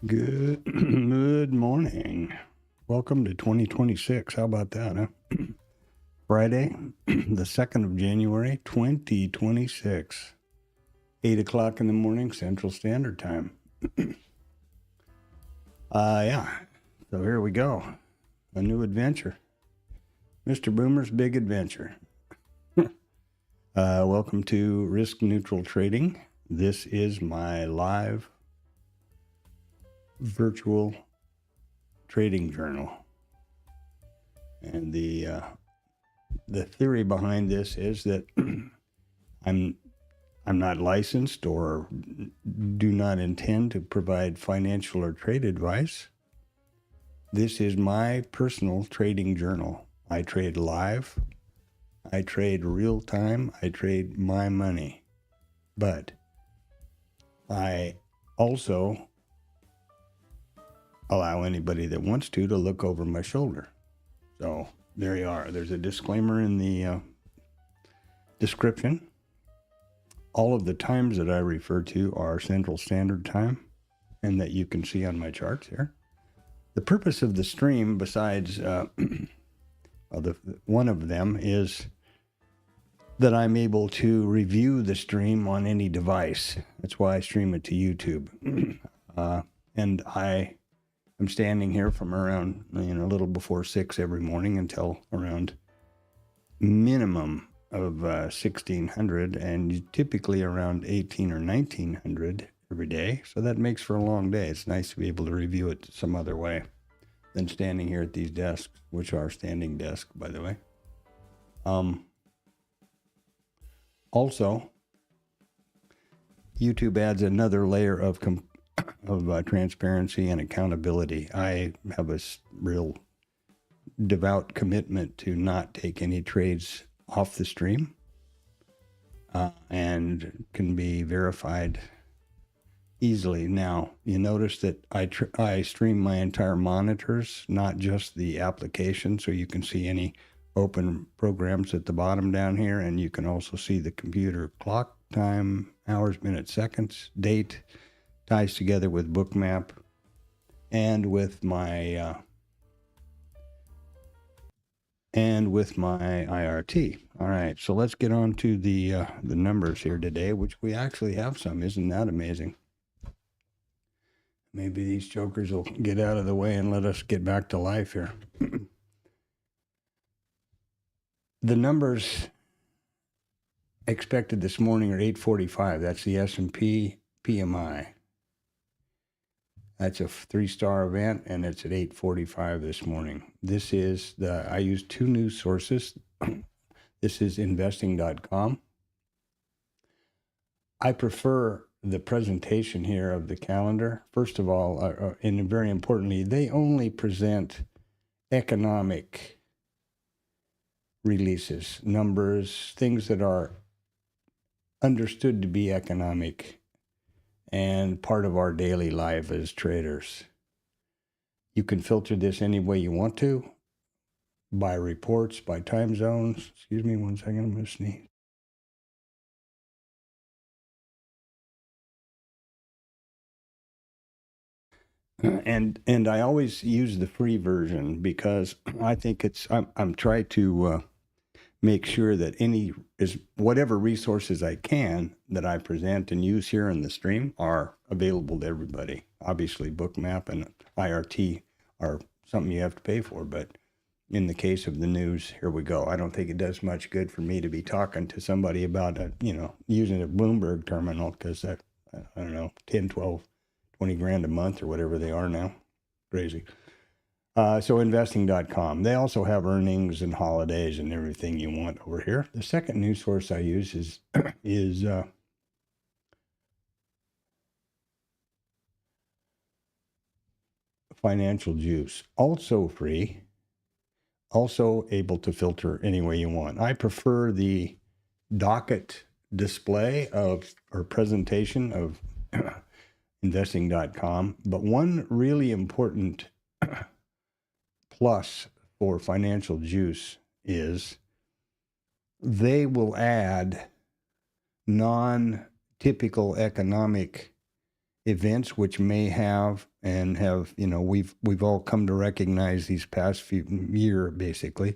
Good good morning. Welcome to 2026. How about that, huh? Friday, the 2nd of January, 2026. 8 o'clock in the morning, Central Standard Time. Yeah. So here we go. A new adventure. Mr. Boomer's Big Adventure. Welcome to Risk Neutral Trading. This is my live virtual trading journal. And the theory behind this is that I'm not licensed or do not intend to provide financial or trade advice. This is my personal trading journal. I trade live. I trade real time. I trade my money. But I also allow anybody that wants to look over my shoulder. So there you are. There's a disclaimer in the description. All of the times that I refer to are Central Standard Time and that you can see on my charts here. The purpose of the stream, besides one of them, is that I'm able to review the stream on any device. That's why I stream it to YouTube. And I'm standing here from around, a little before 6 every morning until around minimum of 1600 and typically around 18 or 1900 every day. So that makes for a long day. It's nice to be able to review it some other way than standing here at these desks, which are standing desks, by the way. Also, YouTube adds another layer of transparency and accountability. I have a real devout commitment to not take any trades off the stream and can be verified easily. Now, you notice that I stream my entire monitors, not just the application, so you can see any open programs at the bottom down here, and you can also see the computer clock, time, hours, minutes, seconds, date, ties together with Bookmap and with my IRT. All right, so let's get on to the numbers here today, which we actually have some. Isn't that amazing? Maybe these jokers will get out of the way and let us get back to life here. The numbers expected this morning are 845. That's the S&P PMI. That's a 3-star event, and it's at 8:45 this morning. This is I use two news sources. This is investing.com. I prefer the presentation here of the calendar. First of all, and very importantly, they only present economic releases, numbers, things that are understood to be economic and part of our daily life as traders. You can filter this any way you want to, by reports, by time zones. Excuse me 1 second, I'm going to sneeze. And I always use the free version because I think I'm trying to make sure that whatever resources I can that I present and use here in the stream are available to everybody. Obviously, Bookmap and IRT are something you have to pay for, but in the case of the news, here we go. I don't think it does much good for me to be talking to somebody about, using a Bloomberg terminal because I don't know, 10, 12, 20 grand a month or whatever they are now. Crazy. So investing.com. They also have earnings and holidays and everything you want over here. The second news source I use is Financial Juice. Also free. Also able to filter any way you want. I prefer the docket display or presentation of investing.com. But one really important plus for Financial Juice is they will add non-typical economic events which may have, we've all come to recognize these past few year basically,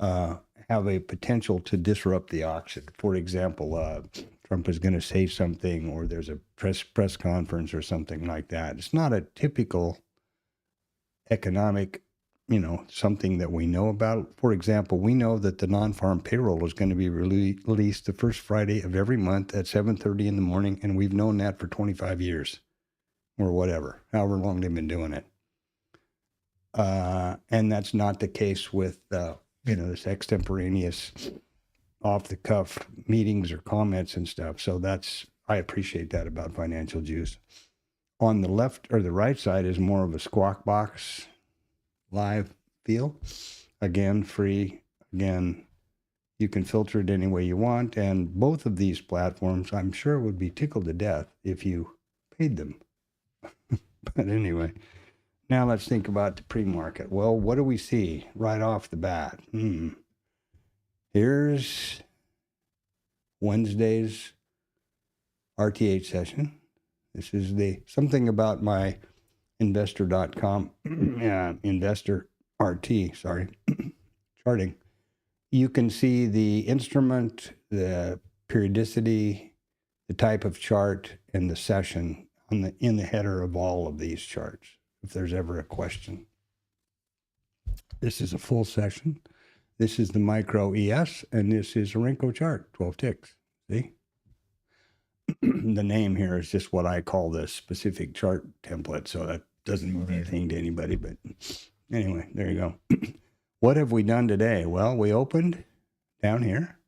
have a potential to disrupt the auction. For example, Trump is going to say something, or there's a press conference or something like that. It's not a typical economic, something that we know about. For example, we know that the non-farm payroll is going to be released the first Friday of every month at 7:30 in the morning, and we've known that for 25 years or whatever, however long they've been doing it. And that's not the case with, this extemporaneous, off-the-cuff meetings or comments and stuff. So I appreciate that about Financial Juice. On the left or the right side is more of a Squawk Box live feel. Again, free. Again, you can filter it any way you want. And both of these platforms, I'm sure, would be tickled to death if you paid them. But anyway, now let's think about the pre-market. Well, what do we see right off the bat? Here's Wednesday's RTH session. This is something about my investor.com, investor RT, charting. You can see the instrument, the periodicity, the type of chart, and the session in the header of all of these charts, if there's ever a question. This is a full session. This is the micro ES, and this is a Renko chart, 12 ticks. See? The name here is just what I call the specific chart template, so that doesn't mean anything to anybody, but anyway, there you go. What have we done today? Well, we opened down here,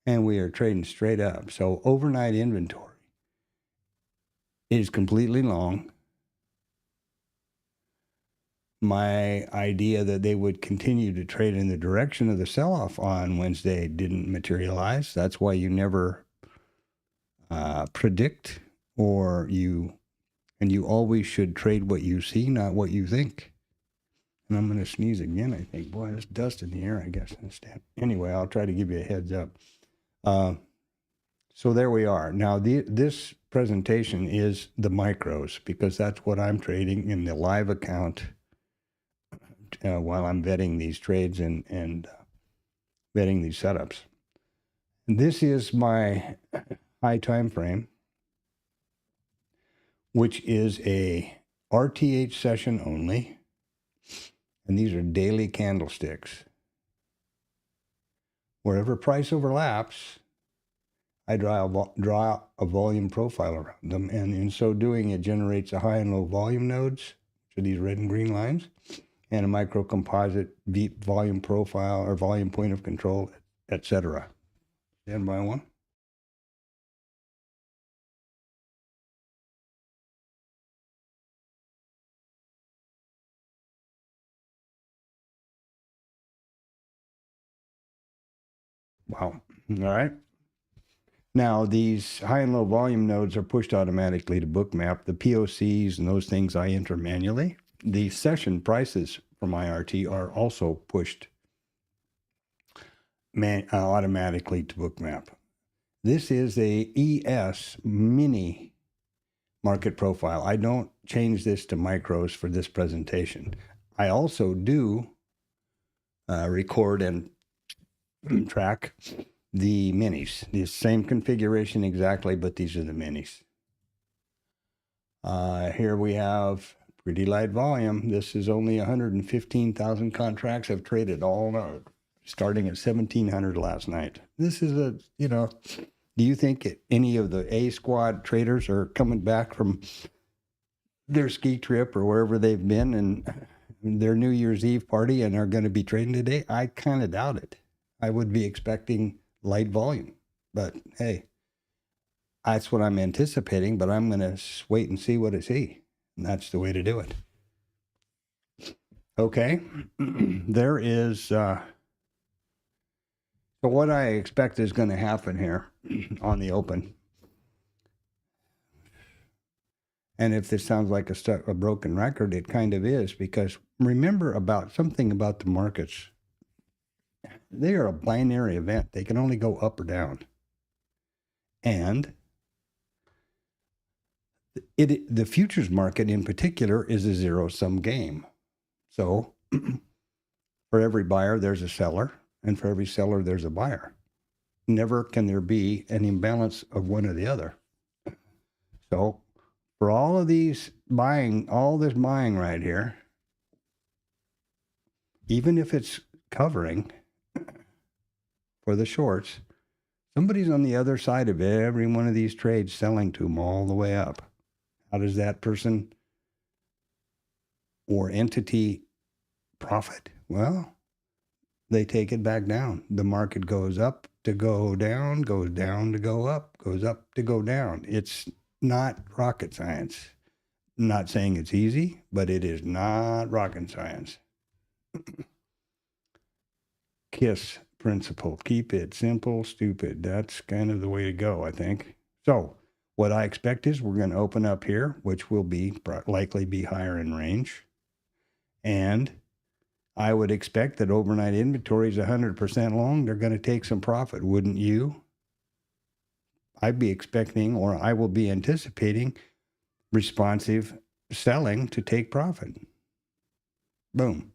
and we are trading straight up. So overnight inventory is completely long. My idea that they would continue to trade in the direction of the sell-off on Wednesday didn't materialize. That's why you never predict, you always should trade what you see, not what you think. And I'm going to sneeze again, I think. Boy, there's dust in the air, I guess. Anyway, I'll try to give you a heads up. So there we are. Now, this presentation is the micros, because that's what I'm trading in the live account while I'm vetting these trades and vetting these setups. This is my high time frame, which is a RTH session only, and these are daily candlesticks. Wherever price overlaps, I draw a volume profile around them, and in so doing, it generates a high and low volume nodes, which are these red and green lines, and a micro composite volume profile or volume point of control, etc. Stand by one. Wow. All right. Now, these high and low volume nodes are pushed automatically to Bookmap. The POCs and those things I enter manually. The session prices for my RT are also pushed automatically to Bookmap. This is a ES mini market profile. I don't change this to micros for this presentation. I also do record and track the minis. The same configuration exactly, but these are the minis. Here we have pretty light volume. This is only 115,000 contracts. I've traded all starting at 1,700 last night. This is do you think any of the A squad traders are coming back from their ski trip or wherever they've been and their New Year's Eve party and are going to be trading today? I kind of doubt it. I would be expecting light volume, but hey, that's what I'm anticipating, but I'm going to wait and see what I see. And that's the way to do it. Okay. There is, so what I expect is going to happen here on the open. And if this sounds like a broken record, it kind of is, because remember something about the markets. They are a binary event. They can only go up or down. And The futures market in particular is a zero-sum game. So for every buyer, there's a seller, and for every seller, there's a buyer. Never can there be an imbalance of one or the other. So for all of these buying, all this buying right here, even if it's covering for the shorts, somebody's on the other side of every one of these trades selling to them all the way up. How does that person or entity profit? Well, they take it back down. The market goes up to go down, goes down to go up, goes up to go down. It's not rocket science. I'm not saying it's easy, but it is not rocket science. KISS principle. Keep it simple, stupid. That's kind of the way to go, I think. So what I expect is we're going to open up here, which will likely be higher in range. And I would expect that overnight inventory is 100% long. They're going to take some profit, wouldn't you? I'd be expecting, or I will be anticipating, responsive selling to take profit. Boom.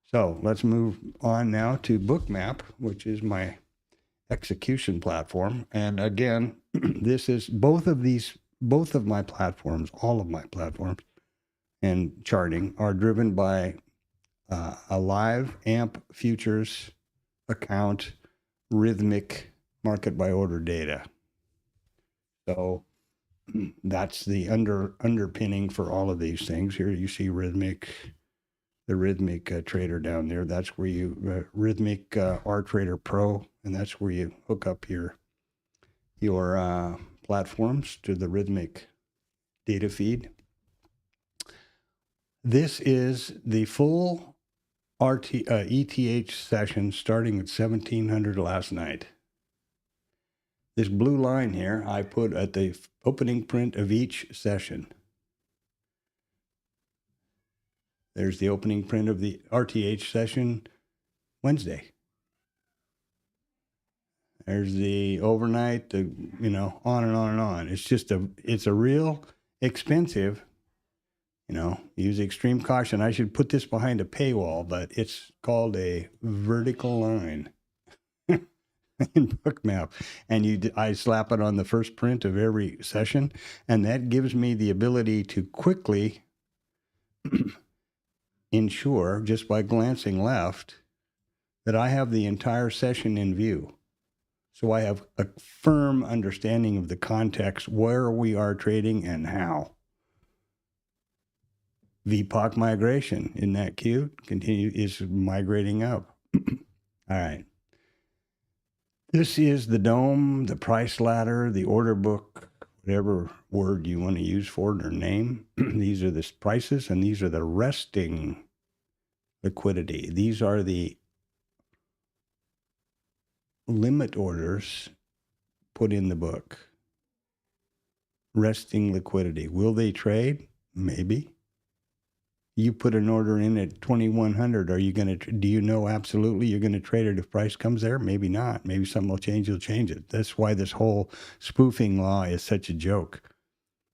So let's move on now to Bookmap, which is my execution platform. And again, this is both of my platforms, all of my platforms and charting are driven by a live AMP futures account, rhythmic market by order data. So that's the underpinning for all of these things. Here you see rhythmic, the rhythmic trader down there. That's where you rhythmic R Trader Pro, and that's where you hook up your platforms to the rhythmic data feed. This is the full ETH session starting at 1700 last night. This blue line here I put at the opening print of each session. There's the opening print of the RTH session Wednesday. There's the overnight, on and on and on. It's a real expensive, use extreme caution. I should put this behind a paywall, but it's called a vertical line in Bookmap. And I slap it on the first print of every session, and that gives me the ability to quickly ensure, just by glancing left, that I have the entire session in view. So I have a firm understanding of the context, where we are trading and how. VPOC migration, isn't that cute? Is migrating up. All right. This is the DOM, the price ladder, the order book, whatever word you want to use for it or name. These are the prices, and these are the resting liquidity. These are the limit orders put in the book. Resting liquidity. Will they trade? Maybe. You put an order in at 2100. Do you know absolutely you're going to trade it if price comes there? Maybe not. Maybe something will change. You'll change it. That's why this whole spoofing law is such a joke.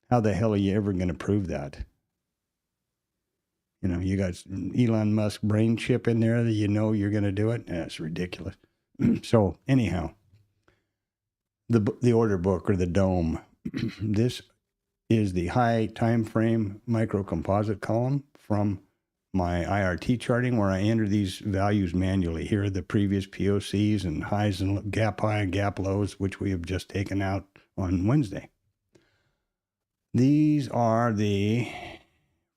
How the hell are you ever going to prove that? You got Elon Musk brain chip in there that you're going to do it. That's ridiculous. So anyhow, the order book, or the DOM, this is the high time frame micro composite column from my IRT charting, where I enter these values manually. Here are the previous POCs and highs and gap high and gap lows, which we have just taken out on Wednesday. These are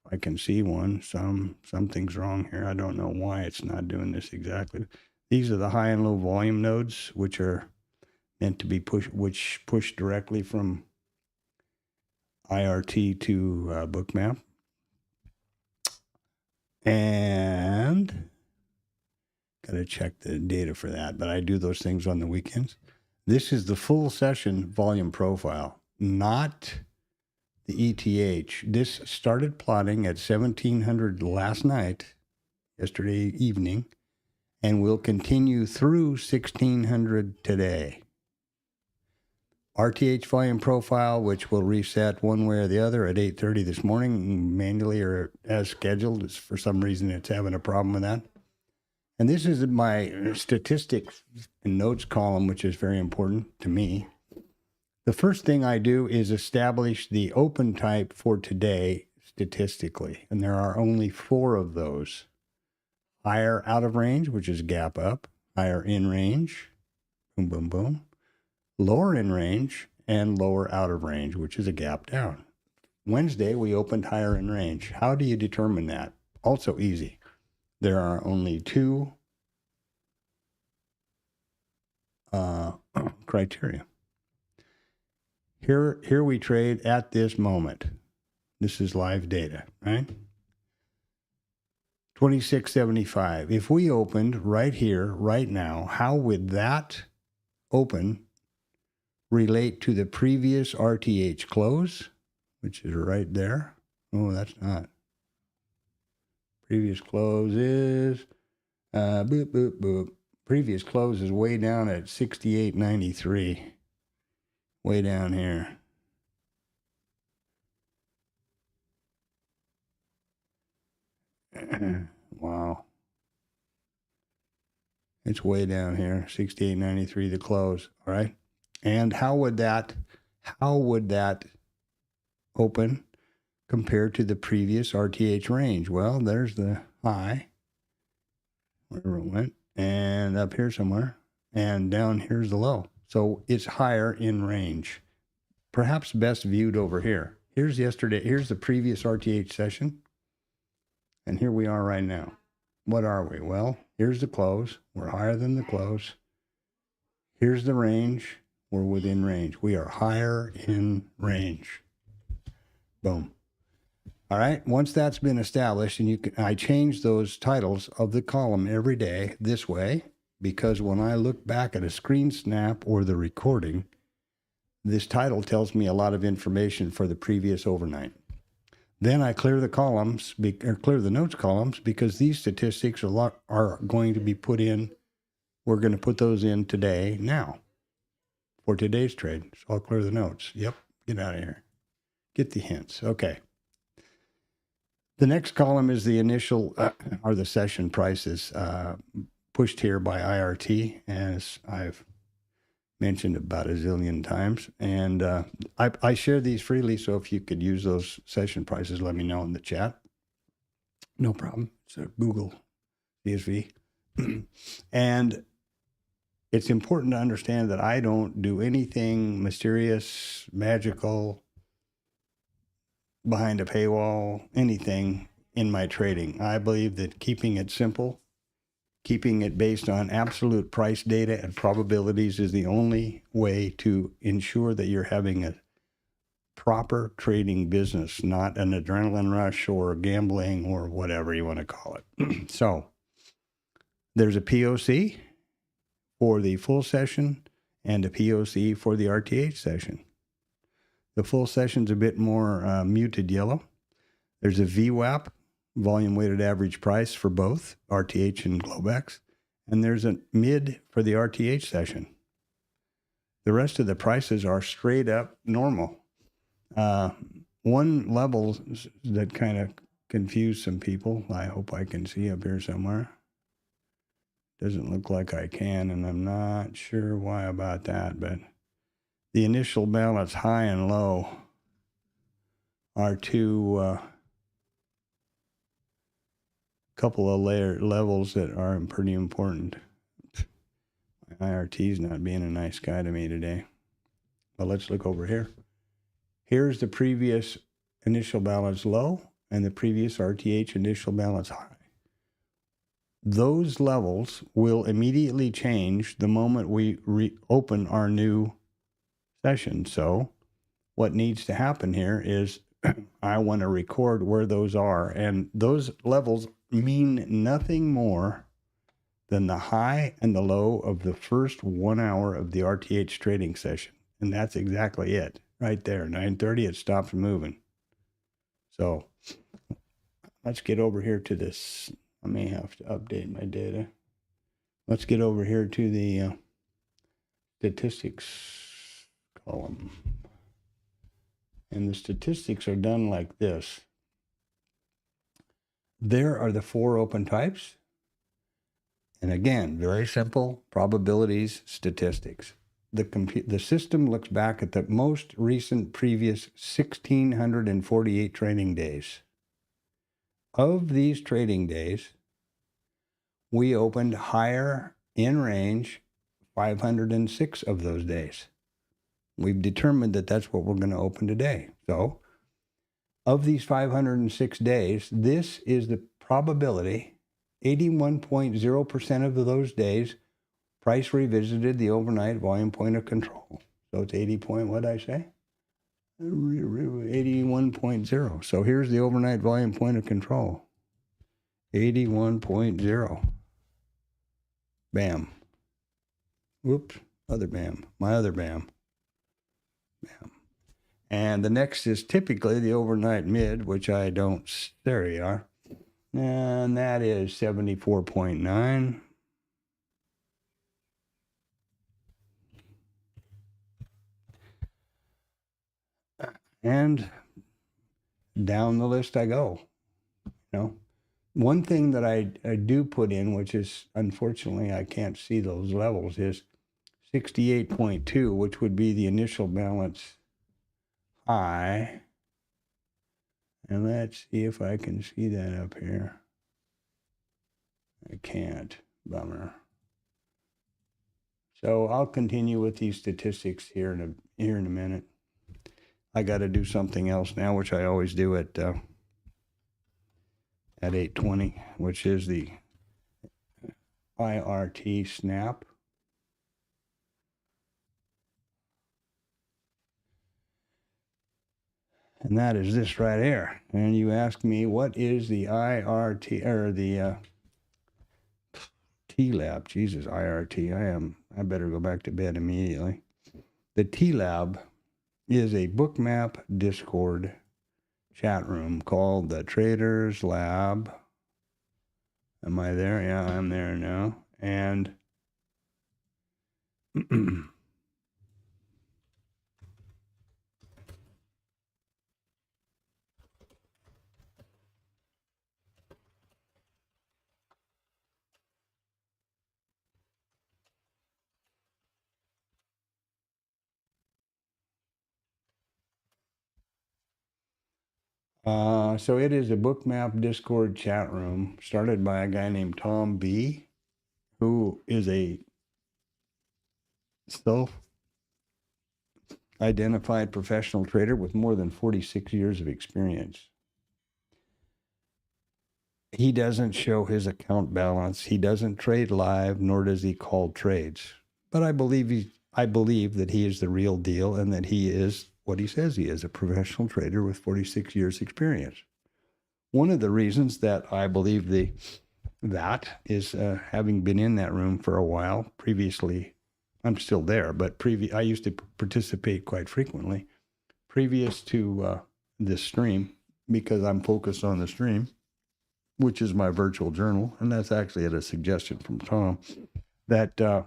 I can see one, something's wrong here. I don't know why it's not doing this exactly. These are the high and low volume nodes, which are meant to be which push directly from IRT to Bookmap. And got to check the data for that, but I do those things on the weekends. This is the full session volume profile, not the ETH. This started plotting at 1700 last night, yesterday evening, and will continue through 1600 today. RTH volume profile, which will reset one way or the other at 8:30 this morning, manually or as scheduled. It's, for some reason, it's having a problem with that. And this is my statistics and notes column, which is very important to me. The first thing I do is establish the open type for today statistically, and there are only 4 of those. Higher out of range, which is gap up, higher in range, boom, boom, boom, lower in range, and lower out of range, which is a gap down. Wednesday, we opened higher in range. How do you determine that? Also easy. There are only 2 criteria. Here we trade at this moment. This is live data, right? 26.75. If we opened right here, right now, how would that open relate to the previous RTH close, which is right there? Oh, that's not. Previous close is, boop, boop, boop. Previous close is way down at 68.93. Way down here. Wow. It's way down here, 68.93 the close, all right? And how would that open compared to the previous RTH range? Well, there's the high, wherever it went, and up here somewhere, and down here's the low. So it's higher in range. Perhaps best viewed over here. Here's the previous RTH session, and here we are right now. What are we? Well, here's the close. We're higher than the close. Here's the range. We're within range. We are higher in range. Boom. All right. Once that's been established, and I change those titles of the column every day this way, because when I look back at a screen snap or the recording, this title tells me a lot of information for the previous overnight. Then I clear the columns, clear the notes columns, because these statistics are going to be put in. We're going to put those in today, now, for today's trade. So I'll clear the notes. Yep, get out of here. Get the hints. Okay. The next column is the initial, or the session prices, pushed here by IRT, as I've mentioned about a zillion times. And I share these freely, so if you could use those session prices, let me know in the chat. No problem. It's a Google CSV. And it's important to understand that I don't do anything mysterious, magical, behind a paywall, anything in my trading. I believe that keeping it simple, keeping it based on absolute price data and probabilities is the only way to ensure that you're having a proper trading business, not an adrenaline rush or gambling or whatever you want to call it. So there's a POC for the full session and a POC for the RTH session. The full session's a bit more muted yellow. There's a VWAP, volume weighted average price, for both RTH and Globex. And there's a mid for the RTH session. The rest of the prices are straight up normal. One level that kind of confused some people, I hope I can see up here somewhere. Doesn't look like I can, and I'm not sure why about that, but the initial balance high and low are two couple of levels that are pretty important. My IRT's not being a nice guy to me today. But let's look over here. Here's the previous initial balance low and the previous RTH initial balance high. Those levels will immediately change the moment we reopen our new session. So what needs to happen here is I want to record where those are, and those levels mean nothing more than the high and the low of the first 1 hour of the RTH trading session. And that's exactly it right there. 9:30, it stops moving. So let's get over here to this. I may have to update my data. Let's get over here to the statistics column. And the statistics are done like this. There are the 4 open types. And again, very simple, probabilities, statistics. The system looks back at the most recent previous 1,648 trading days. Of these trading days, we opened higher in range 506 of those days. We've determined that that's what we're going to open today. So, of these 506 days, this is the probability. 81.0% of those days, price revisited the overnight volume point of control. So it's 80 point, what did I say? 81.0. So here's the overnight volume point of control. 81.0. Bam. Whoops. Other bam. My other bam. Bam. And the next is typically the overnight mid, which I don't, there you are. And that is 74.9. And down the list I go. You know, one thing that I do put in, which is unfortunately I can't see those levels, is 68.2, which would be the initial balance high. And let's see if I can see that up here. I can't. Bummer. So I'll continue with these statistics here in a minute. I got to do something else now, which I always do at 8:20, which is the IRT snap. And that is this right here. And you ask me, what is the IRT, or the TLab? Jesus, IRT. I better go back to bed immediately. The TLab is a bookmap Discord chat room called the Traders Lab. Am I there? Yeah, I'm there now. And so it is a bookmap Discord chat room started by a guy named Tom B, who is a self-identified professional trader with more than 46 years of experience. He doesn't show his account balance. He doesn't trade live, nor does he call trades. But I believe that he is the real deal and that he is what he says he is, a professional trader with 46 years experience. One of the reasons that I believe that is having been in that room for a while previously. I'm still there, but I used to participate quite frequently previous to this stream, because I'm focused on the stream, which is my virtual journal. And that's actually at a suggestion from Tom, that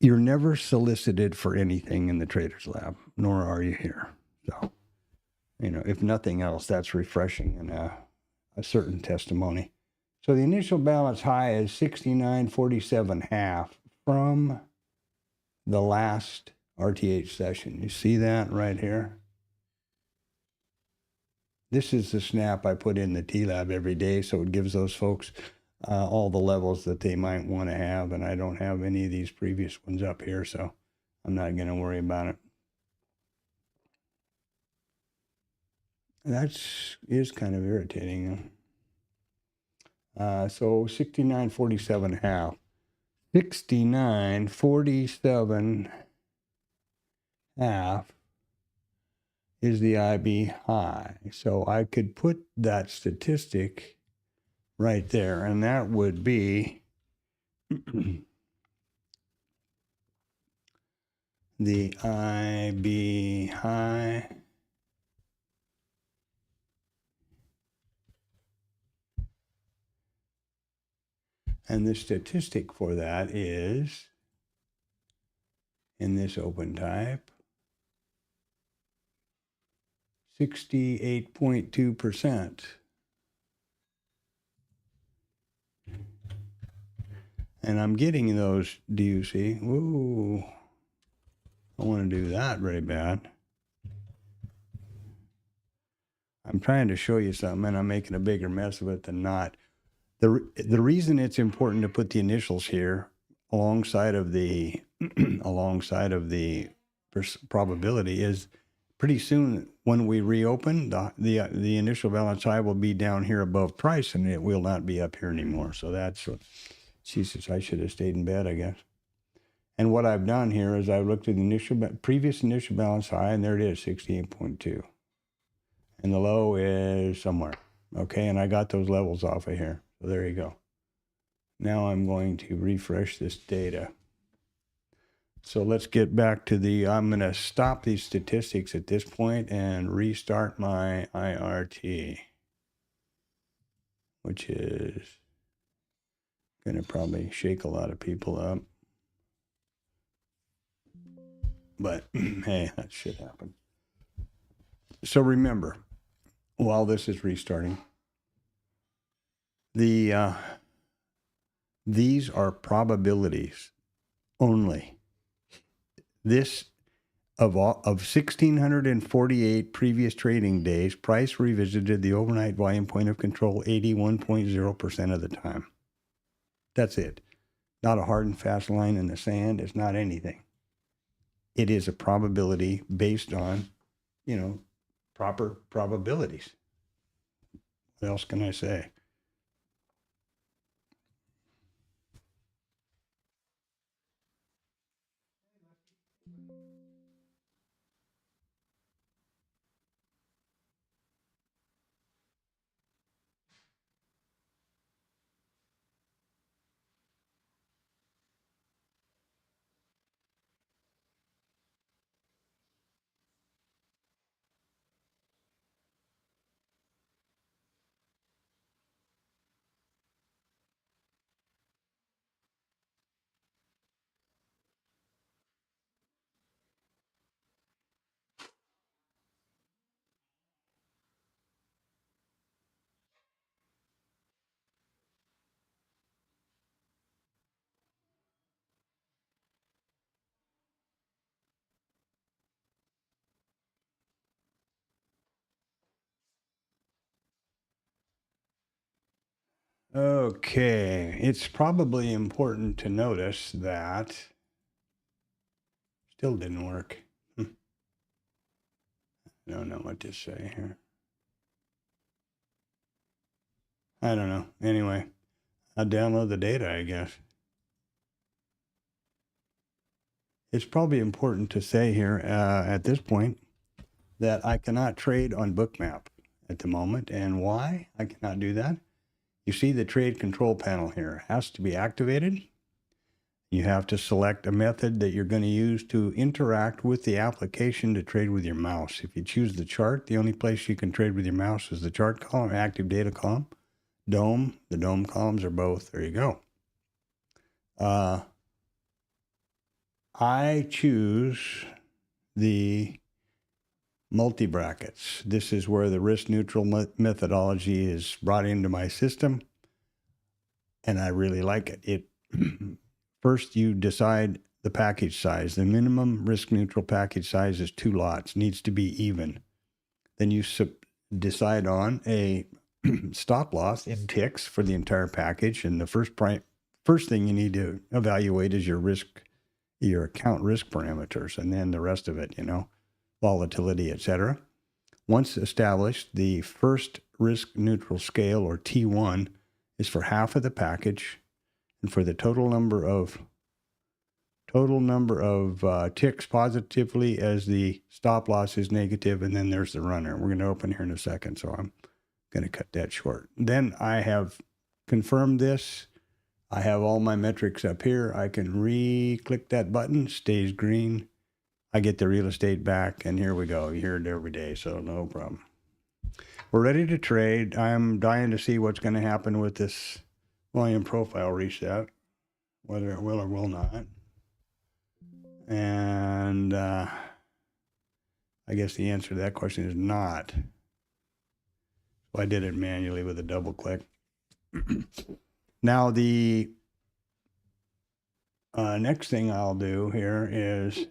you're never solicited for anything in the Traders Lab, nor are you here. So, you know, if nothing else, that's refreshing and a certain testimony. So the initial balance high is 69.47.5 from the last RTH session. You see that right here? This is the snap I put in the TLab every day, so it gives those folks all the levels that they might want to have, and I don't have any of these previous ones up here, so I'm not going to worry about it. That is kind of irritating. So 69.47.5. 69.47.5 is the IB high. So I could put that statistic right there, and that would be the IB high and the statistic for that is in this open type. 68.2%. And I'm getting those, do you see? Ooh, I want to do that very bad. I'm trying to show you something, and I'm making a bigger mess of it than not. The reason it's important to put the initials here alongside of the probability is pretty soon when we reopen, the initial balance I will be down here above price, and it will not be up here anymore. So that's what, Jesus, I should have stayed in bed, I guess. And what I've done here is I've looked at the previous initial balance high, and there it is, 68.2. And the low is somewhere. Okay, and I got those levels off of here. So there you go. Now I'm going to refresh this data. So let's get back to I'm going to stop these statistics at this point and restart my IRT, which is going to probably shake a lot of people up. But hey, that shit happened. So remember, while this is restarting, these are probabilities only. This of 1,648 previous trading days, price revisited the overnight volume point of control 81.0% of the time. That's it. Not a hard and fast line in the sand. It's not anything. It is a probability based on, proper probabilities. What else can I say? Okay, it's probably important to notice that still didn't work. I don't know what to say here. I don't know. Anyway, I'll download the data, I guess. It's probably important to say here at this point that I cannot trade on Bookmap at the moment. And why I cannot do that? You see the trade control panel here. It has to be activated. You have to select a method that you're going to use to interact with the application to trade with your mouse. If you choose the chart, the only place you can trade with your mouse is the chart column, active data column, DOM. The DOM columns are both. There you go. I choose the multi-brackets. This is where the risk-neutral methodology is brought into my system, and I really like it. First, you decide the package size. The minimum risk-neutral package size is 2 lots, needs to be even. Then you decide on a stop loss in ticks for the entire package, and the first thing you need to evaluate is your account risk parameters, and then the rest of it, volatility, etc. Once established, the first risk neutral scale, or T1, is for half of the package, and for the total number of ticks positively as the stop loss is negative, and then there's the runner. We're going to open here in a second, so I'm going to cut that short. Then I have confirmed this. I have all my metrics up here. I can re-click that button, stays green. I get the real estate back, and here we go. You hear it every day, so no problem. We're ready to trade. I'm dying to see what's going to happen with this volume profile reset, whether it will or will not. And And I guess the answer to that question is not. So I did it manually with a double click. Now the next thing I'll do here is,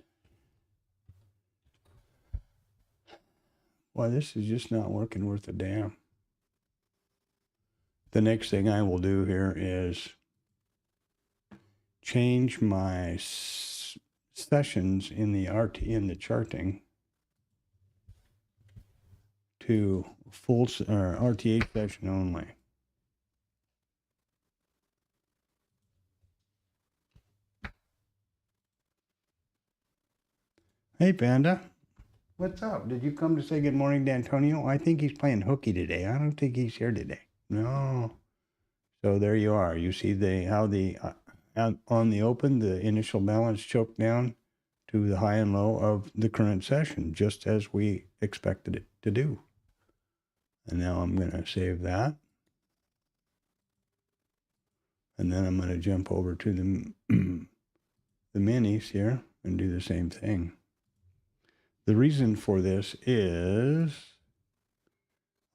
well, this is just not working worth a damn. The next thing I will do here is change my sessions in the charting to full RTA session only. Hey, Panda. What's up? Did you come to say good morning to Antonio? I think he's playing hooky today. I don't think he's here today. No. So there you are. You see how on the open, the initial balance choked down to the high and low of the current session, just as we expected it to do. And now I'm going to save that. And then I'm going to jump over to the minis here and do the same thing. The reason for this is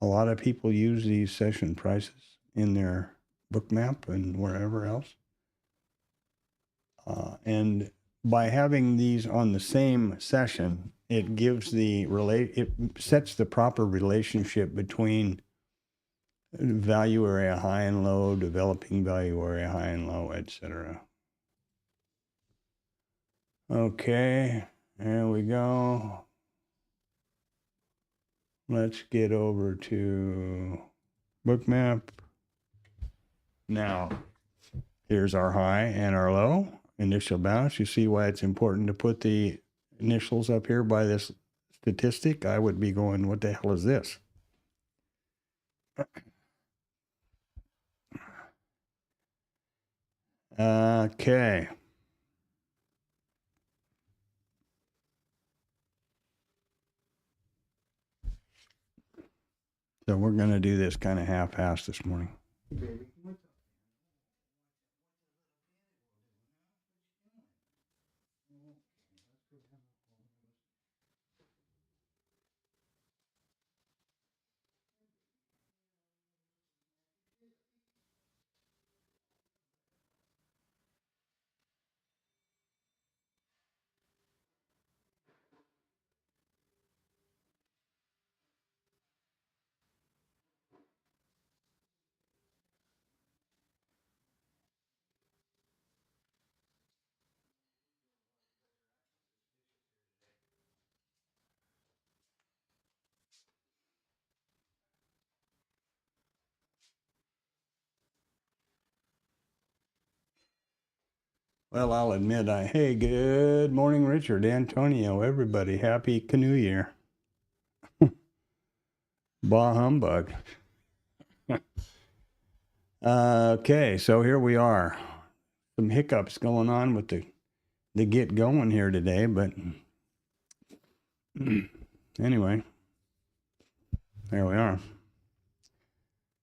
a lot of people use these session prices in their bookmap and wherever else. And by having these on the same session, it gives it sets the proper relationship between value area high and low, developing value area high and low, etc. Okay, there we go. Let's get over to bookmap. Now, here's our high and our low, initial balance. You see why it's important to put the initials up here by this statistic. I would be going, what the hell is this? Okay. So we're going to do this kind of half-assed this morning. Well, I'll admit, hey, good morning, Richard, Antonio, everybody. Happy Canoe Year. Bah humbug. Okay, so here we are. Some hiccups going on with the get going here today, but anyway, there we are.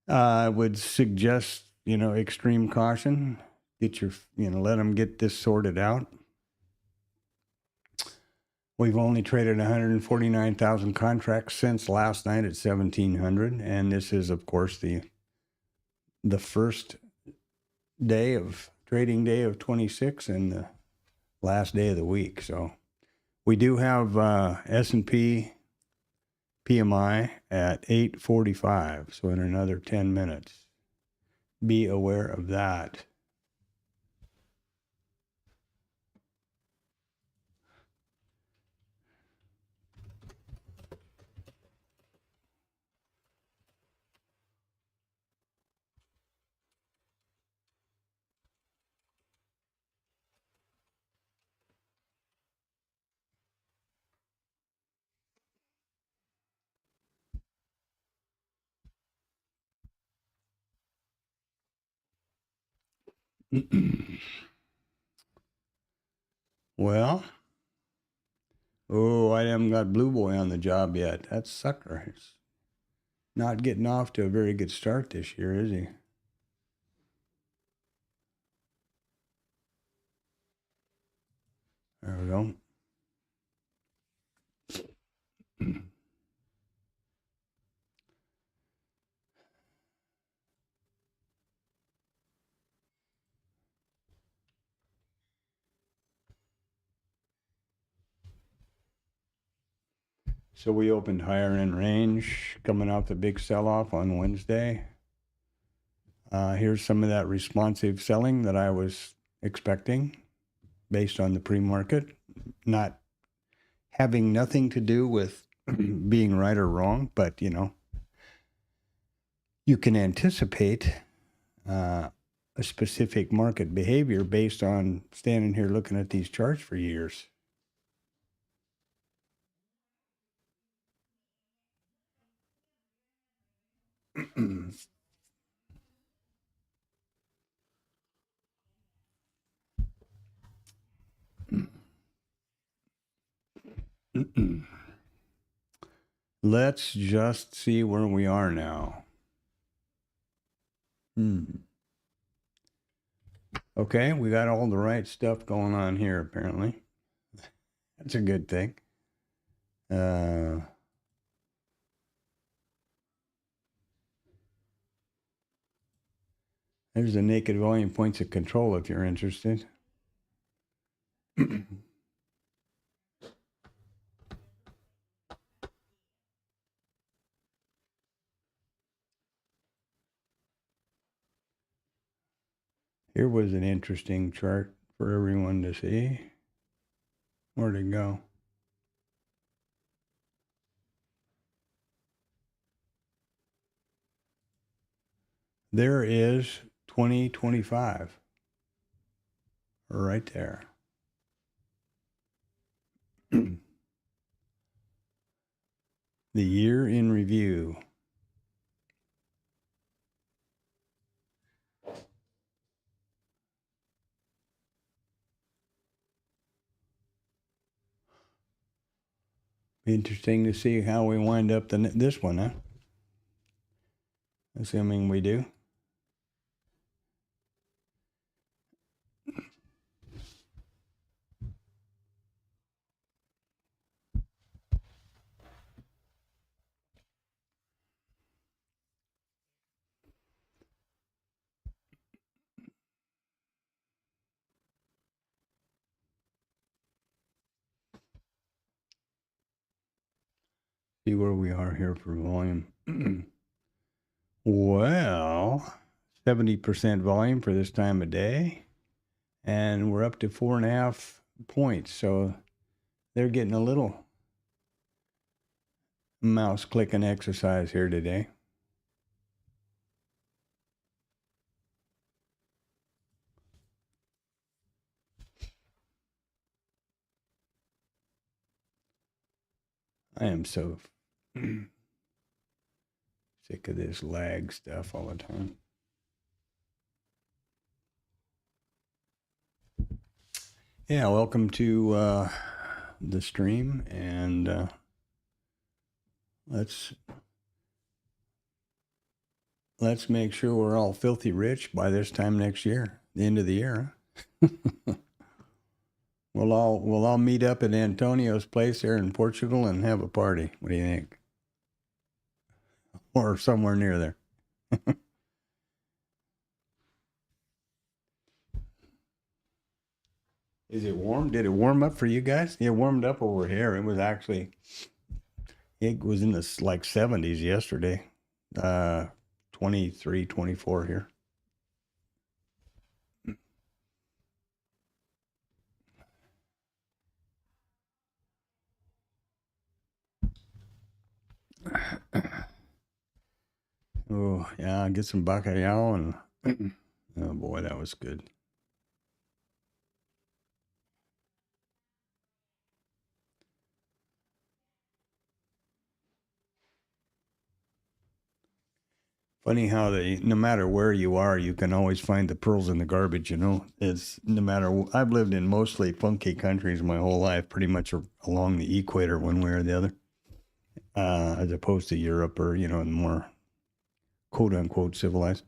I would suggest, extreme caution. Get your, let them get this sorted out. We've only traded 149,000 contracts since last night at 1,700, and this is, of course, the first trading day of 26 and the last day of the week. So we do have S&P PMI at 8:45, so in another 10 minutes. Be aware of that. Well, I haven't got Blue Boy on the job yet. That sucker is not getting off to a very good start this year, is he? There we go. So we opened higher in range, coming off the big sell-off on Wednesday. Here's some of that responsive selling that I was expecting based on the pre-market, not having nothing to do with being right or wrong, but, you know, you can anticipate a specific market behavior based on standing here looking at these charts for years. Let's just see where we are now. Okay, we got all the right stuff going on here, apparently. That's a good thing. There's the naked volume points of control if you're interested. Here was an interesting chart for everyone to see. Where'd it go? There is 2025 right there. The year in review. Interesting to see how we wind up this one, huh? Assuming we do. See where we are here for volume. Well, 70% volume for this time of day. And we're up to 4.5 points. So they're getting a little mouse clicking exercise here today. I am so sick of this lag stuff all the time. Yeah, welcome to the stream, and let's make sure we're all filthy rich by this time next year, the end of the year. Huh? We'll all meet up at Antonio's place there in Portugal and have a party. What do you think? Or somewhere near there. Is it warm? Did it warm up for you guys? It warmed up over here. It was in the like 70s yesterday. 23, 24 here. Oh, yeah, get some bacalhau and oh boy, that was good. Funny how no matter where you are, you can always find the pearls in the garbage, you know. It's no matter, I've lived in mostly funky countries my whole life, pretty much along the equator one way or the other, as opposed to Europe or, you know, more quote unquote civilized.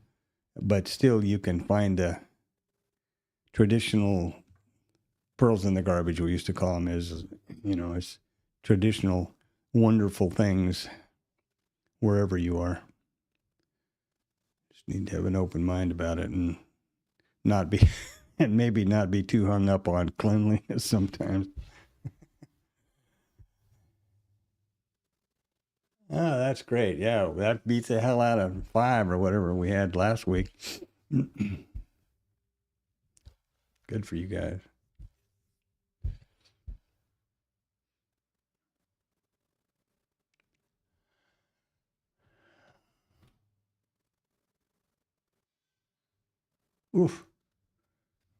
But still, you can find traditional pearls in the garbage, we used to call them, as, you know, as traditional wonderful things wherever you are. Need to have an open mind about it and not be, and maybe not be too hung up on cleanliness sometimes. Oh, that's great. Yeah, that beats the hell out of 5 or whatever we had last week. Good for you guys. Oof.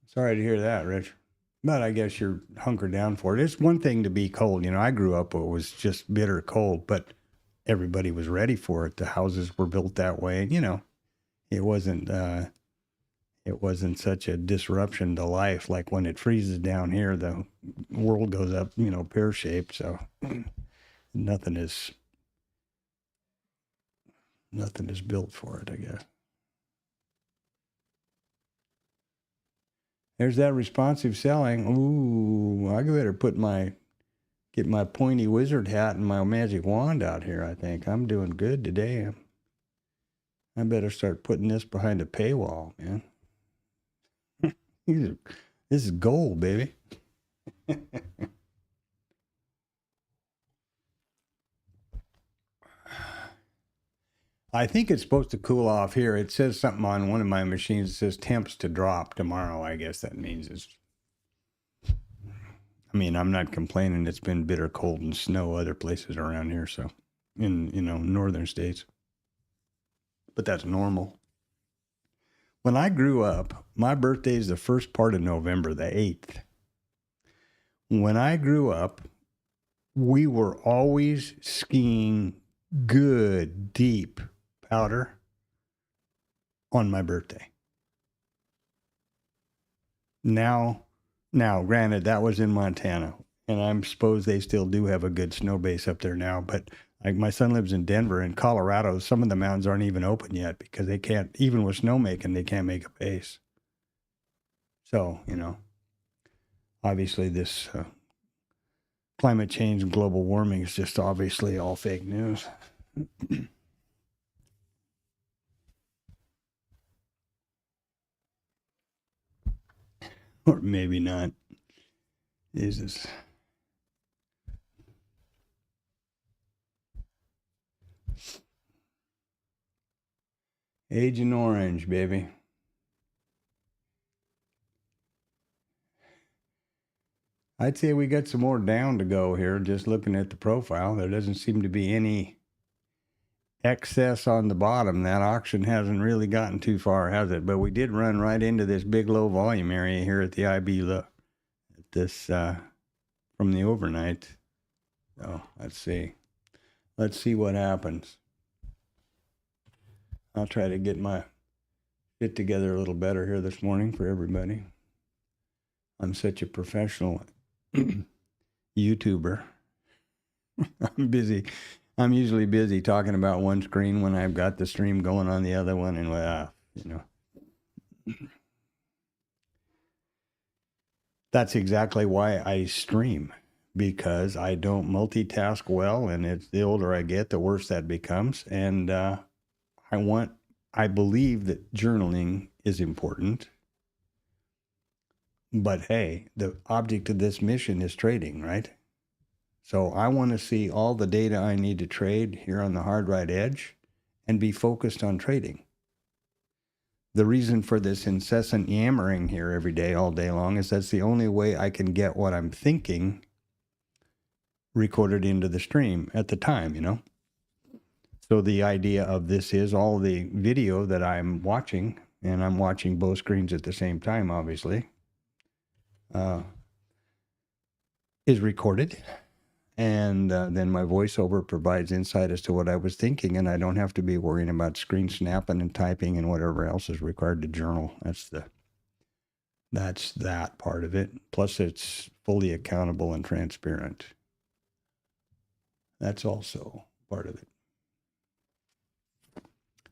Sorry to hear that, Rich. But I guess you're hunkered down for it. It's one thing to be cold. You know, I grew up where it was just bitter cold, but everybody was ready for it. The houses were built that way. You know, it wasn't such a disruption to life. Like when it freezes down here, the world goes up, you know, pear-shaped. So nothing is built for it, I guess. There's that responsive selling. Ooh, I better get my pointy wizard hat and my magic wand out here, I think. I'm doing good today. I better start putting this behind a paywall, man. This is gold, baby. I think it's supposed to cool off here. It says something on one of my machines. It says temps to drop tomorrow. I guess that means I mean, I'm not complaining. It's been bitter cold and snow other places around here. So in, you know, northern states, but that's normal. When I grew up, my birthday is the first part of November, the 8th. When I grew up, we were always skiing good, deep powder on my birthday. Now, granted, that was in Montana, and I'm suppose they still do have a good snow base up there now, but like my son lives in Denver. In Colorado, some of the mountains aren't even open yet because they can't, even with snowmaking, they can't make a base. So, you know, obviously this climate change and global warming is just obviously all fake news. Or maybe not. Jesus. Agent Orange, baby. I'd say we got some more down to go here, just looking at the profile. There doesn't seem to be any excess on the bottom. That auction hasn't really gotten too far, has it? But we did run right into this big low volume area here at the IB look at this from the overnight. So let's see what happens. I'll try to get my fit together a little better here this morning for everybody. I'm such a professional YouTuber. I'm busy. I'm usually busy talking about one screen when I've got the stream going on the other one, and you know, that's exactly why I stream, because I don't multitask well, and it's the older I get, the worse that becomes. And I believe that journaling is important. But hey, the object of this mission is trading, right? So I want to see all the data I need to trade here on the hard right edge and be focused on trading. The reason for this incessant yammering here every day, all day long, is that's the only way I can get what I'm thinking recorded into the stream at the time, you know? So the idea of this is all the video that I'm watching, and I'm watching both screens at the same time, obviously, is recorded. And then my voiceover provides insight as to what I was thinking, and I don't have to be worrying about screen snapping and typing and whatever else is required to journal. That's that part of it. Plus, it's fully accountable and transparent. That's also part of it.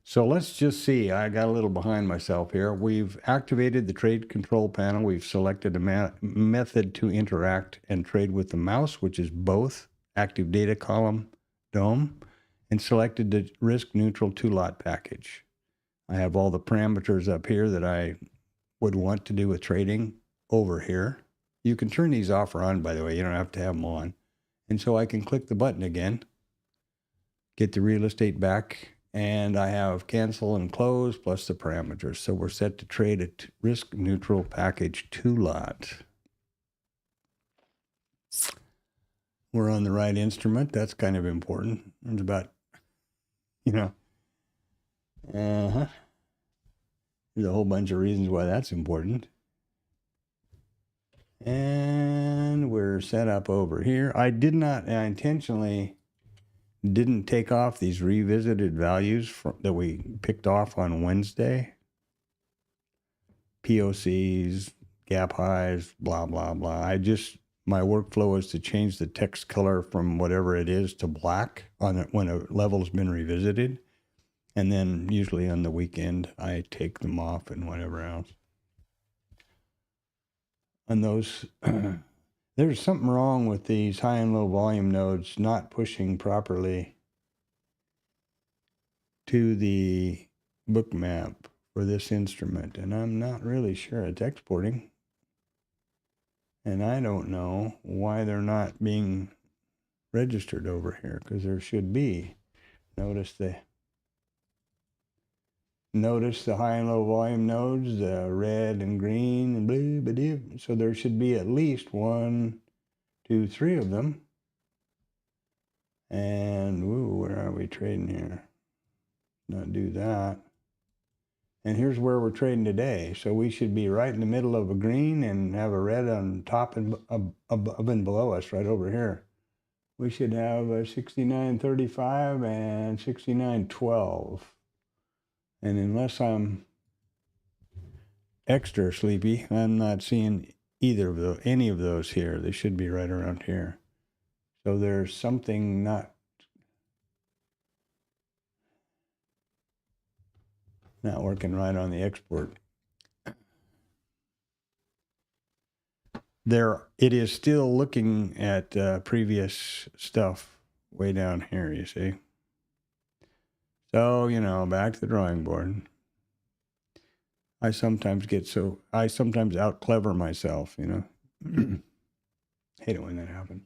So let's just see. I got a little behind myself here. We've activated the trade control panel. We've selected a method to interact and trade with the mouse, which is both active data column DOM, and selected the risk neutral 2-lot package. I have all the parameters up here that I would want to do with trading over here. You can turn these off or on, by the way. You don't have to have them on. And so I can click the button again, get the real estate back, and I have cancel and close plus the parameters. So we're set to trade a risk neutral package 2 lot. We're on the right instrument. That's kind of important. It's about, there's a whole bunch of reasons why that's important. And we're set up over here. I intentionally didn't take off these revisited values that we picked off on Wednesday. POCs, gap highs, blah, blah, blah. My workflow is to change the text color from whatever it is to black when a level's been revisited. And then usually on the weekend, I take them off and whatever else. And those, there's something wrong with these high and low volume nodes not pushing properly to the bookmap for this instrument. And I'm not really sure it's exporting. And I don't know why they're not being registered over here, because there should be. Notice the high and low volume nodes, the red and green and blue. So there should be at least 1, 2, 3 of them. And where are we trading here? Not do that. And here's where we're trading today. So we should be right in the middle of a green and have a red on top and above and below us right over here. We should have a 69.35 and 69.12. And unless I'm extra sleepy, I'm not seeing any of those here. They should be right around here. So there's something not working right on the export. It is still looking at previous stuff way down here, you see. So, back to the drawing board. I sometimes out clever myself, Hate it when that happens.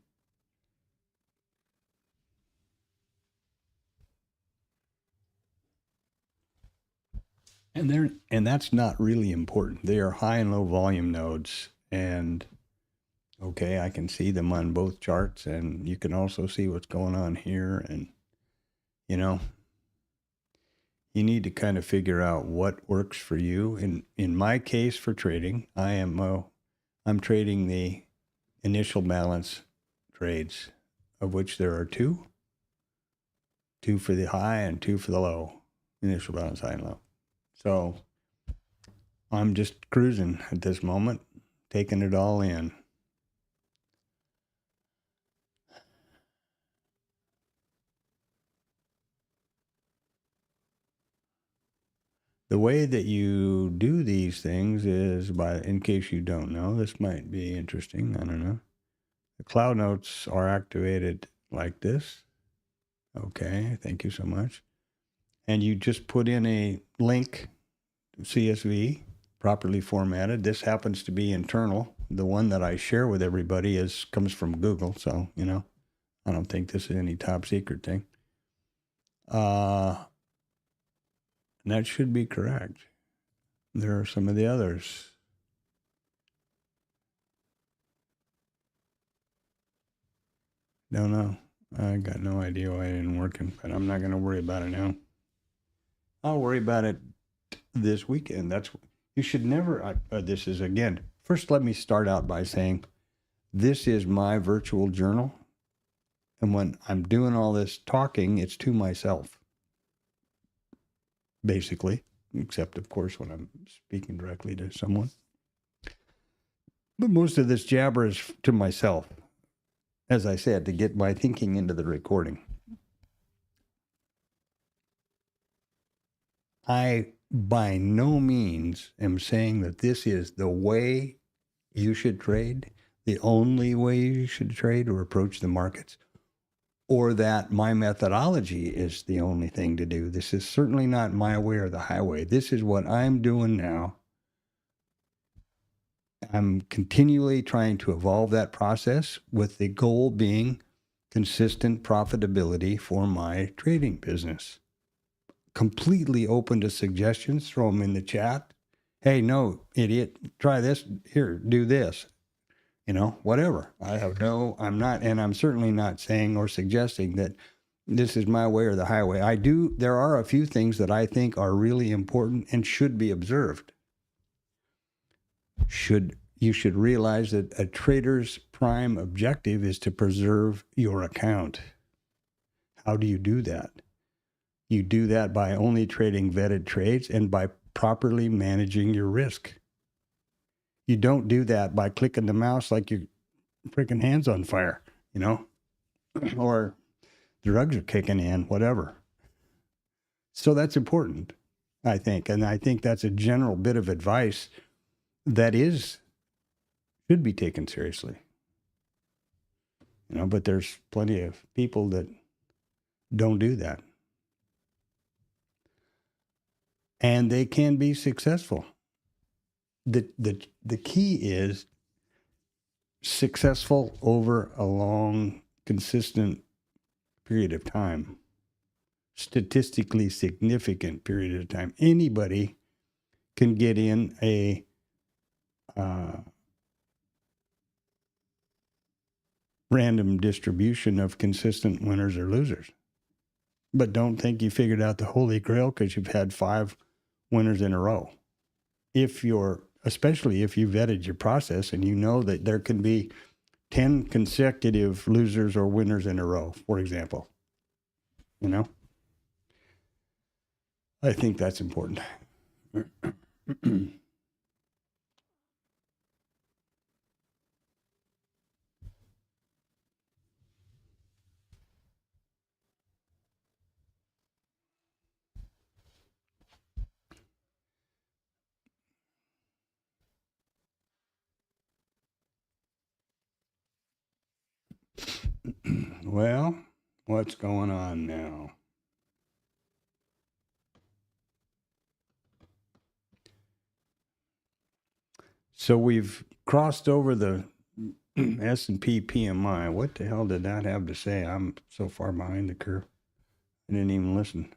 And that's not really important. They are high and low volume nodes, and okay, I can see them on both charts, and you can also see what's going on here, and you need to kind of figure out what works for you. In my case for trading, I'm trading the initial balance trades, of which there are 2 for the high and 2 for the low. Initial balance high and low. So I'm just cruising at this moment, taking it all in. The way that you do these things is in case you don't know, this might be interesting, I don't know. The cloud notes are activated like this. Okay, thank you so much. And you just put in a link, CSV, properly formatted. This happens to be internal. The one that I share with everybody comes from Google, so, I don't think this is any top secret thing. And that should be correct. There are some of the others. Don't know. I got no idea why it didn't work, but I'm not going to worry about it now. I'll worry about it this weekend. You should never, this is again, first let me start out by saying, this is my virtual journal. And when I'm doing all this talking, it's to myself. Basically, except of course when I'm speaking directly to someone. But most of this jabber is to myself, as I said, to get my thinking into the recording. I by no means am saying that this is the way you should trade, the only way you should trade or approach the markets, or that my methodology is the only thing to do. This is certainly not my way or the highway. This is what I'm doing now. I'm continually trying to evolve that process with the goal being consistent profitability for my trading business. Completely open to suggestions. Throw them in the chat. Hey, no, idiot, try this. Here, do this. Whatever. I'm not, and I'm certainly not saying or suggesting that this is my way or the highway. There are a few things that I think are really important and should be observed. You should realize that a trader's prime objective is to preserve your account. How do you do that? You do that by only trading vetted trades and by properly managing your risk. You don't do that by clicking the mouse like your freaking hand's on fire, or drugs are kicking in, whatever. So that's important, I think. And I think that's a general bit of advice that should be taken seriously. But there's plenty of people that don't do that. And they can be successful. The key is successful over a long, consistent period of time. Statistically significant period of time. Anybody can get in a random distribution of consistent winners or losers. But don't think you figured out the Holy Grail because you've had 5 winners in a row. Especially if you vetted your process and you know that there can be 10 consecutive losers or winners in a row, for example. I think that's important. Well, what's going on now? So we've crossed over the S&P PMI. What the hell did that have to say? I'm so far behind the curve. I didn't even listen.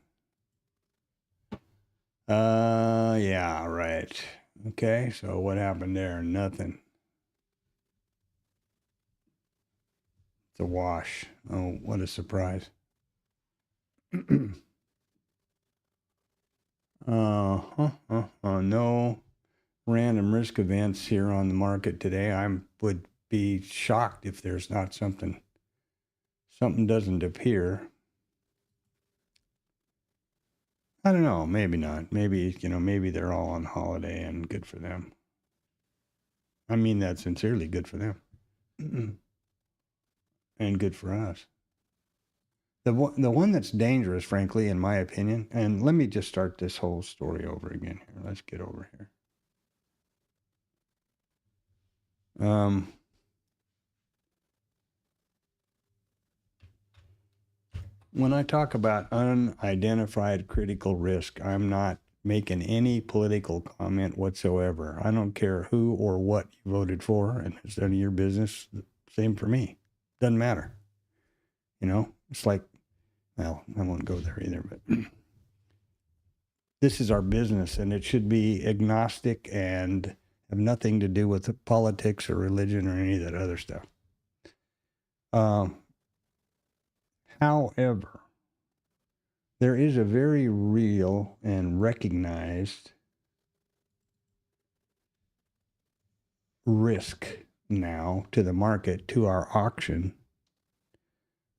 Yeah, right. Okay, so what happened there? Nothing. It's a wash. Oh, what a surprise. No random risk events here on the market today. I would be shocked if there's not something doesn't appear. I don't know, maybe not. Maybe they're all on holiday and good for them. I mean that sincerely, good for them. And good for us. The one that's dangerous, frankly, in my opinion, and let me just start this whole story over again here. Let's get over here. When I talk about unidentified critical risk, I'm not making any political comment whatsoever. I don't care who or what you voted for, and it's none of your business. Same for me. Doesn't matter. It's like, well, I won't go there either, but this is our business, and it should be agnostic and have nothing to do with politics or religion or any of that other stuff. However, there is a very real and recognized risk now to the market, to our auction,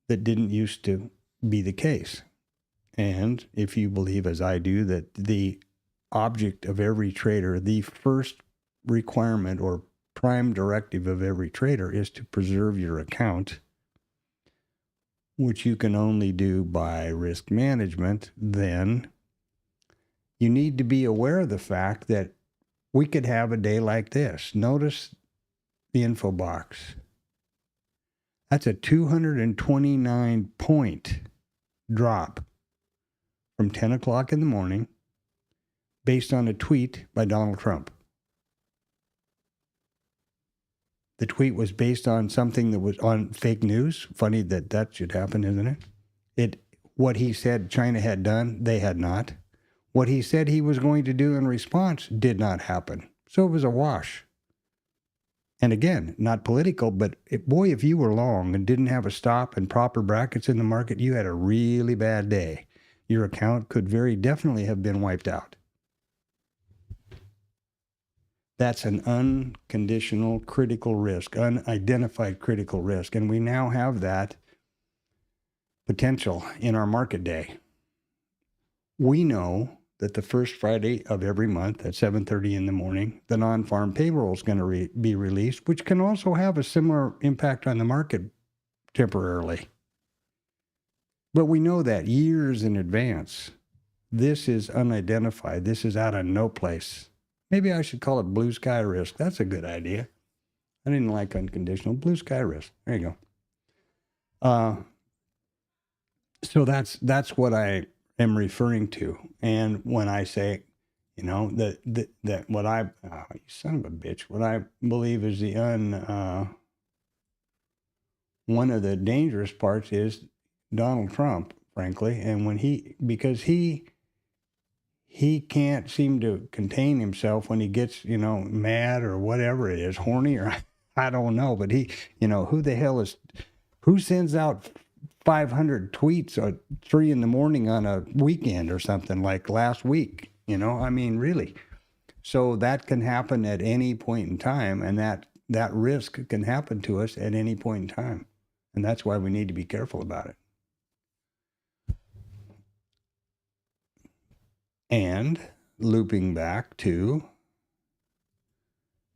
that didn't used to be the case. And if you believe, as I do, that the object of every trader, the first requirement or prime directive of every trader is to preserve your account, which you can only do by risk management, then you need to be aware of the fact that we could have a day like this. Notice the info box. That's a 229-point drop from 10 o'clock in the morning based on a tweet by Donald Trump. the tweet was based on something that was on fake news. Funny that that should happen, isn't it? What he said China had done, they had not. What he said he was going to do in response did not happen. So it was a wash. And again, not political, but boy, if you were long and didn't have a stop and proper brackets in the market, you had a really bad day. Your account could very definitely have been wiped out. That's an unconditional critical risk, unidentified critical risk. And we now have that potential in our market day. We know that the first Friday of every month at 7:30 in the morning, the non-farm payroll is going to be released, which can also have a similar impact on the market temporarily. But we know that years in advance. This is unidentified. This is out of no place. Maybe I should call it blue sky risk. That's a good idea. I didn't like unconditional. Blue sky risk. There you go. So that's what I am referring to. And when I say, you know, that what I, you son of a bitch, what I believe is one of the dangerous parts is Donald Trump, frankly. And because he can't seem to contain himself when he gets, you know, mad or whatever it is, horny or I don't know, but who sends out 500 tweets at 3 a.m. on a weekend or something like last week, you know? I mean, really. So that can happen at any point in time, and that risk can happen to us at any point in time. And that's why we need to be careful about it. And looping back to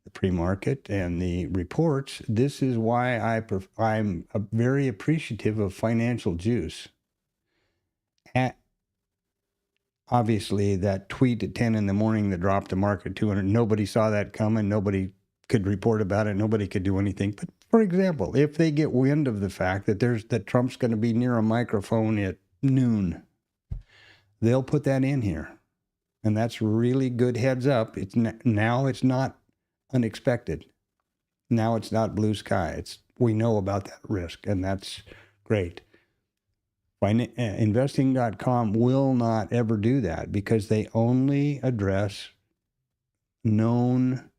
the pre-market and the reports, this is why I'm very appreciative of financial juice. Obviously, that tweet at 10 in the morning that dropped the market 200, nobody saw that coming. Nobody could report about it. Nobody could do anything. But for example, if they get wind of the fact that Trump's going to be near a microphone at noon, they'll put that in here. And that's really good heads up. Now it's not unexpected. Now it's not blue sky. We know about that risk, and that's great. Investing.com will not ever do that because they only address known,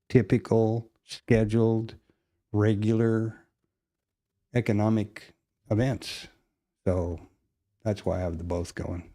typical, scheduled, regular economic events. So that's why I have the both going.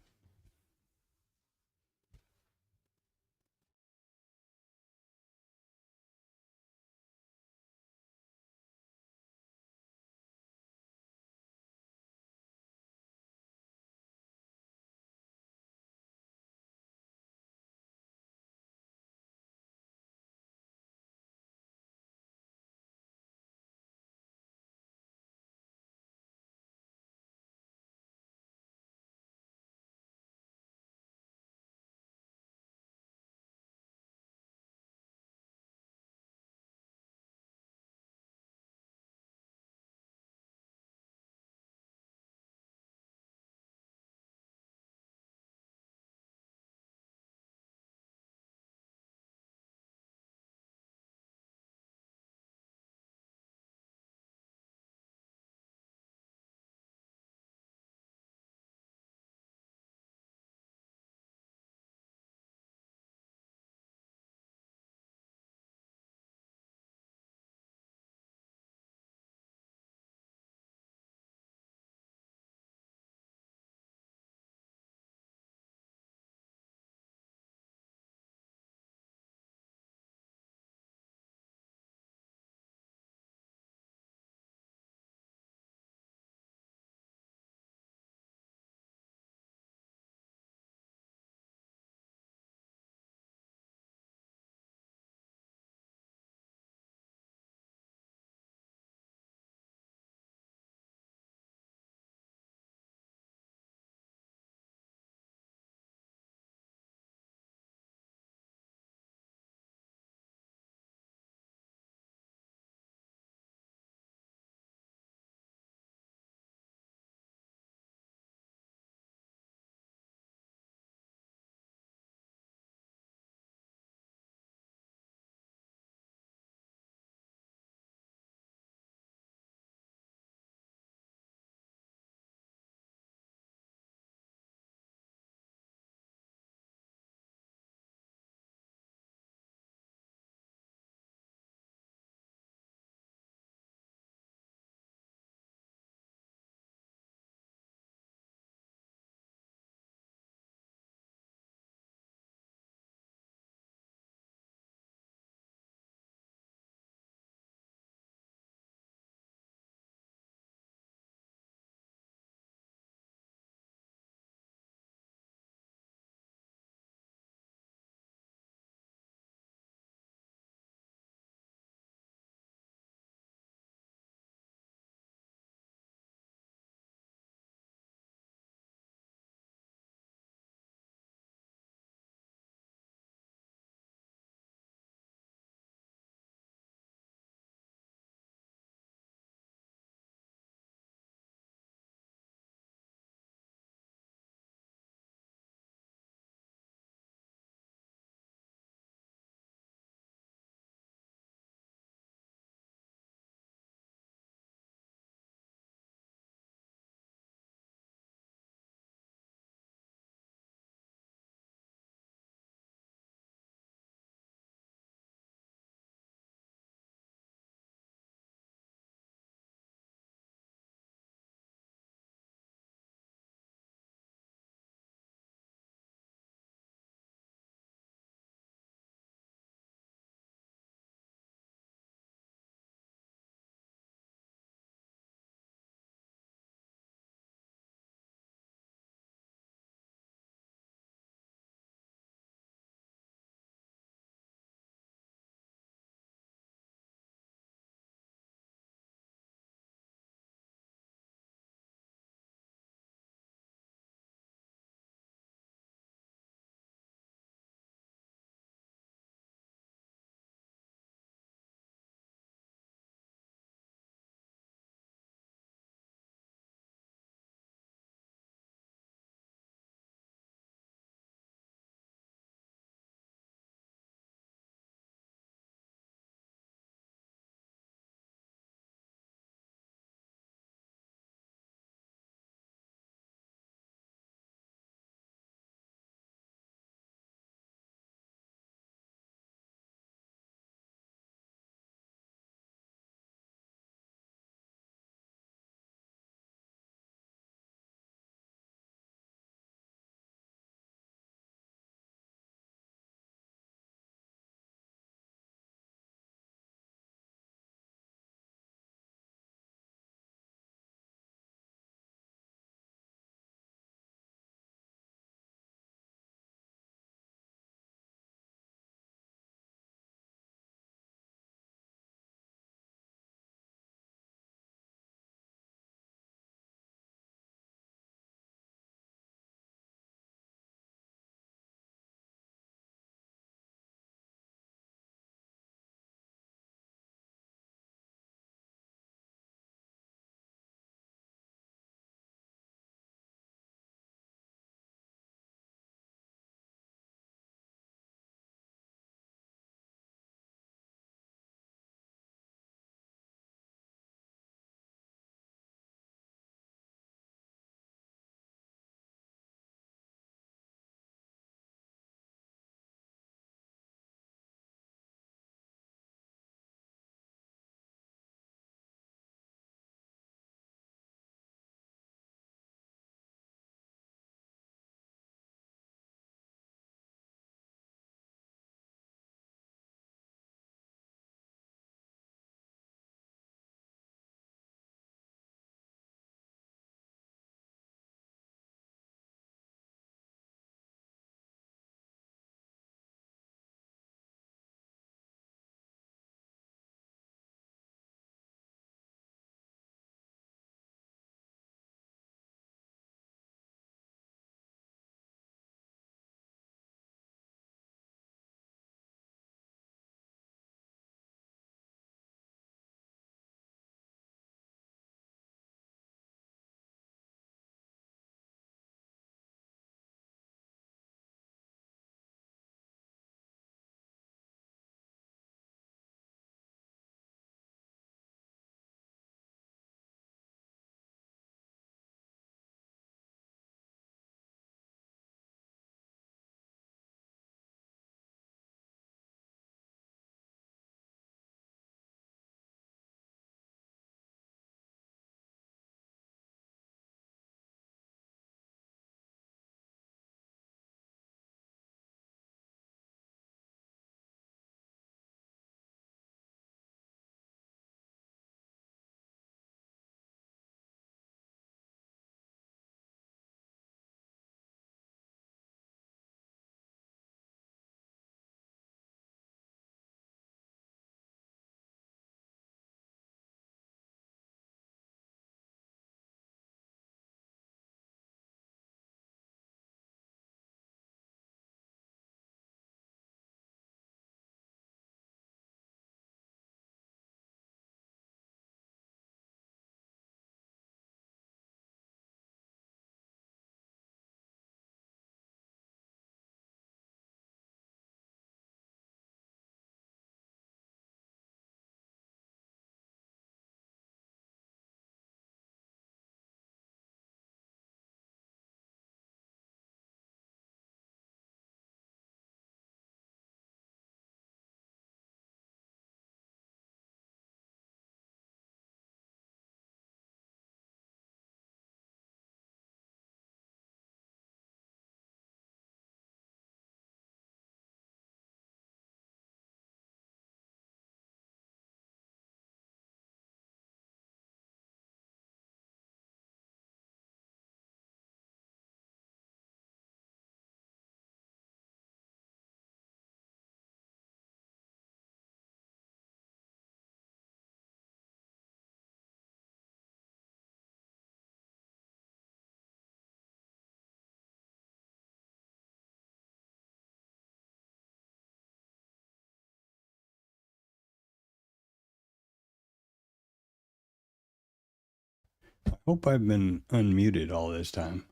Hope I've been unmuted all this time.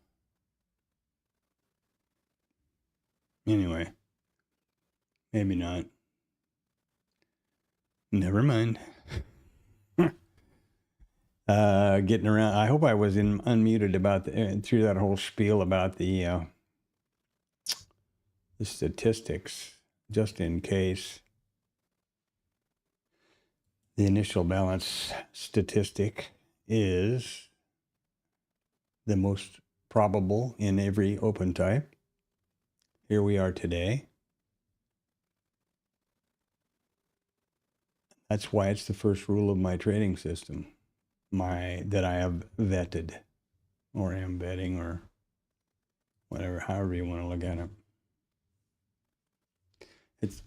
Anyway, maybe not. Never mind. Getting around. I hope I was unmuted about through that whole spiel about the statistics, just in case. The initial balance statistic is the most probable in every open type. Here we are today. That's why it's the first rule of my trading system, that I have vetted, or am vetting, or whatever, however you want to look at it. It's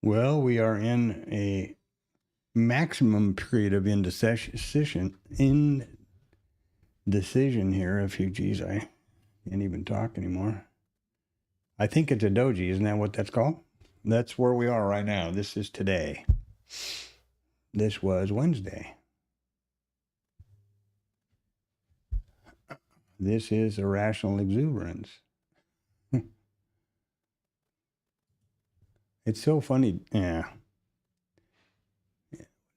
well, we are in a maximum period of indecision here. If you, geez, I can't even talk anymore. I think it's a doji, isn't that what that's called? That's where we are right now. This is today. This was Wednesday. This is irrational exuberance. It's so funny. Yeah.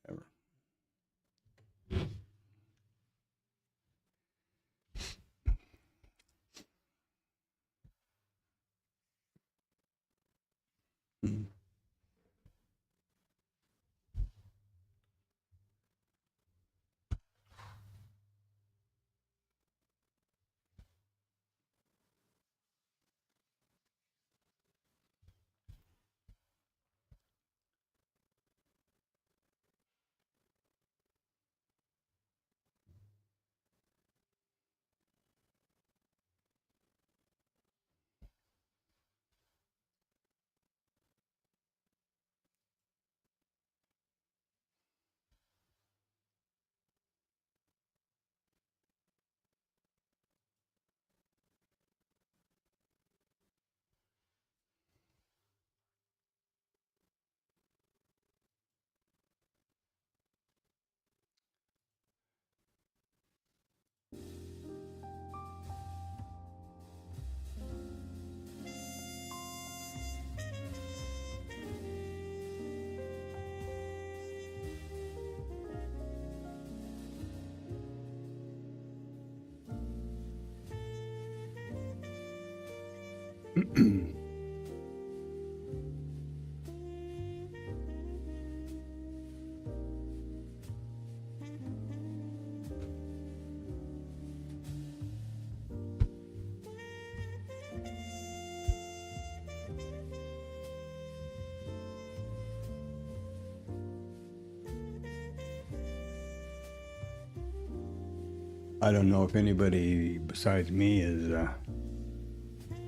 Whatever. Mm. I don't know if anybody besides me is,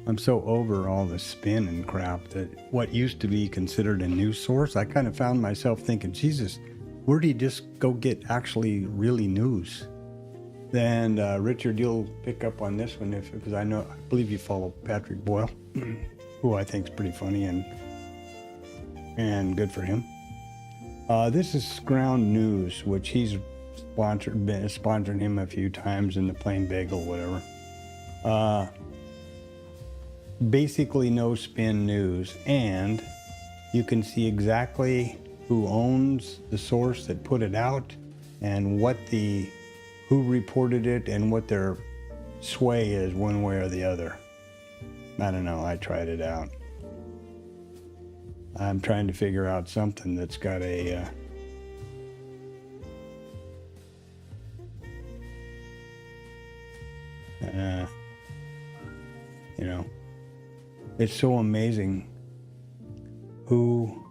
I'm so over all the spin and crap that what used to be considered a news source, I kind of found myself thinking, Jesus, where do you just go get actually really news? And Richard, you'll pick up on this one because I believe you follow Patrick Boyle, who I think is pretty funny and good for him. This is Ground News, which he's sponsored him a few times in the Plain Bagel, whatever. Basically no spin news, and you can see exactly who owns the source that put it out and who reported it and what their sway is one way or the other. I don't know, I tried it out. I'm trying to figure out something that's got a you know, it's so amazing who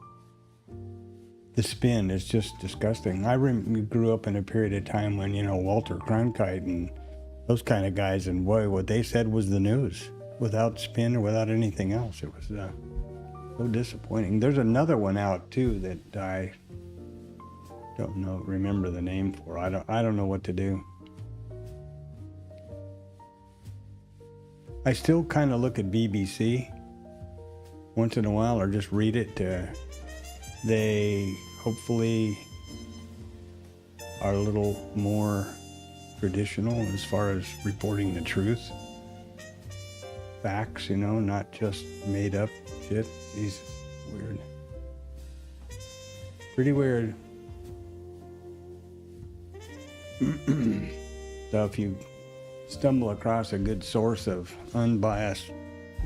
the spin is just disgusting. I grew up in a period of time when, Walter Cronkite and those kind of guys, and boy, what they said was the news without spin or without anything else. It was so disappointing. There's another one out too that I don't remember the name for. I don't know what to do. I still kind of look at BBC once in a while, or just read it. They hopefully are a little more traditional as far as reporting the truth. Facts, not just made up shit. Jesus, weird. Pretty weird. So if you stumble across a good source of unbiased,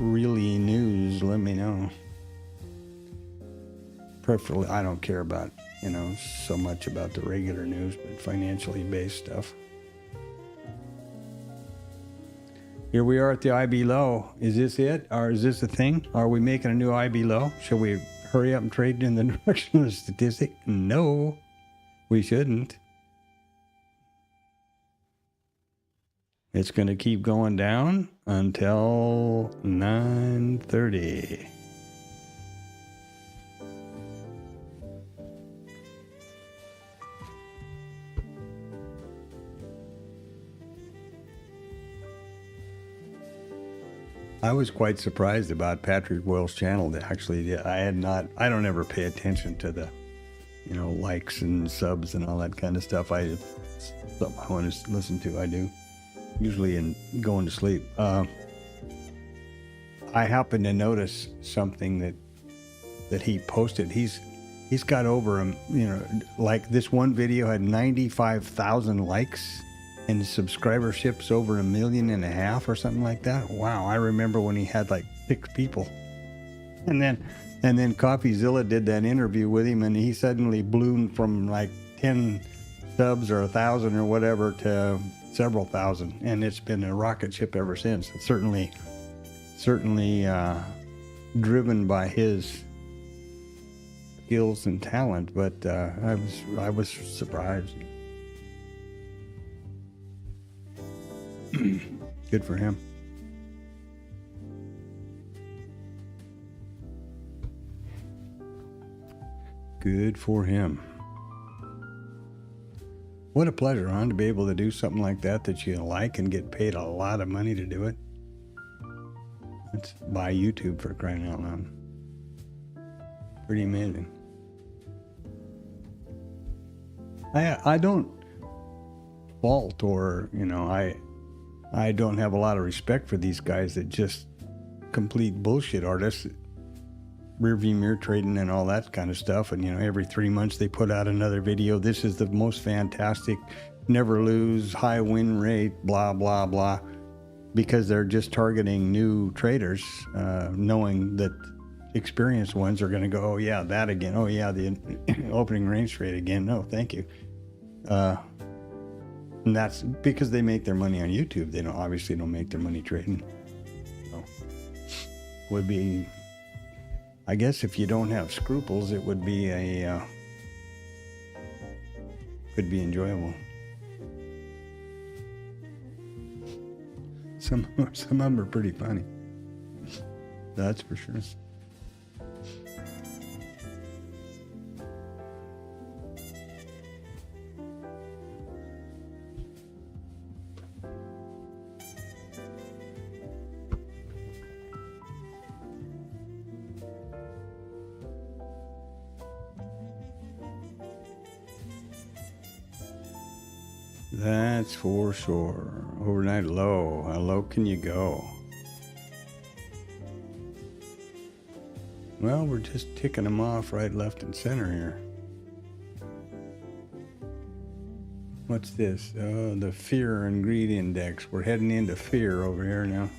really news, let me know. Preferably, I don't care about, so much about the regular news, but financially based stuff. Here we are at the IB low. Is this it? Or is this a thing? Are we making a new IB low? Shall we hurry up and trade in the direction of the statistic? No, we shouldn't. It's going to keep going down until 9:30. I was quite surprised about Patrick Boyle's channel. Actually, I don't ever pay attention to the, likes and subs and all that kind of stuff. Something I want to listen to, I do. Usually in going to sleep. I happened to notice something that he posted. He's got over like this one video had 95,000 likes and subscriberships over 1.5 million or something like that. Wow, I remember when he had like 6 people. And then CoffeeZilla did that interview with him, and he suddenly ballooned from like 10 subs or 1,000 or whatever to several thousand, and it's been a rocket ship ever since. It's certainly driven by his skills and talent, but I was surprised. Good for him. Good for him. What a pleasure, huh, to be able to do something like that you like and get paid a lot of money to do it. It's by YouTube, for crying out loud. Pretty amazing. I don't fault or, I don't have a lot of respect for these guys that just complete bullshit artists, rearview mirror trading and all that kind of stuff. And, every 3 months they put out another video. This is the most fantastic, never lose, high win rate, blah, blah, blah, because they're just targeting new traders, knowing that experienced ones are going to go, oh, yeah, that again. Oh, yeah, the opening range trade again. No, thank you. And that's because they make their money on YouTube. They obviously don't make their money trading. So, would be, I guess, if you don't have scruples, it would be could be enjoyable. Some of them are pretty funny. That's for sure. That's for sure. Overnight low. How low can you go? Well, we're just ticking them off right, left, and center here. What's this? Oh, the fear and greed index. We're heading into fear over here now.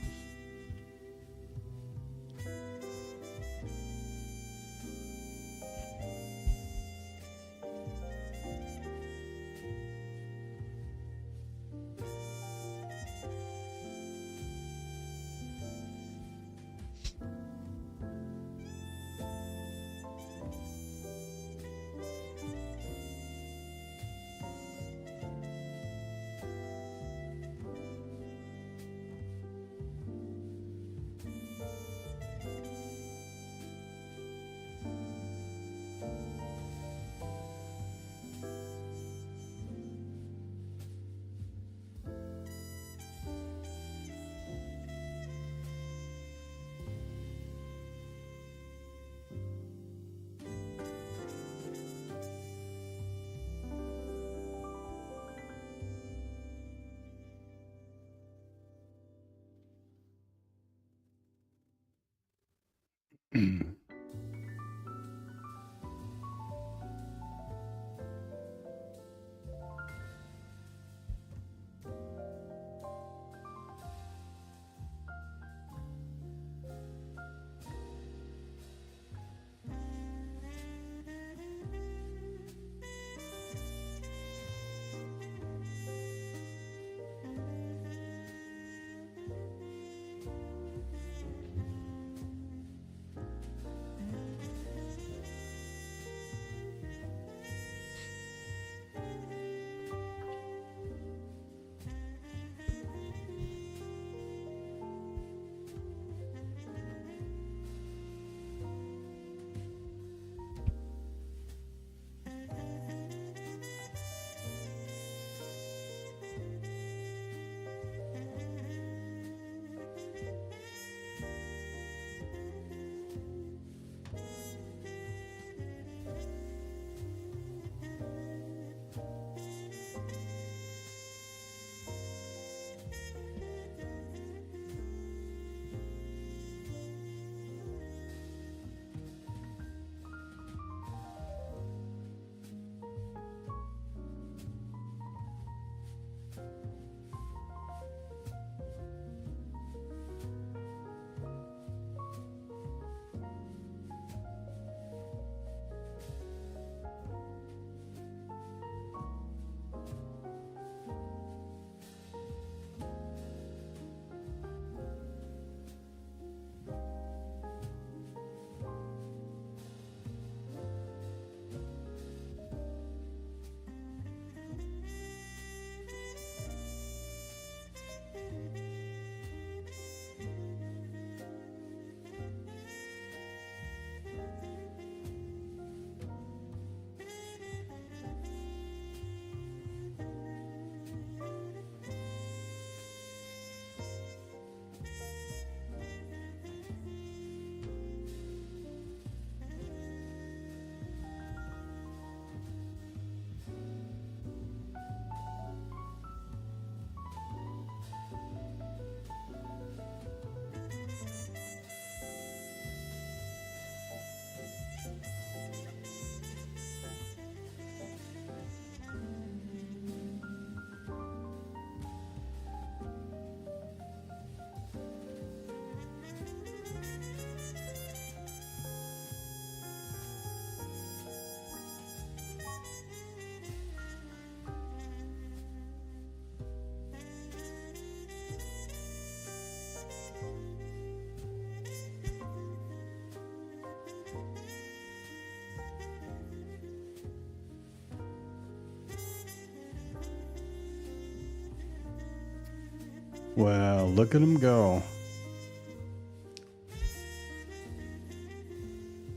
Well, look at them go.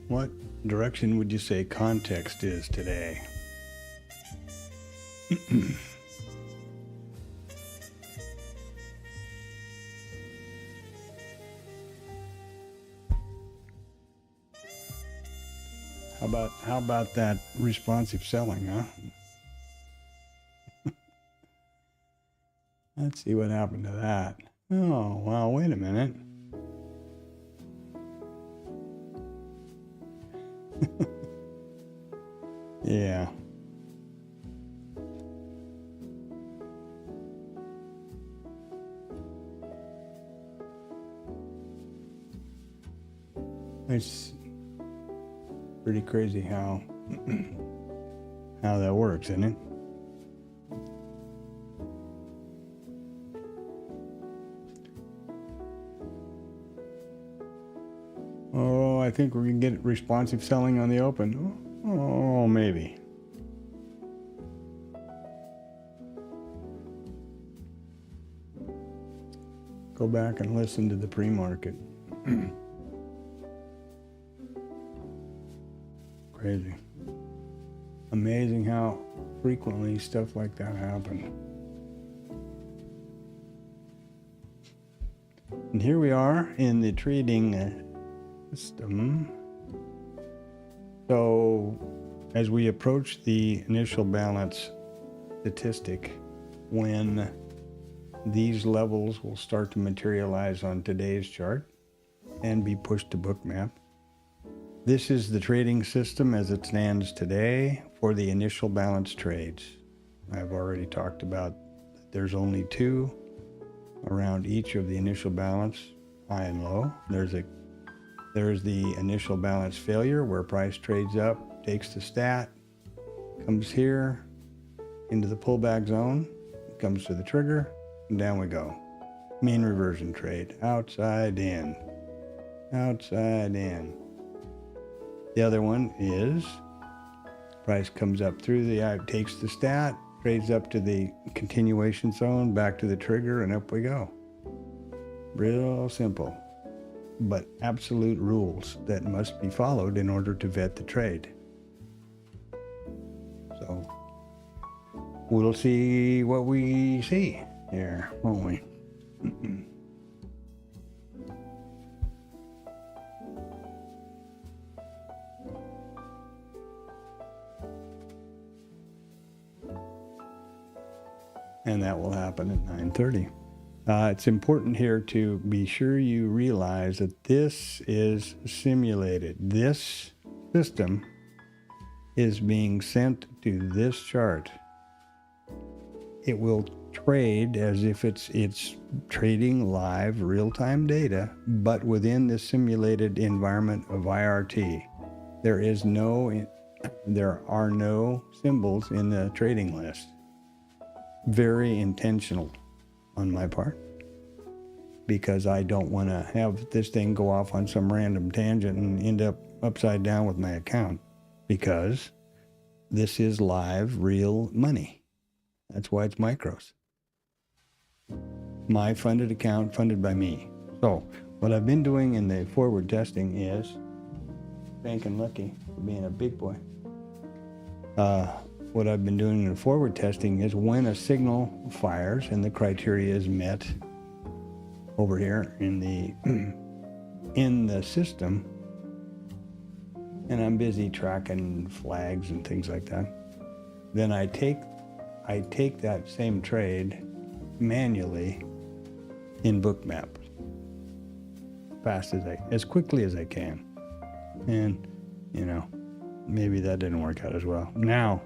What direction would you say context is today? How about that responsive selling, huh? Let's see what happened to that. Oh, well, wait a minute. Yeah. It's pretty crazy how that works, isn't it? Oh, I think we can get responsive selling on the open. Oh, maybe. Go back and listen to the pre-market. Crazy. Amazing how frequently stuff like that happens. And here we are in the trading system. So as we approach the initial balance statistic, when these levels will start to materialize on today's chart and be pushed to bookmap. This is the trading system as it stands today for the initial balance trades. I've already talked about that there's only two around each of the initial balance, high and low. There's the initial balance failure where price trades up, takes the stat, comes here into the pullback zone, comes to the trigger, and down we go. Mean reversion trade, outside in, outside in. The other one is price comes up through takes the stat, trades up to the continuation zone, back to the trigger, and up we go. Real simple, but absolute rules that must be followed in order to vet the trade. So we'll see what we see here, won't we? And that will happen at 9:30. It's important here to be sure you realize that this is simulated. This system is being sent to this chart. It will trade as if it's trading live real-time data, but within this simulated environment of IRT. There are no symbols in the trading list. Very intentional on my part, because I don't want to have this thing go off on some random tangent and end up upside down with my account, because this is live, real money. That's why it's micros. My funded account, funded by me. So what I've been doing in the forward testing is thanking Lucky for being a big boy. What I've been doing in forward testing is when a signal fires and the criteria is met over here in the system, and I'm busy tracking flags and things like that, then I take that same trade manually in bookmap as quickly as I can. And maybe that didn't work out as well. Now,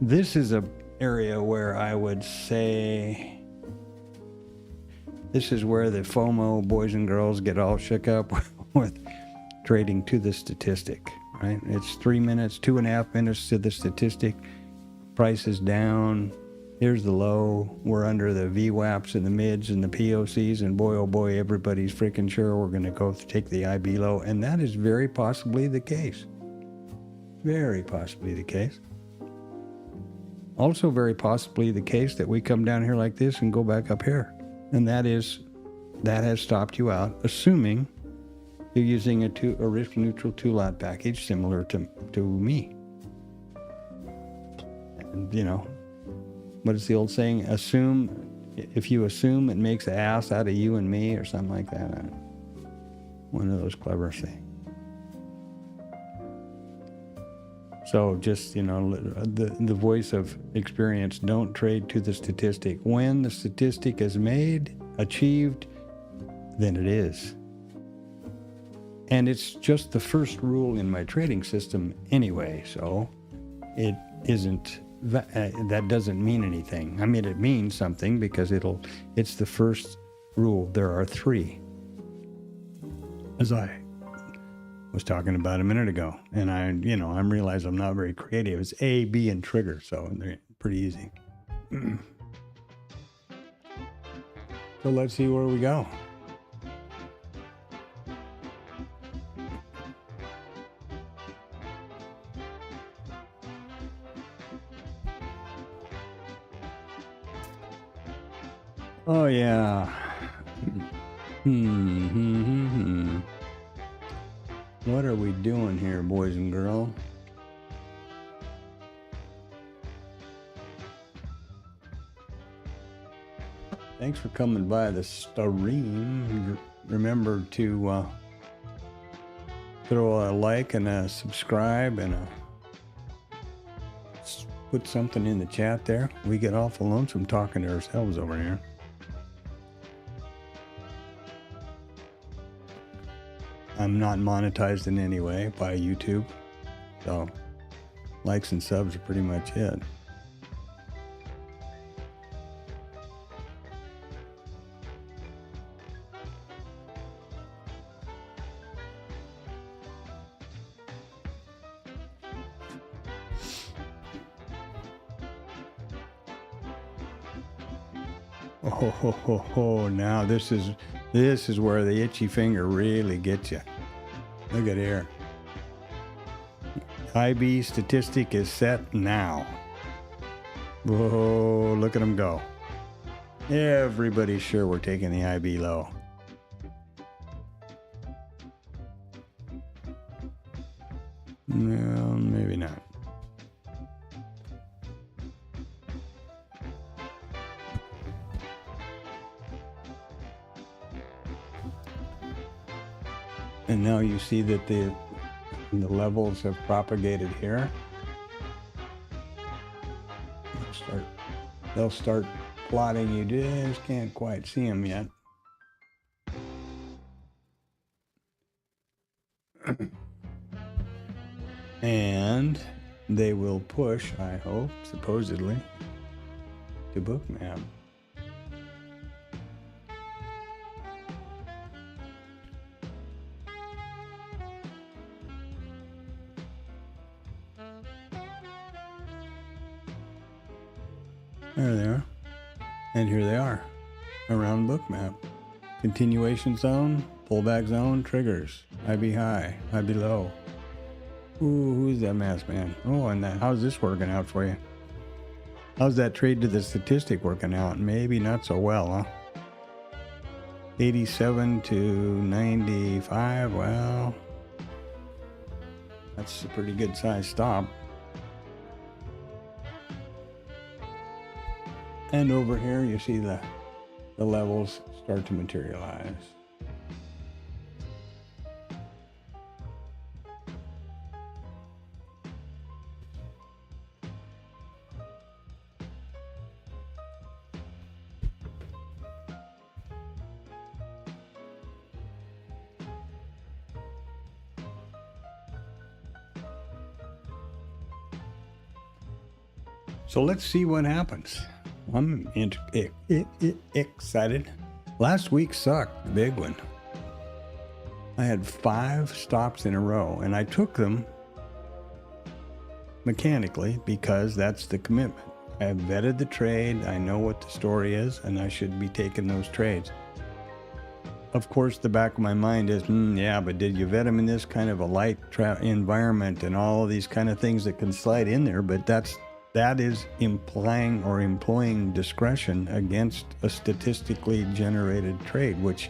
this is an area where I would say this is where the FOMO boys and girls get all shook up with trading to the statistic, right? It's 3 minutes, 2.5 minutes to the statistic. Price is down. Here's the low. We're under the VWAPs and the mids and the POCs, and boy, oh boy, everybody's freaking sure we're going to go take the IB low, and that is very possibly the case. Very possibly the case. Also very possibly the case that we come down here like this and go back up here. And that has stopped you out, assuming you're using a risk-neutral two-lot package similar to me. And, you know, what is the old saying? If you assume, it makes an ass out of you and me, or something like that. One of those clever things. So just, you know, the voice of experience, don't trade to the statistic. When the statistic is achieved, then it is. And it's just the first rule in my trading system anyway, so it isn't, that doesn't mean anything. I mean, it means something because it's the first rule. There are 3, as I was talking about a minute ago. And I realize I'm not very creative. It's A, B, and trigger, so they're pretty easy. So let's see where we go. Oh, yeah. What are we doing here, boys and girls? Thanks for coming by the stream. Remember to throw a like and a subscribe and put something in the chat there. We get awful lonesome talking to ourselves over here. I'm not monetized in any way by YouTube, so likes and subs are pretty much it. Oh, now this is where the itchy finger really gets you. Look at here. IB statistic is set now. Whoa, look at them go. Everybody's sure we're taking the IB low. Well, maybe not. And now you see that the levels have propagated here. They'll start plotting. You just can't quite see them yet. And they will push, I hope, supposedly, to bookmap. There they are. And here they are, around bookmap. Continuation zone, pullback zone, triggers, IB high, IB low. Ooh, who's that masked man? Oh, and how's this working out for you? How's that trade to the statistic working out? Maybe not so well, huh? 87 to 95, well, that's a pretty good size stop. And over here, you see the levels start to materialize. So let's see what happens. I'm excited. Last week sucked, the big one. I had 5 stops in a row, and I took them mechanically because that's the commitment. I have vetted the trade, I know what the story is, and I should be taking those trades. Of course, the back of my mind is, yeah, but did you vet them in this kind of a light environment and all of these kind of things that can slide in there? But that's that is implying or employing discretion against a statistically generated trade, which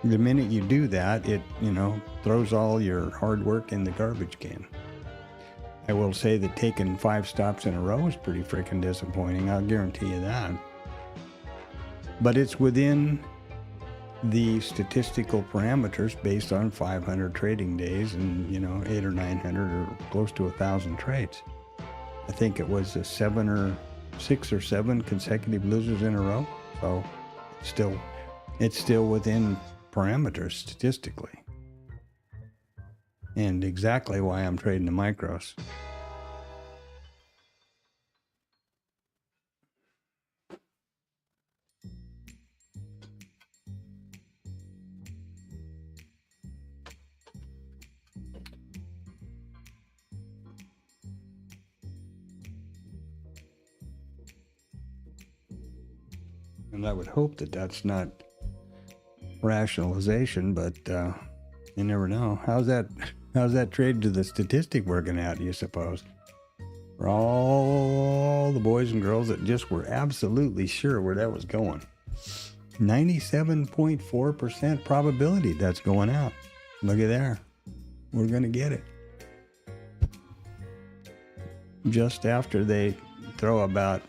the minute you do that, it, throws all your hard work in the garbage can. I will say that taking 5 stops in a row is pretty freaking disappointing. I'll guarantee you that. But it's within the statistical parameters based on 500 trading days and, 800 or 900 or close to 1,000 trades. I think it was 6 or 7 consecutive losers in a row. So it's still within parameters statistically. And exactly why I'm trading the micros. And I would hope that that's not rationalization, but you never know. How's that trade to the statistic working out, do you suppose? For all the boys and girls that just were absolutely sure where that was going. 97.4% probability that's going out. Look at there. We're going to get it. Just after they throw about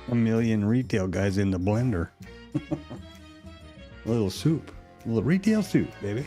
1 million retail guys in the blender. A little soup. A little retail soup, baby.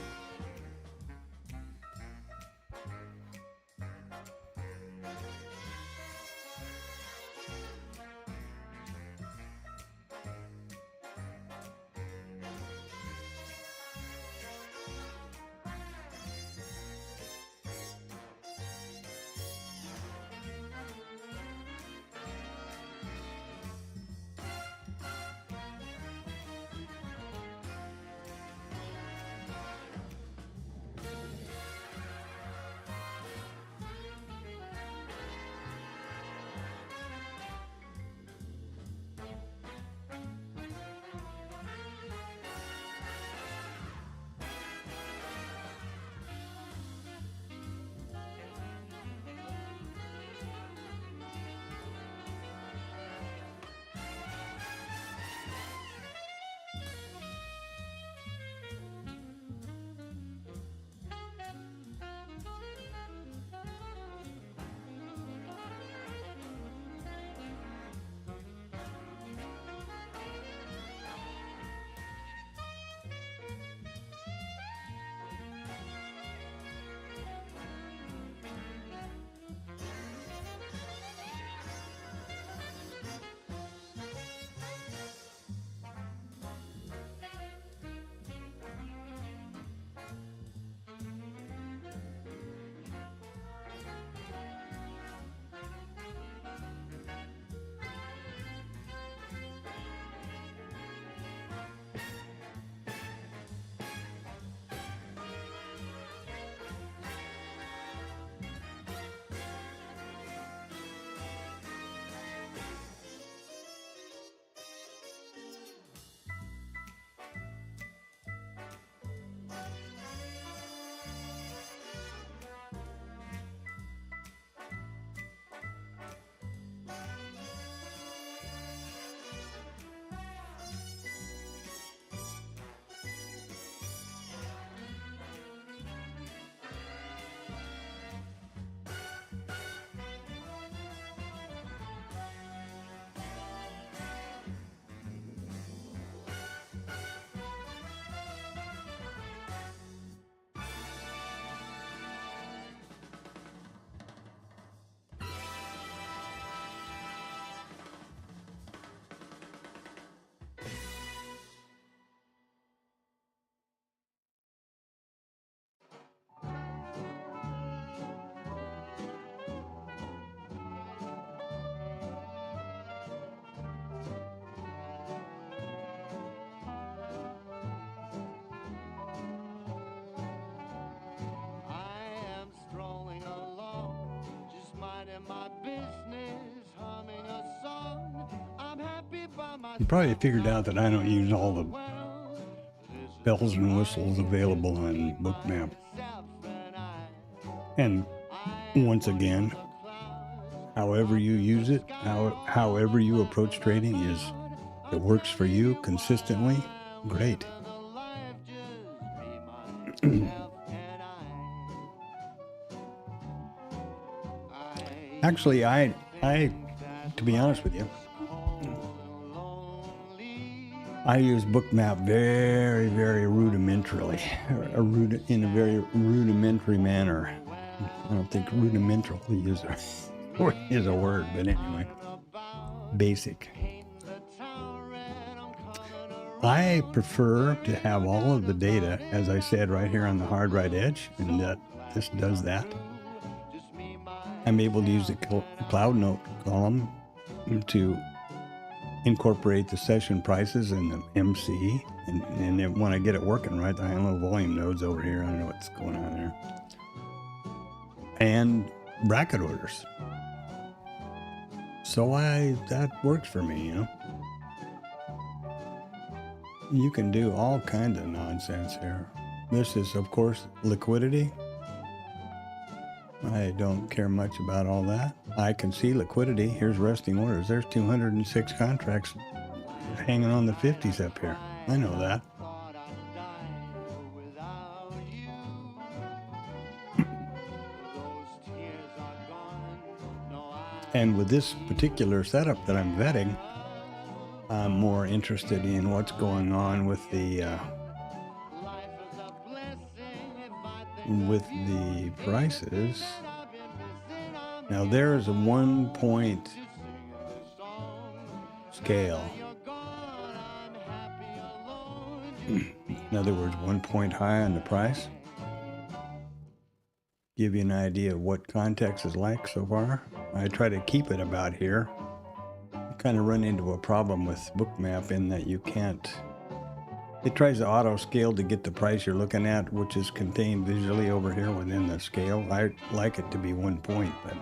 You probably figured out that I don't use all the bells and whistles available on Bookmap. And once again, however you use it, however you approach trading it works for you consistently, great. Actually, I to be honest with you, I use Bookmap very, very rudimentarily, in a very rudimentary manner. I don't think rudimentarily is a word, but anyway, basic. I prefer to have all of the data, as I said, right here on the hard right edge, and this does that. I'm able to use the cloud note column to incorporate the session prices and the MC, and then when I get it working right, the high and low volume nodes over here, I don't know what's going on there, and bracket orders. So that works for me, you know. You can do all kinds of nonsense here. This is, of course, liquidity. I don't care much about all that. I can see liquidity. Here's resting orders. There's 206 contracts hanging on the 50s up here. I know that. And with this particular setup that I'm vetting, I'm more interested in what's going on with the prices. Now there's a 1 point scale. In other words, 1 point high on the price. Give you an idea of what context is like so far. I try to keep it about here. You kind of run into a problem with Bookmap in that you can't. It tries to auto scale to get the price you're looking at, which is contained visually over here within the scale. I like it to be 1 point, but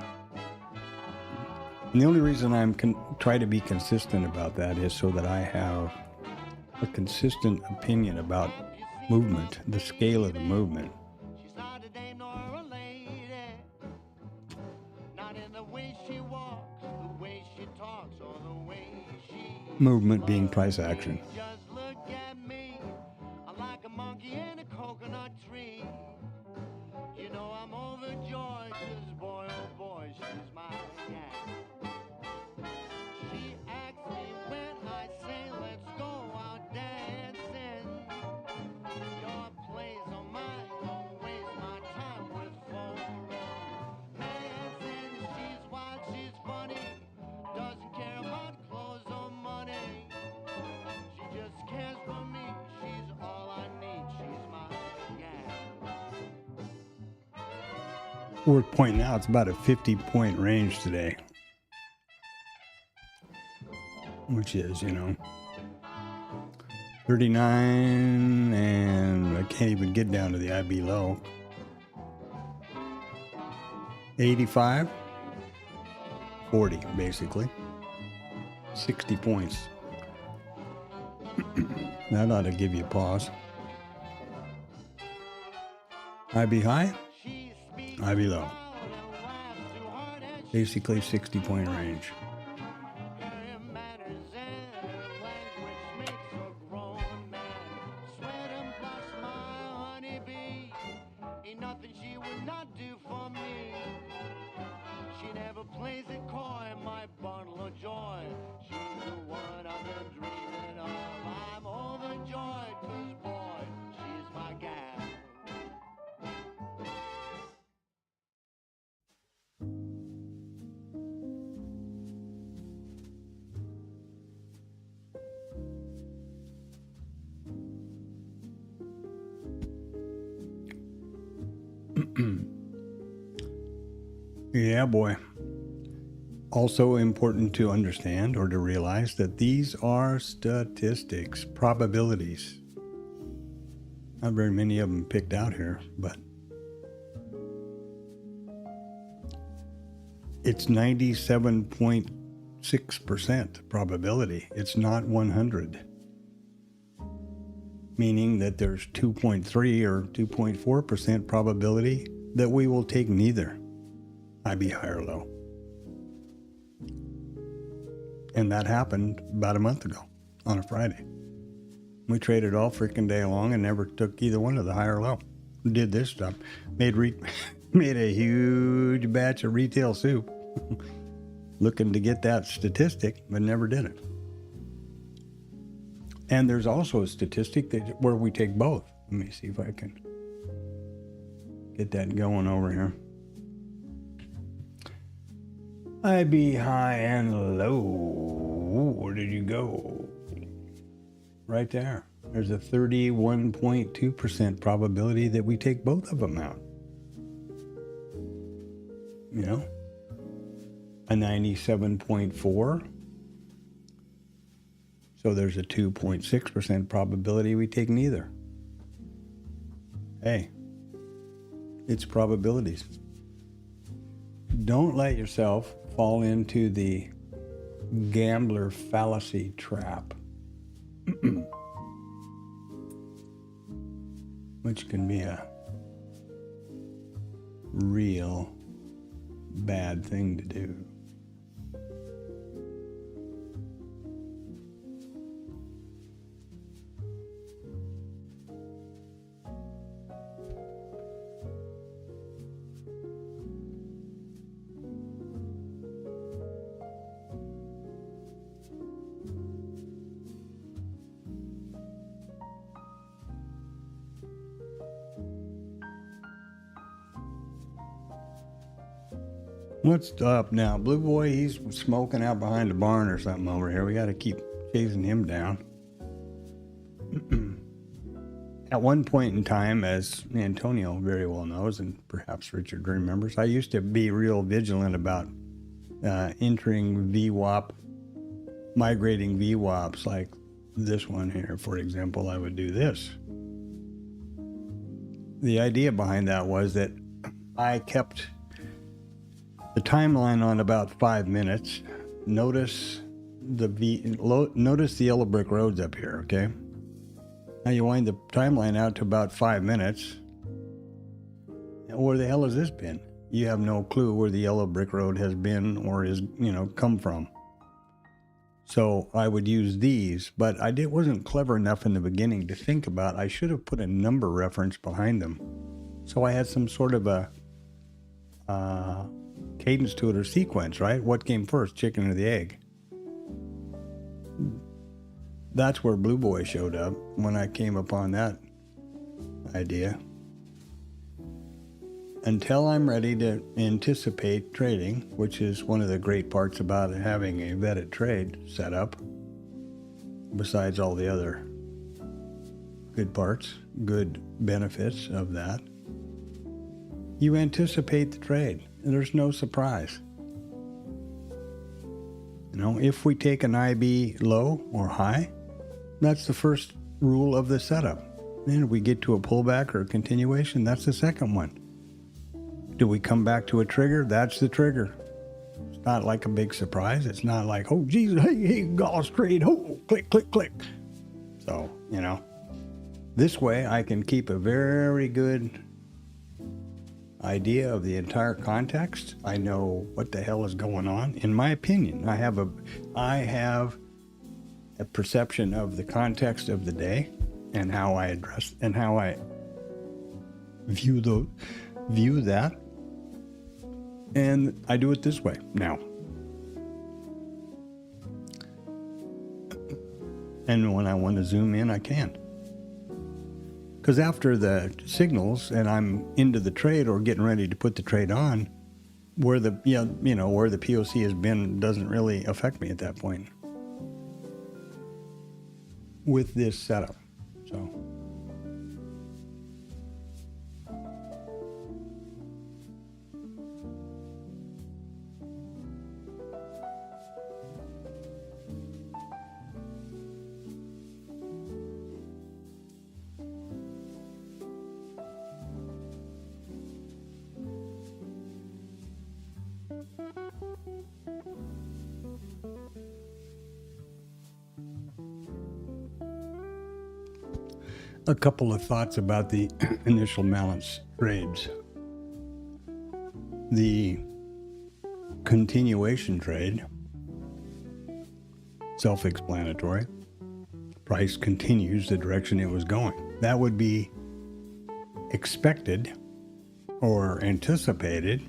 and the only reason I'm try to be consistent about that is so that I have a consistent opinion about movement, the scale of the movement. Movement being price action. Worth pointing out, it's about a 50-point range today, which is, 39, and I can't even get down to the IB low. 85, 40, basically. 60 points. That ought to give you a pause. IB high, IB low. Basically 60-point range. Yeah, boy. Also important to understand or to realize that these are statistics, probabilities. Not very many of them picked out here, but it's 97.6% probability. It's not 100. Meaning that there's 2.3 or 2.4% probability that we will take neither IB high or low. And that happened about a month ago on a Friday. We traded all freaking day long and never took either one to the high or low. Did this stuff. Made a huge batch of retail soup looking to get that statistic, but never did it. And there's also a statistic where we take both. Let me see if I can get that going over here. IB high and low. Where did you go? Right there. There's a 31.2% probability that we take both of them out. You know? A 97.4. So there's a 2.6% probability we take neither. Hey, it's probabilities. Don't let yourself fall into the gambler fallacy trap, which can be a real bad thing to do. What's up now? Blue Boy, he's smoking out behind the barn or something over here. We got to keep chasing him down. At one point in time, as Antonio very well knows, and perhaps Richard remembers, I used to be real vigilant about entering VWAP, migrating VWAPs like this one here. For example, I would do this. The idea behind that was that I kept the timeline on about 5 minutes. Notice the yellow brick roads up here, okay? Now you wind the timeline out to about 5 minutes. And where the hell has this been? You have no clue where the yellow brick road has been or is, come from. So I would use these, but wasn't clever enough in the beginning to think about, I should have put a number reference behind them. So I had some sort of a cadence to it or sequence, right? What came first, chicken or the egg? That's where Blue Boy showed up when I came upon that idea. Until I'm ready to anticipate trading, which is one of the great parts about having a vetted trade set up, besides all the other good parts, good benefits of that, you anticipate the trade. There's no surprise. If we take an IB low or high, that's the first rule of the setup. And if we get to a pullback or a continuation, that's the second one. Do we come back to a trigger? That's the trigger. It's not like a big surprise. It's not like, oh, Jesus, hey, Gauss trade, oh, click, click, click. So, this way I can keep a very good idea of the entire context. I know what the hell is going on. In my opinion, I have a perception of the context of the day and how I address and how I view that. And I do it this way now. And when I want to zoom in, I can. Because after the signals and I'm into the trade or getting ready to put the trade on, where the where the POC has been doesn't really affect me at that point with this setup. So a couple of thoughts about the initial balance trades. The continuation trade Self-explanatory. Price continues the direction it was going. That would be expected or anticipated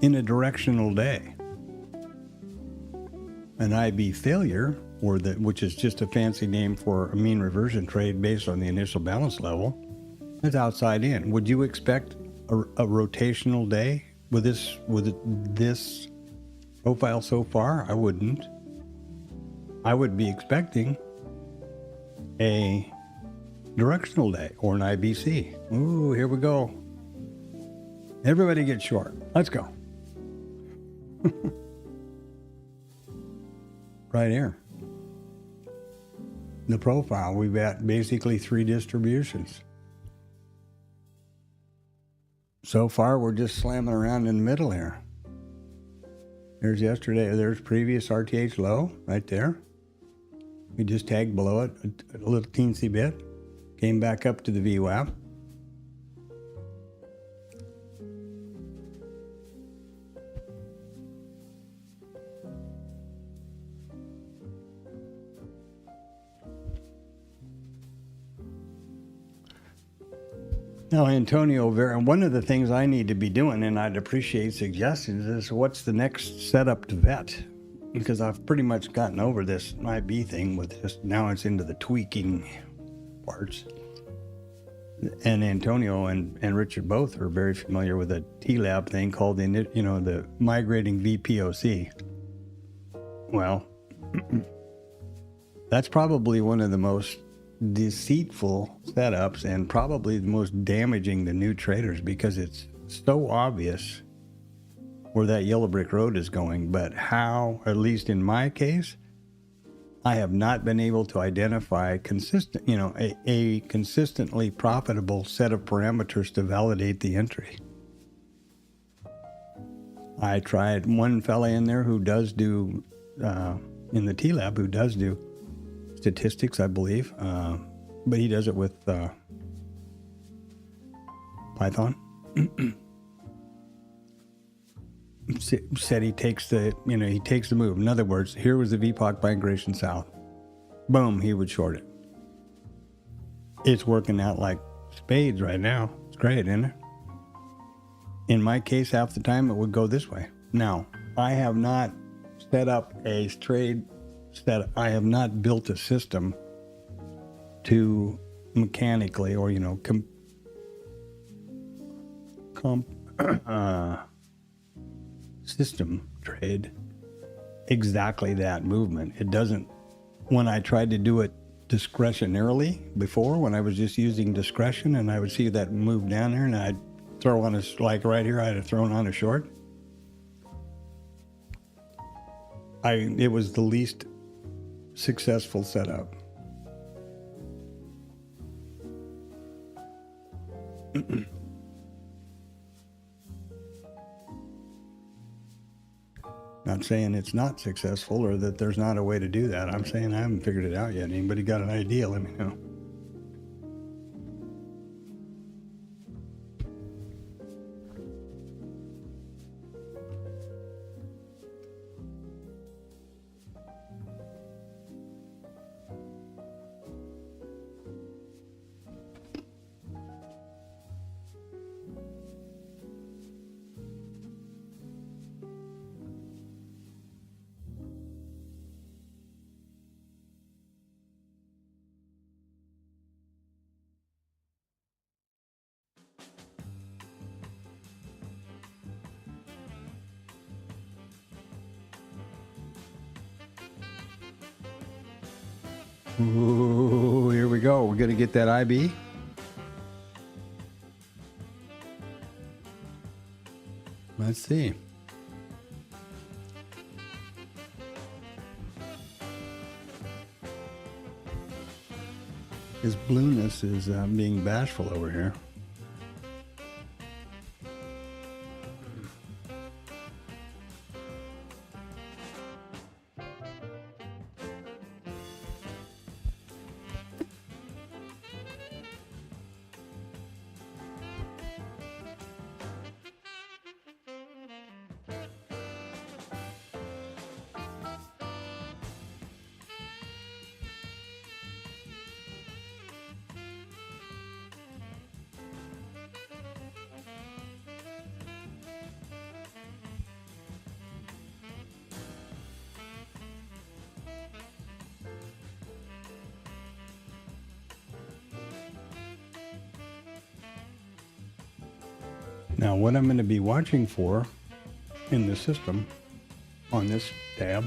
in a directional day. An IB failure, which is just a fancy name for a mean reversion trade based on the initial balance level, is outside in. Would you expect a rotational day with this profile so far? I wouldn't. I would be expecting a directional day or an IBC. Ooh, here we go. Everybody get short. Let's go. Right here. The profile, we've got basically 3 distributions. So far, we're just slamming around in the middle here. There's yesterday, there's previous RTH low right there. We just tagged below it a little teensy bit. Came back up to the VWAP. Now, Antonio, one of the things I need to be doing, and I'd appreciate suggestions, is what's the next setup to vet? Because I've pretty much gotten over this IB thing with just now it's into the tweaking parts. And Antonio and Richard both are very familiar with a TLab thing called the migrating VPOC. Well, that's probably one of the most deceitful setups and probably the most damaging to new traders because it's so obvious where that yellow brick road is going, but how, at least in my case, I have not been able to identify a consistently profitable set of parameters to validate the entry. I tried one fella in there who does do, in the TLab, who does do statistics, I believe, but he does it with Python. Said he takes the move. In other words, here was the VPOC migration south. Boom, he would short it. It's working out like spades right now. It's great, isn't it? In my case, half the time it would go this way. Now, I have not set up a trade set. I have not built a system to mechanically or system trade exactly that movement. It doesn't. When I tried to do it discretionarily before, when I was just using discretion and I would see that move down there and I'd throw on like right here, I'd have thrown on a short. It was the least successful setup. Not saying it's not successful or that there's not a way to do that. I'm saying I haven't figured it out yet. Anybody got an idea? Let me know. Ooh, here we go. We're going to get that IB. Let's see. His blueness is being bashful over here. Now, what I'm going to be watching for in the system on this tab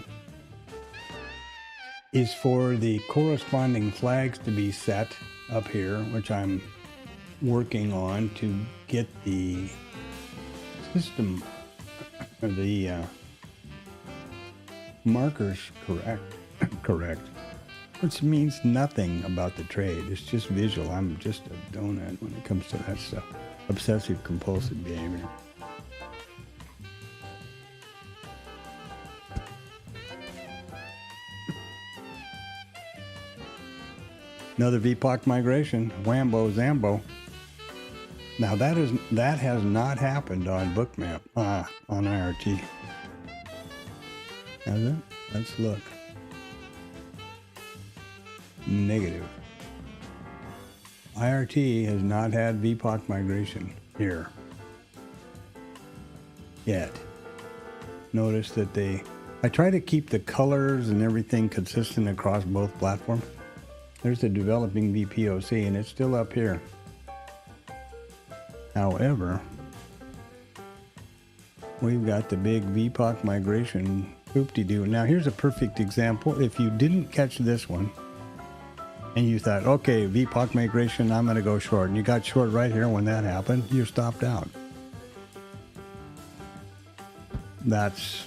is for the corresponding flags to be set up here, which I'm working on to get the system or the markers correct, which means nothing about the trade. It's just visual. I'm just a donut when it comes to that stuff. Obsessive compulsive behavior. Another VPOC migration, Whambo Zambo. Now that has not happened on Bookmap, on IRT. Has it? Let's look. Negative. IRT has not had VPOC migration here yet. Notice that I try to keep the colors and everything consistent across both platforms. There's the developing VPOC, and it's still up here. However, we've got the big VPOC migration hoop-de-doo. Now, here's a perfect example. If you didn't catch this one, and you thought, okay, VPOC migration, I'm going to go short, and you got short right here when that happened, you stopped out. That's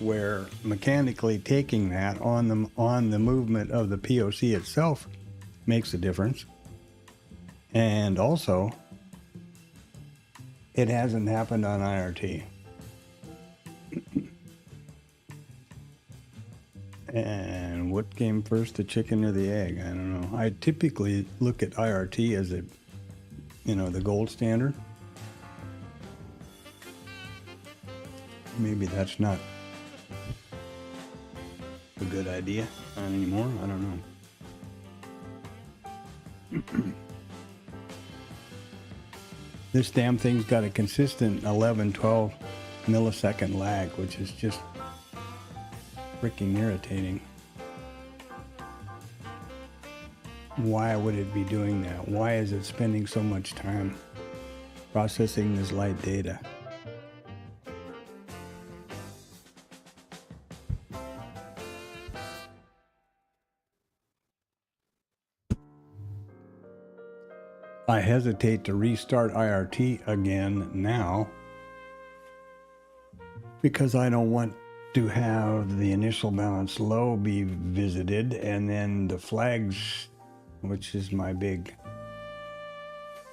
where mechanically taking that on the movement of the POC itself makes a difference. And also, it hasn't happened on IRT. And what came first, the chicken or the egg? I don't know. I typically look at IRT as the gold standard. Maybe that's not a good idea anymore. I don't know. This damn thing's got a consistent 11-12 millisecond lag, which is just freaking irritating. Why would it be doing that? Why is it spending so much time processing this light data? I hesitate to restart IRT again now because I don't want to have the initial balance low be visited and then the flags, which is my big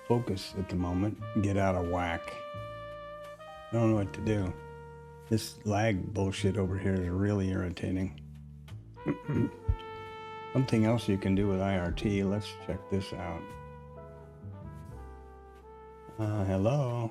focus at the moment, get out of whack. I don't know what to do. This lag bullshit over here is really irritating. Something else you can do with IRT, let's check this out. Hello.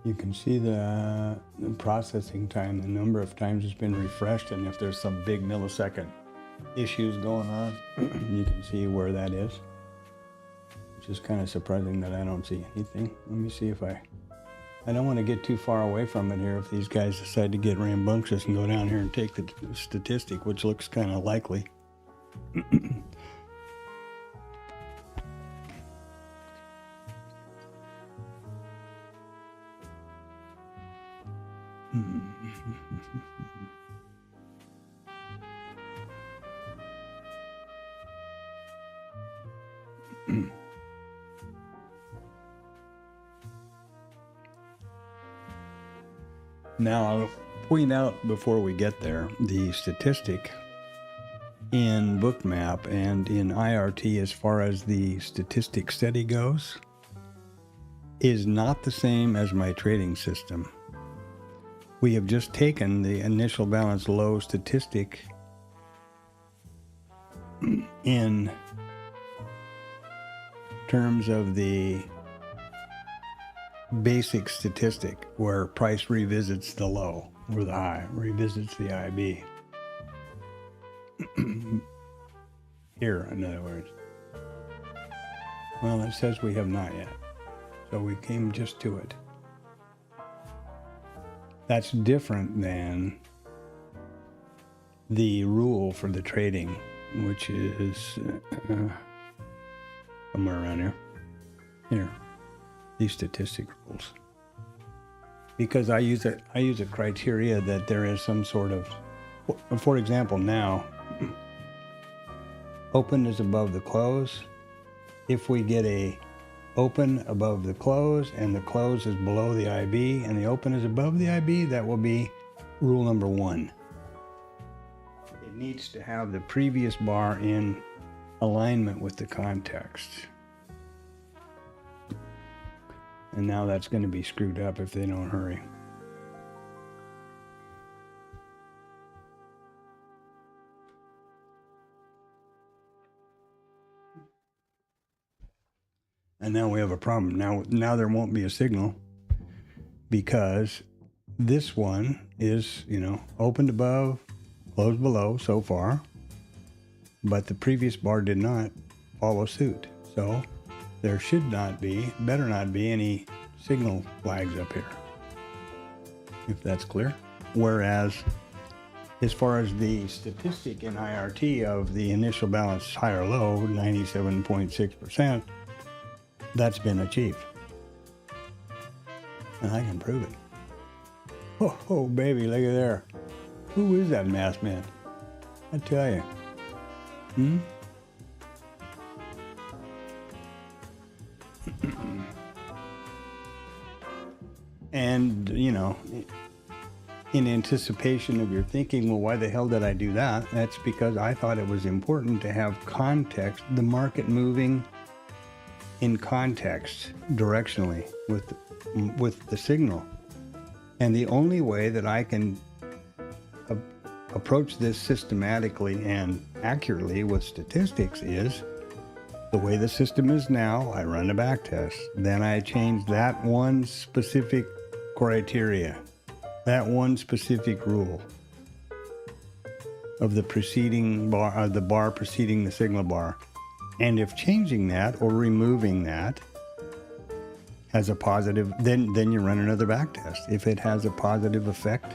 You can see the processing time, the number of times it's been refreshed, and if there's some big millisecond issues going on, you can see where that is, which is kind of surprising that I don't see anything. Let me see if I don't want to get too far away from it here if these guys decide to get rambunctious and go down here and take the statistic, which looks kind of likely. Now, I'll point out before we get there, the statistic in Bookmap and in IRT as far as the statistic study goes is not the same as my trading system. We have just taken the initial balance low statistic in terms of the basic statistic where price revisits the low or the high, revisits the IB. Here, in other words. Well, it says we have not yet. So we came just to it. That's different than the rule for the trading, which is somewhere around here. Here, these statistic rules. Because I use a criteria that there is some sort of, for example, now, open is above the close. If we get a open above the close and the close is below the IB and the open is above the IB, that will be rule number 1. It needs to have the previous bar in alignment with the context. And now that's going to be screwed up if they don't hurry. And now we have a problem. Now there won't be a signal because this one is, opened above, closed below so far, but the previous bar did not follow suit. So there should not be, better not be any signal flags up here, if that's clear. Whereas as far as the statistic in IRT of the initial balance high or low, 97.6%, that's been achieved. And I can prove it. Oh, baby, look at there. Who is that masked man? I tell you. And, in anticipation of your thinking, well, why the hell did I do that? That's because I thought it was important to have context, the market moving in context directionally with the signal. And the only way that I can approach this systematically and accurately with statistics is the way the system is now. I run a back test. Then I change that one specific criteria, that one specific rule of the preceding bar, the bar preceding the signal bar. And if changing that or removing that has a positive, then you run another back test. If it has a positive effect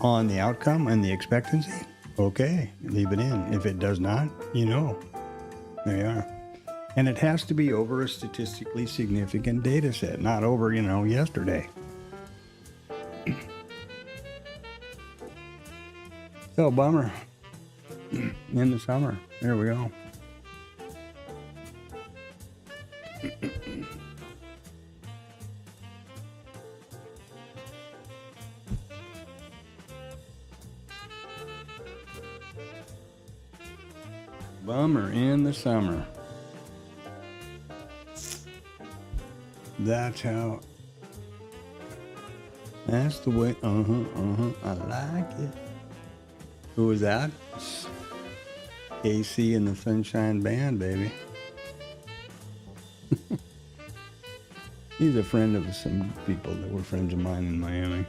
on the outcome and the expectancy, okay, leave it in. If it does not, there you are. And it has to be over a statistically significant data set, not over, yesterday. So, bummer. In the summer. There we go. Bummer in the summer. That's the way, I like it. Who was that? AC and the Sunshine Band, baby. He's a friend of some people that were friends of mine in Miami.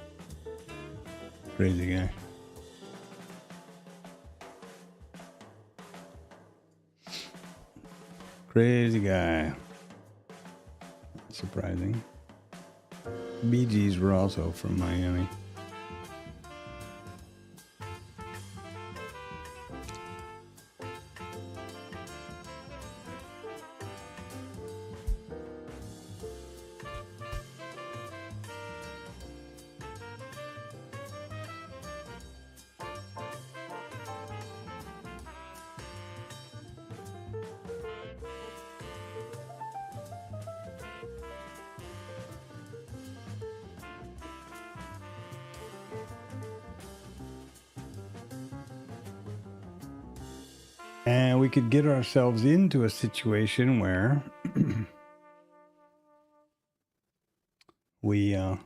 Crazy guy. Crazy guy. Surprising. Bee Gees were also from Miami. And we could get ourselves into a situation where this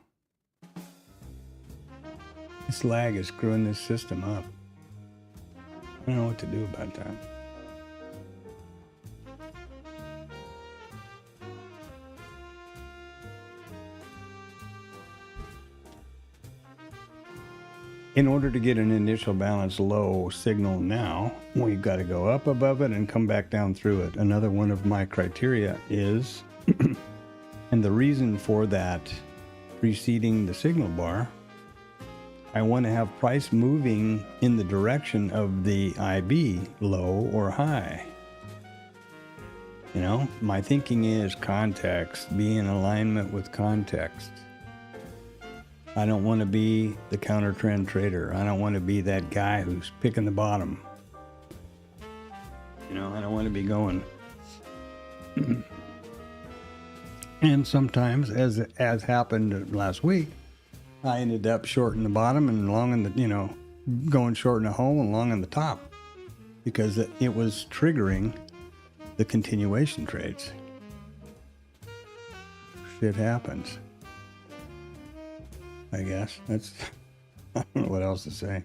lag is screwing this system up. I don't know what to do about that. in order to get an initial balance low signal now, we've got to go up above it and come back down through it. Another one of my criteria is, and the reason for that preceding the signal bar, I want to have price moving in the direction of the IB, low or high. You know, my thinking is context, be in alignment with context. I don't want to be the counter trend trader. I don't want to be that guy who's picking the bottom. You know, I don't want to be going. And sometimes, as happened last week, I ended up short in the bottom and long in the, you know, going short in the hole and long in the top, because it was triggering the continuation trades. Shit happens. I guess that's, I don't know what else to say.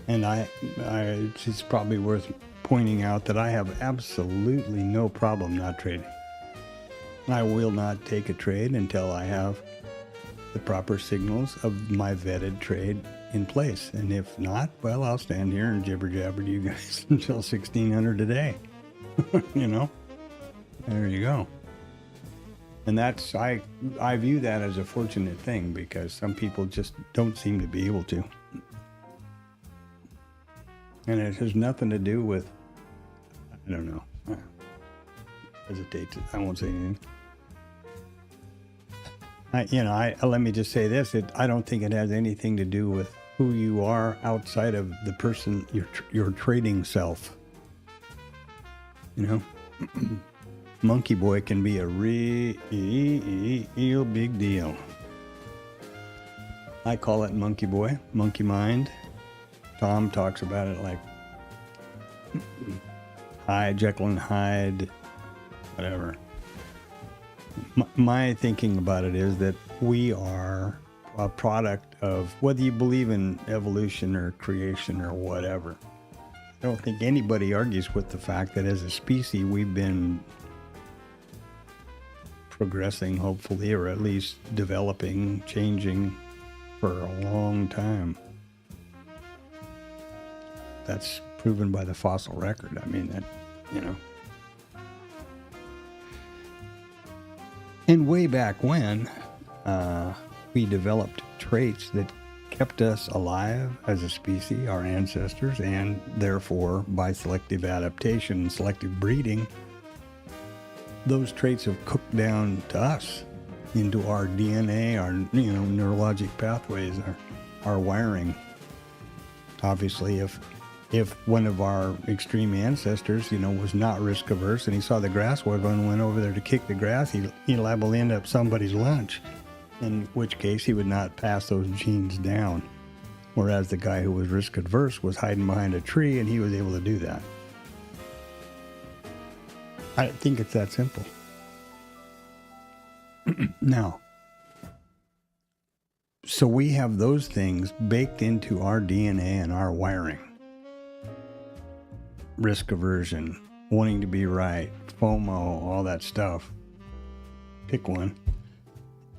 And it's probably worth pointing out that I have absolutely no problem not trading. I will not take a trade until I have the proper signals of my vetted trade in place. And if not, well, I'll stand here and jibber jabber to you guys until 1600 a day. You know, there you go. And that's, I view that as a fortunate thing, because some people just don't seem to be able to. And it has nothing to do with, I don't know, I won't say anything. Let me just say this, I don't think it has anything to do with who you are outside of the person, your trading self. You know, Monkey Boy can be a real big deal. I call it Monkey Boy, Monkey Mind. Tom talks about it like Jekyll and Hyde, whatever. My thinking about it is that we are a product of, whether you believe in evolution or creation or whatever, I don't think anybody argues with the fact that as a species we've been progressing, hopefully, or at least developing, changing for a long time. That's proven by the fossil record. I mean, that, you know. And way back when, we developed traits that kept us alive as a species, our ancestors, and therefore, by selective adaptation and selective breeding, those traits have cooked down to us, into our DNA, our neurologic pathways, our wiring. Obviously, if one of our extreme ancestors, was not risk averse and he saw the grass wiggle and went over there to kick the grass, he liable to end up somebody's lunch, in which case he would not pass those genes down. Whereas the guy who was risk adverse was hiding behind a tree and he was able to do that. I think it's that simple. Now, so we have those things baked into our DNA and our wiring. Risk aversion, wanting to be right, FOMO, all that stuff. Pick one.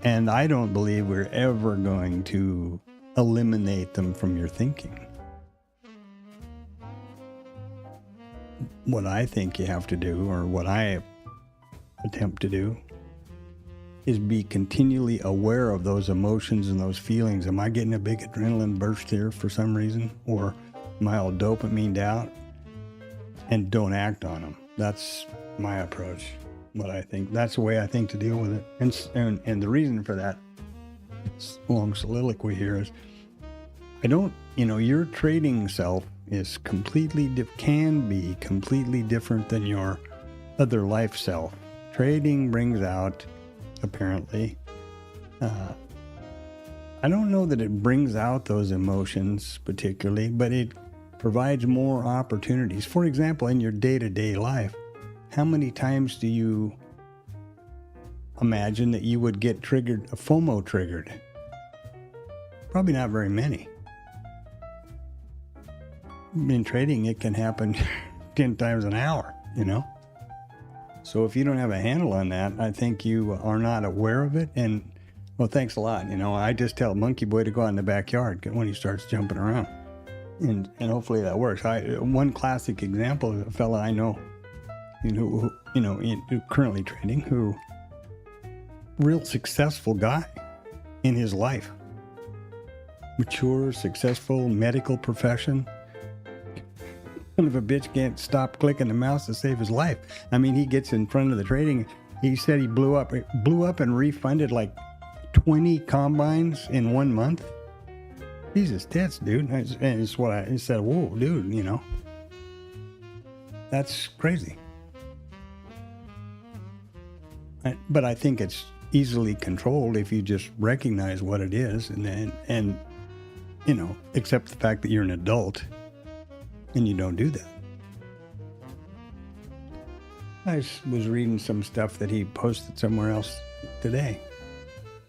And I don't believe we're ever going to eliminate them from your thinking. What I think you have to do, or what I attempt to do, is be continually aware of those emotions and those feelings. Am I getting a big adrenaline burst here for some reason? Or am I all dopamine out? And don't act on them. That's my approach. What I think. That's the way I think to deal with it. And the reason for that long soliloquy here is, your trading self is can be completely different than your other life self. Trading brings out, apparently, I don't know that it brings out those emotions particularly, but it provides more opportunities. For example, in your day-to-day life, how many times do you imagine that you would get FOMO triggered? Probably not very many. in trading, it can happen 10 times an hour, you know? So if you don't have a handle on that, I think you are not aware of it. And, well, thanks a lot. You know, I just tell Monkey Boy to go out in the backyard when he starts jumping around. And hopefully that works. One classic example is a fella I know, who currently trading, who real successful guy in his life. Mature, successful, medical profession. Son of a bitch can't stop clicking the mouse to save his life. I mean, he gets in front of the trading. He said he blew up and refunded like 20 combines in 1 month. Jesus tits, dude. And it's what I said, whoa, dude, you know. That's crazy. But I think it's easily controlled if you just recognize what it is and you know, accept the fact that you're an adult and you don't do that. I was reading some stuff that he posted somewhere else today.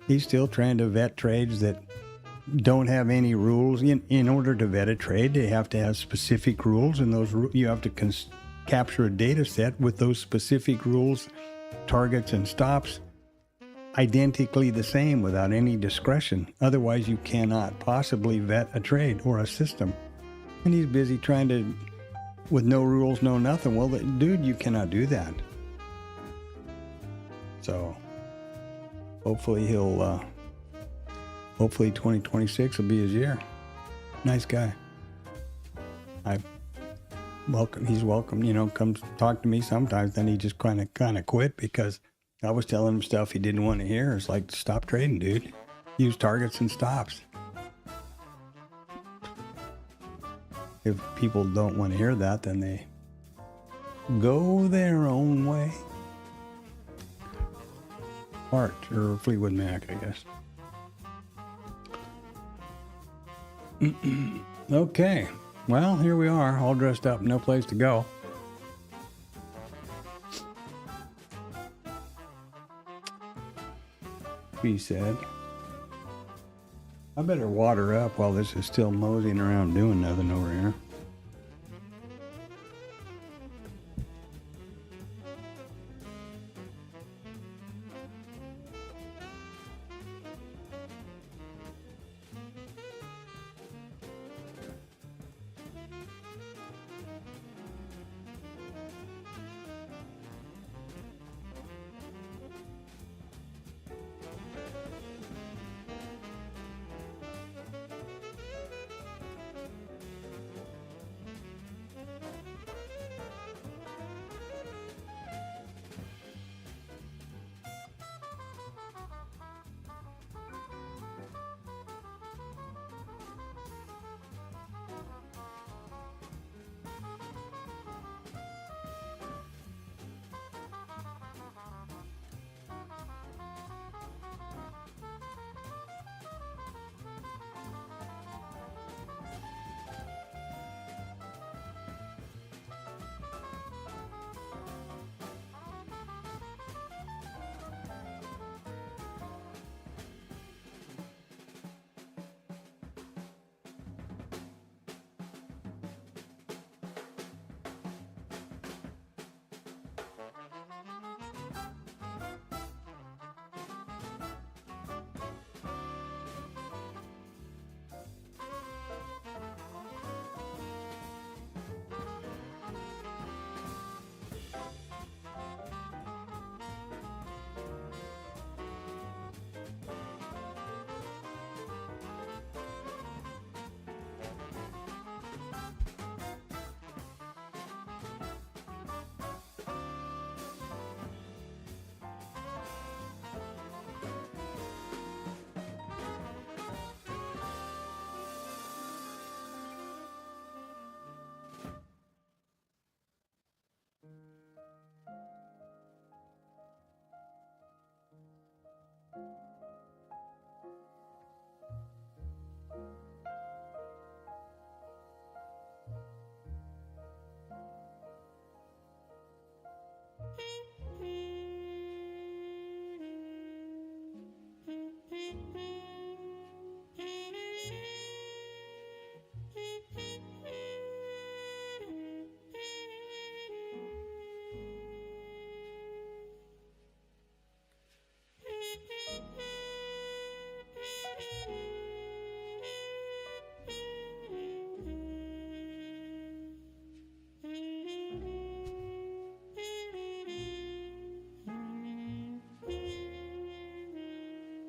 He's still trying to vet trades that don't have any rules. In order to vet a trade, they have to have specific rules, and those you have to capture a data set with those specific rules, targets, and stops identically the same without any discretion. Otherwise, you cannot possibly vet a trade or a system. And he's busy trying to, with no rules, no nothing. Well, dude, you cannot do that. So hopefully hopefully 2026 will be his year. Nice guy. He's welcome, you know, comes talk to me sometimes. Then he just kind of quit because I was telling him stuff he didn't want to hear. It's like, stop trading, dude. Use targets and stops. If people don't want to hear that, then they go their own way. Art or Fleetwood Mac, I guess. Okay. Well, here we are, all dressed up, no place to go. He said, I better water up while this is still moseying around doing nothing over here.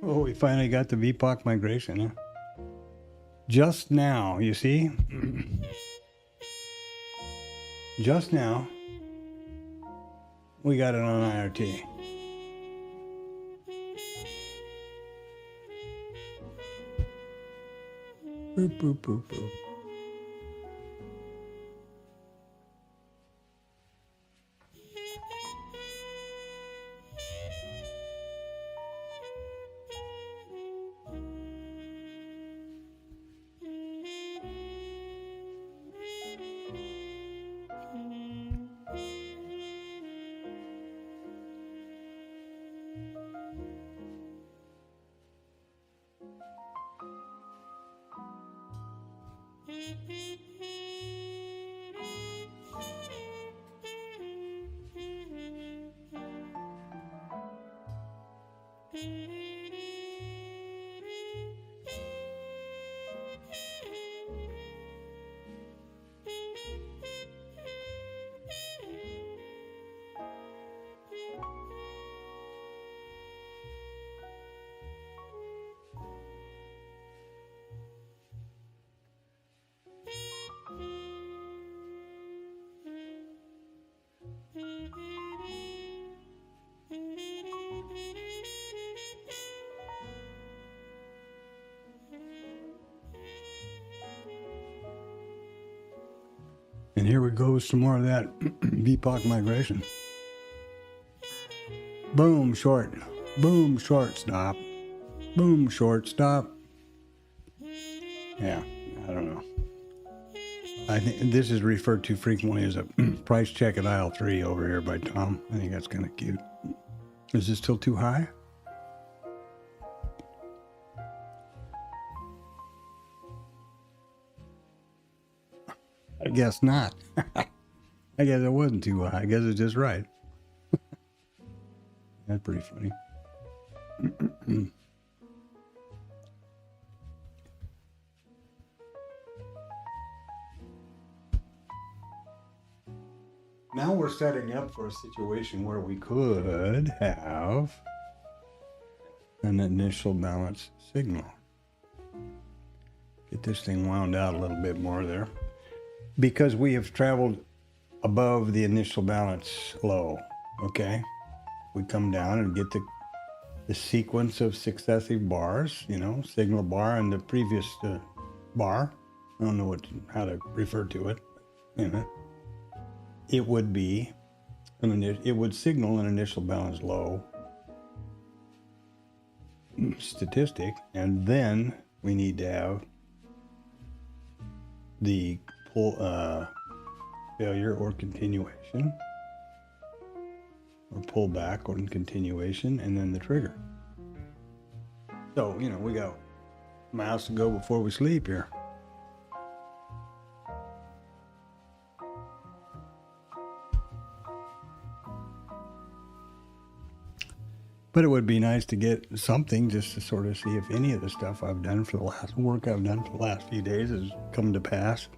Oh, we finally got the VPOC migration, huh? Just now, you see? Just now, we got it on IRT. Boop, boop, boop, boop. And here we go, some more of that VPOC migration. Boom, short. Boom, short, stop. Boom, short, stop. Yeah, I don't know. I think this is referred to frequently as a price check at aisle 3 over here by Tom. I think that's kind of cute. Is this still too high? I guess not. I guess it wasn't too high. I guess it's just right. That's pretty funny. Now we're setting up for a situation where we could have an initial balance signal. Get this thing wound out a little bit more there. Because we have traveled above the initial balance low, okay? We come down and get the sequence of successive bars, you know, signal bar and the previous bar. I don't know how to refer to it. You know, it would be, it would signal an initial balance low statistic, and then we need to have the failure or continuation, or pullback or continuation, and then the trigger. So, you know, we got miles to go before we sleep here. But it would be nice to get something just to sort of see if any of the stuff I've done for the last work I've done for the last few days has come to pass.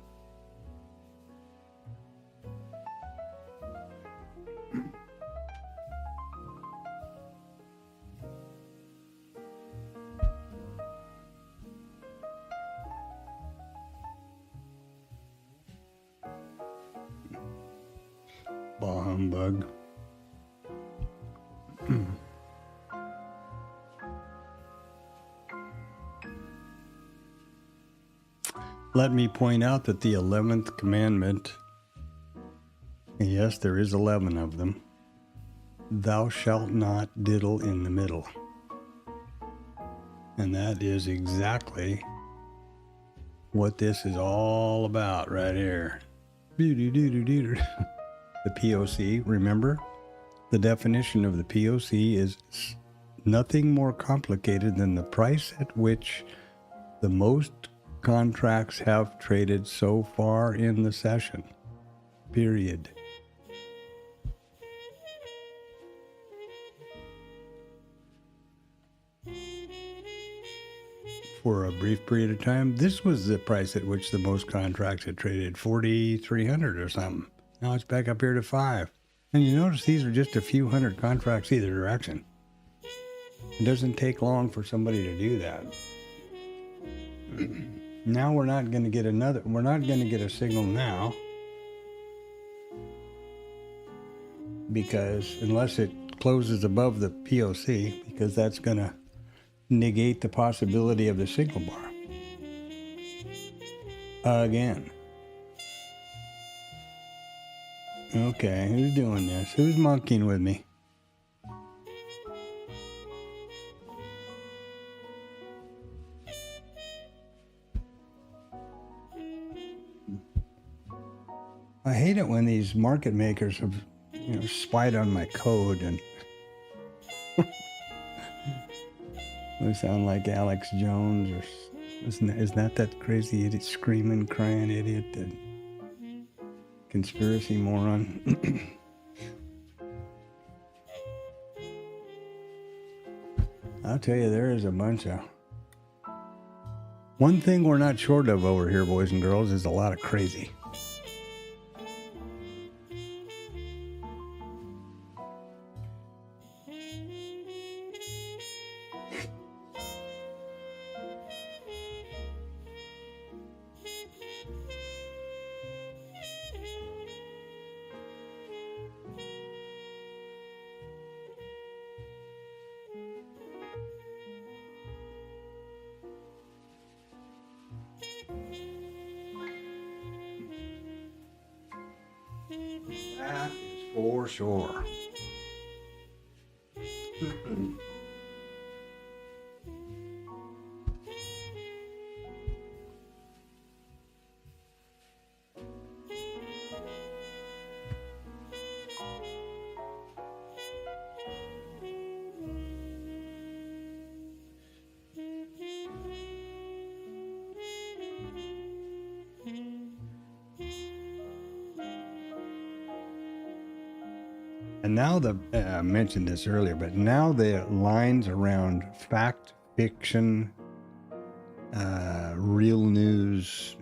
Bah humbug. Let me point out that the 11th commandment, yes, there is 11 of them, thou shalt not diddle in the middle. And that is exactly what this is all about right here. The POC, remember? The definition of the POC is nothing more complicated than the price at which the most contracts have traded so far in the session. Period. For a brief period of time, this was the price at which the most contracts had traded, 4,300 or something. Now it's back up here to 5. And you notice these are just a few hundred contracts either direction. It doesn't take long for somebody to do that. Now we're not going to get a signal now, because unless it closes above the POC, because that's going to negate the possibility of the signal bar. Again. Okay, who's doing this? Who's monkeying with me? I hate it when these market makers have, spied on my code and they sound like Alex Jones, or isn't that crazy idiot, screaming, crying idiot, that conspiracy moron? I'll tell you, there is a bunch of. One thing we're not short of over here, boys and girls, is a lot of crazy. That is for sure. And now I mentioned this earlier, but now the lines around fact, fiction, real news,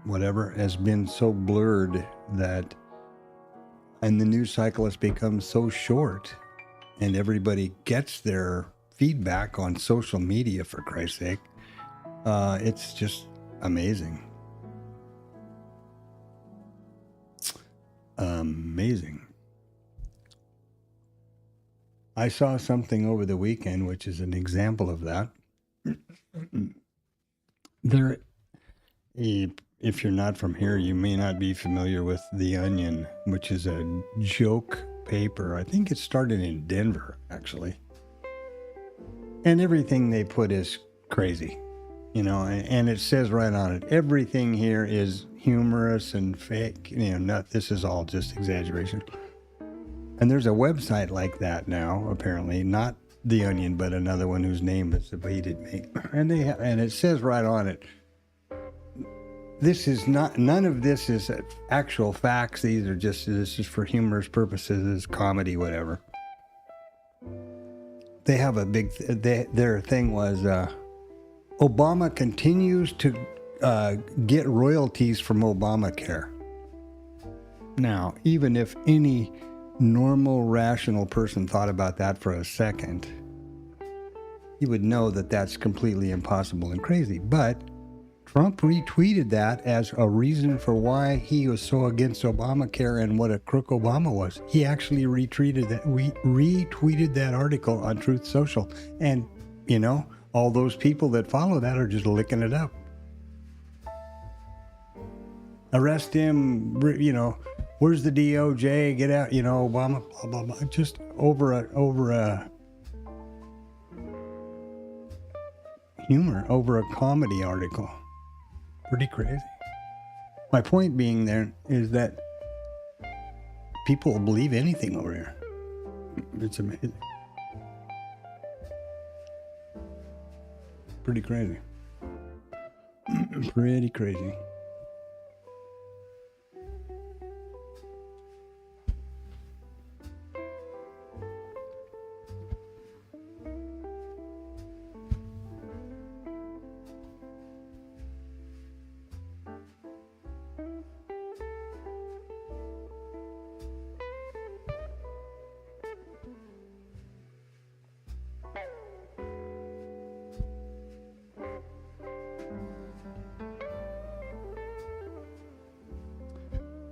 whatever, has been so blurred that, and the news cycle has become so short, and everybody gets their feedback on social media, for Christ's sake. It's just amazing. Amazing. I saw something over the weekend, which is an example of that. If you're not from here, you may not be familiar with The Onion, which is a joke paper. I think it started in Denver, actually. And everything they put is crazy, and it says right on it, everything here is humorous and fake. This is all just exaggeration. And there's a website like that now, apparently, not The Onion, but another one whose name has evaded me. And it says right on it, none of this is actual facts. This is for humorous purposes, comedy, whatever. They have a big, their thing was, Obama continues to get royalties from Obamacare. Now, even if any normal, rational person thought about that for a second, you would know that that's completely impossible and crazy. But Trump retweeted that as a reason for why he was so against Obamacare and what a crook Obama was. He actually retweeted that article on Truth Social. And, all those people that follow that are just licking it up. Arrest him, where's the DOJ? Get out, Obama, blah, blah, blah. Just over a comedy article. Pretty crazy. My point being there is that people will believe anything over here. It's amazing. Pretty crazy. Pretty crazy.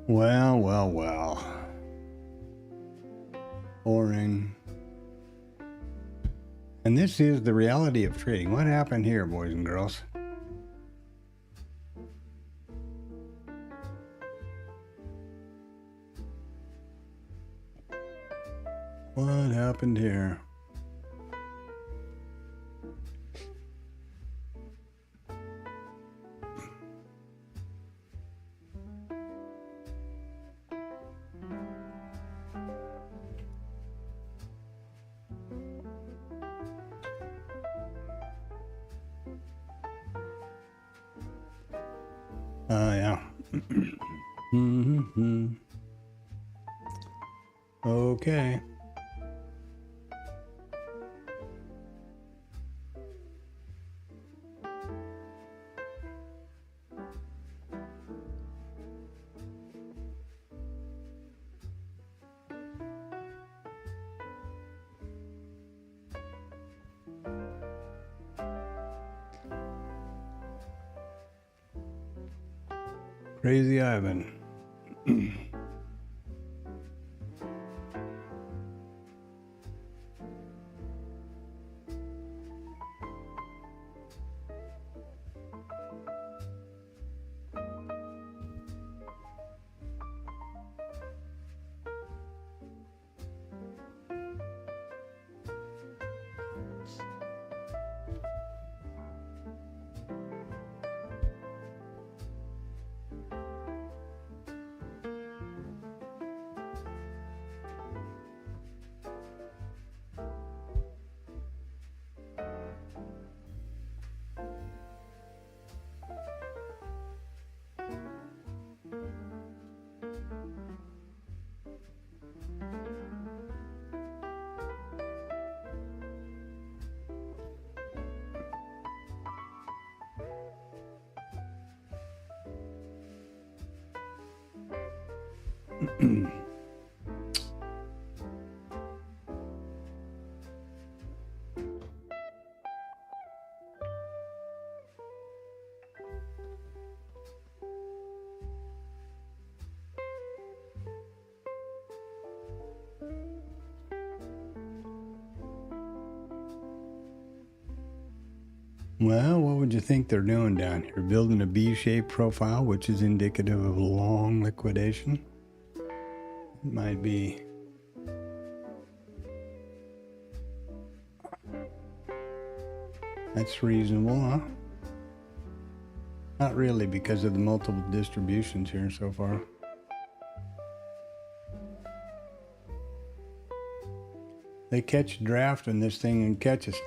Well, well, well. Boring. And this is the reality of trading. What happened here, boys and girls? What happened here? Oh, yeah. Okay. Crazy Ivan. Well, what would you think they're doing down here? Building a B-shaped profile, which is indicative of long liquidation. It might be. That's reasonable, huh? Not really, because of the multiple distributions here so far. They catch a draft in this thing and catch us.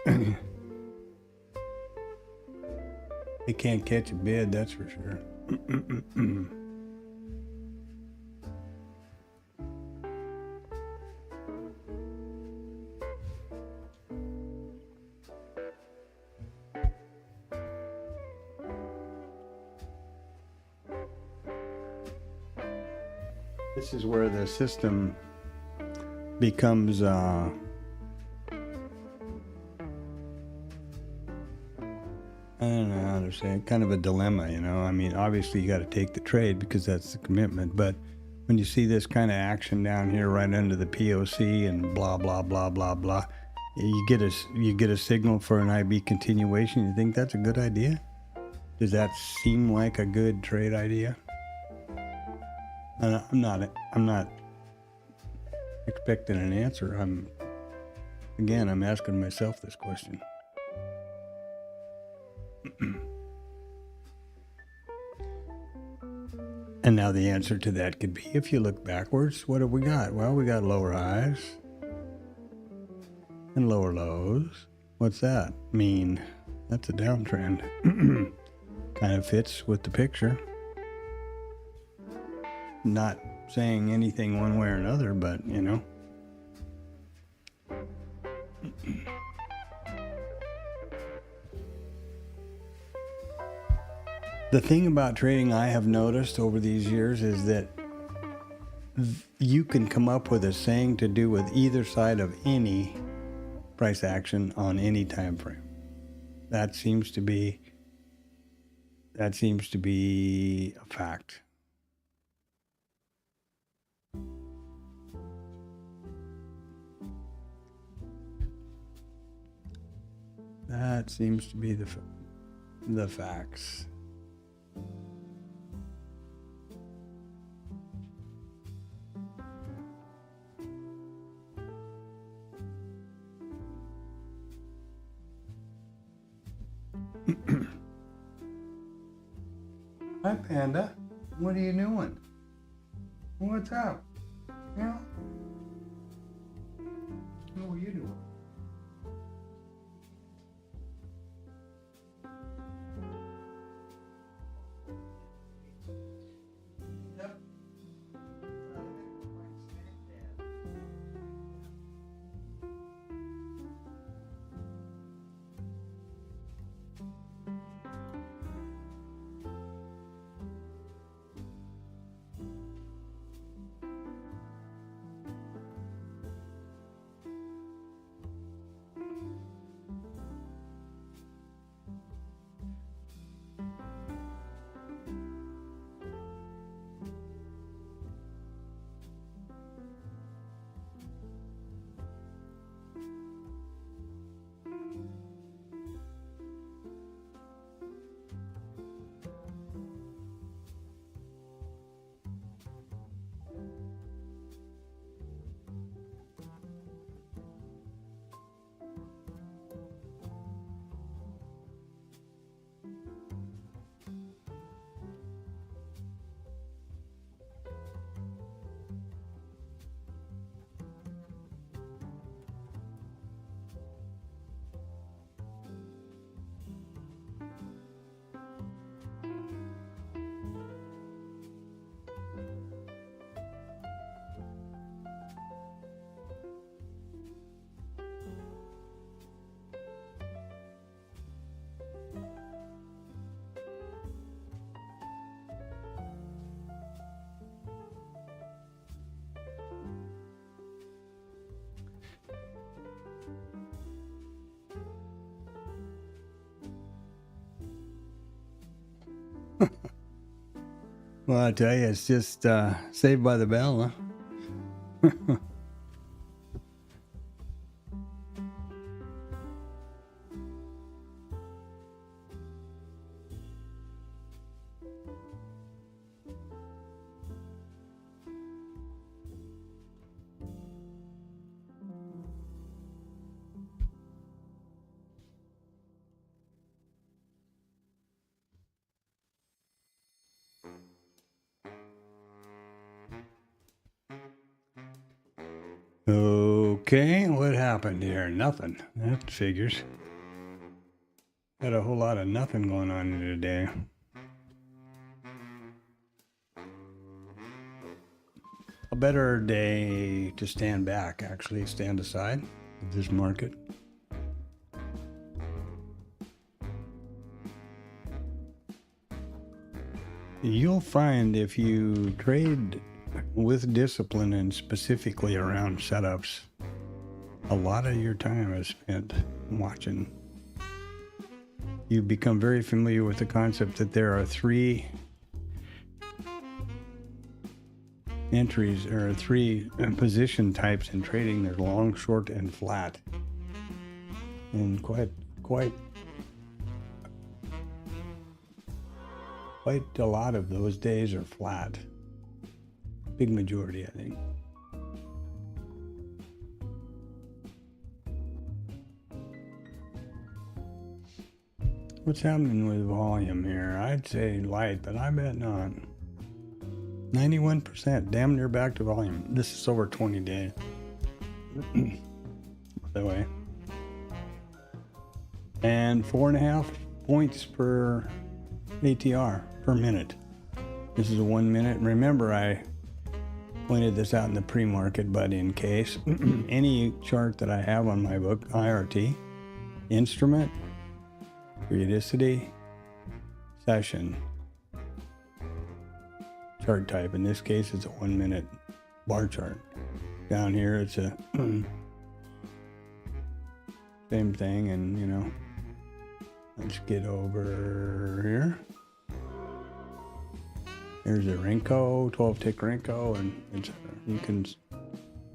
They can't catch a bid, that's for sure. This is where the system becomes I don't know how to say it, kind of a dilemma, you know. I mean, obviously you got to take the trade because that's the commitment, but when you see this kind of action down here right under the POC and blah blah blah blah blah, you get a signal for an IB continuation. You think that's a good idea? Does that seem like a good trade idea? I'm not expecting an answer. I'm asking myself this question. And now the answer to that could be, if you look backwards, what have we got? Well, we got lower highs and lower lows. What's that mean? That's a downtrend. Kind of fits with the picture. Not saying anything one way or another, but you know. The thing about trading I have noticed over these years is that you can come up with a saying to do with either side of any price action on any time frame. That seems to be a fact. That seems to be the facts. Hi, Panda. What are you doing? What's up? Yeah. What are you doing? Yep. Well, I tell you, it's just Saved by the Bell, huh? Okay, what happened here? Nothing. That figures. Got a whole lot of nothing going on here today. A better day to stand back, actually, stand aside of this market. You'll find if you trade with discipline and specifically around setups, a lot of your time is spent watching. You become very familiar with the concept that there are three entries or three position types in trading. There's long, short, and flat. And quite a lot of those days are flat. Big majority, I think. What's happening with volume here? I'd say light, but I bet not. 91%, damn near back to volume. This is over 20 days. By the way. And 4.5 points per ATR per minute. This is a 1 minute. Remember, I pointed this out in the pre-market, but in case, any chart that I have on my book, IRT, instrument, periodicity, session, chart type. In this case, it's a 1 minute bar chart. Down here, it's a same thing, and you know, let's get over here. Here's a Renko, 12 tick Renko, and etc.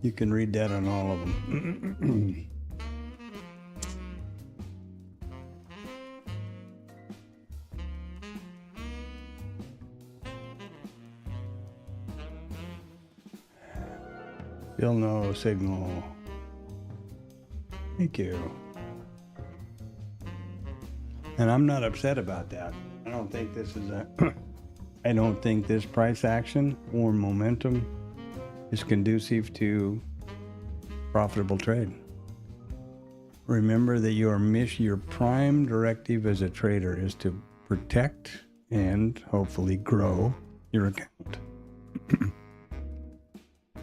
You can read that on all of them. Still no signal. Thank you. And I'm not upset about that. I don't think this is a I don't think this price action or momentum is conducive to profitable trade. Remember that your prime directive as a trader is to protect and hopefully grow your account.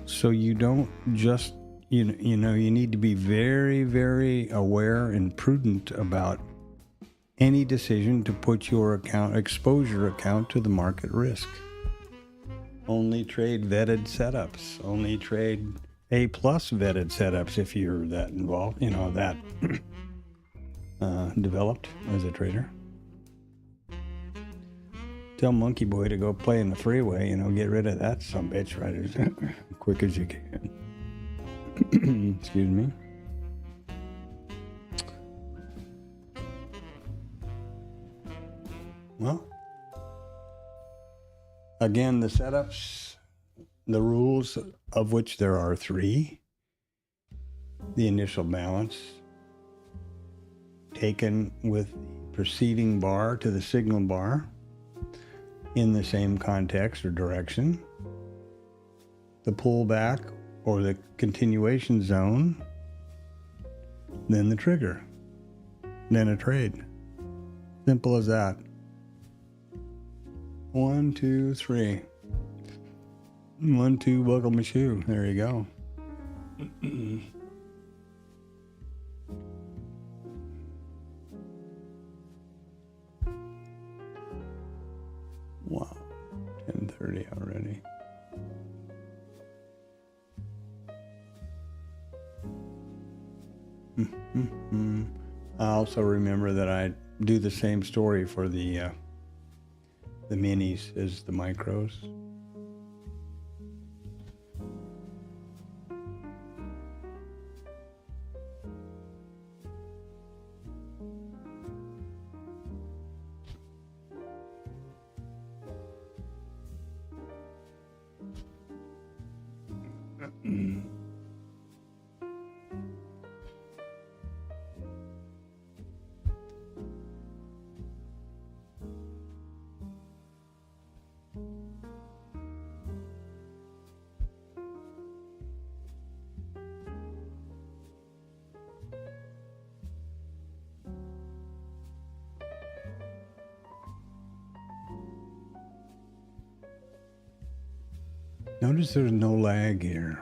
So you don't just, you need to be very, very aware and prudent about any decision to put your expose your account to the market risk. Only trade vetted setups. Only trade A+ vetted setups if you're that involved, that developed as a trader. Tell Monkey Boy to go play in the freeway, get rid of that sumbitch right as quick as you can. Excuse me. Well, again, the setups, the rules of which there are 3. The initial balance taken with the preceding bar to the signal bar in the same context or direction. The pullback or the continuation zone, then the trigger, then a trade. Simple as that. 1, 2, 3. 1, 2, buckle my shoe. There you go. Wow, 10:30 already. I also remember that I do the same story for the minis as the micros. Notice there's no lag here.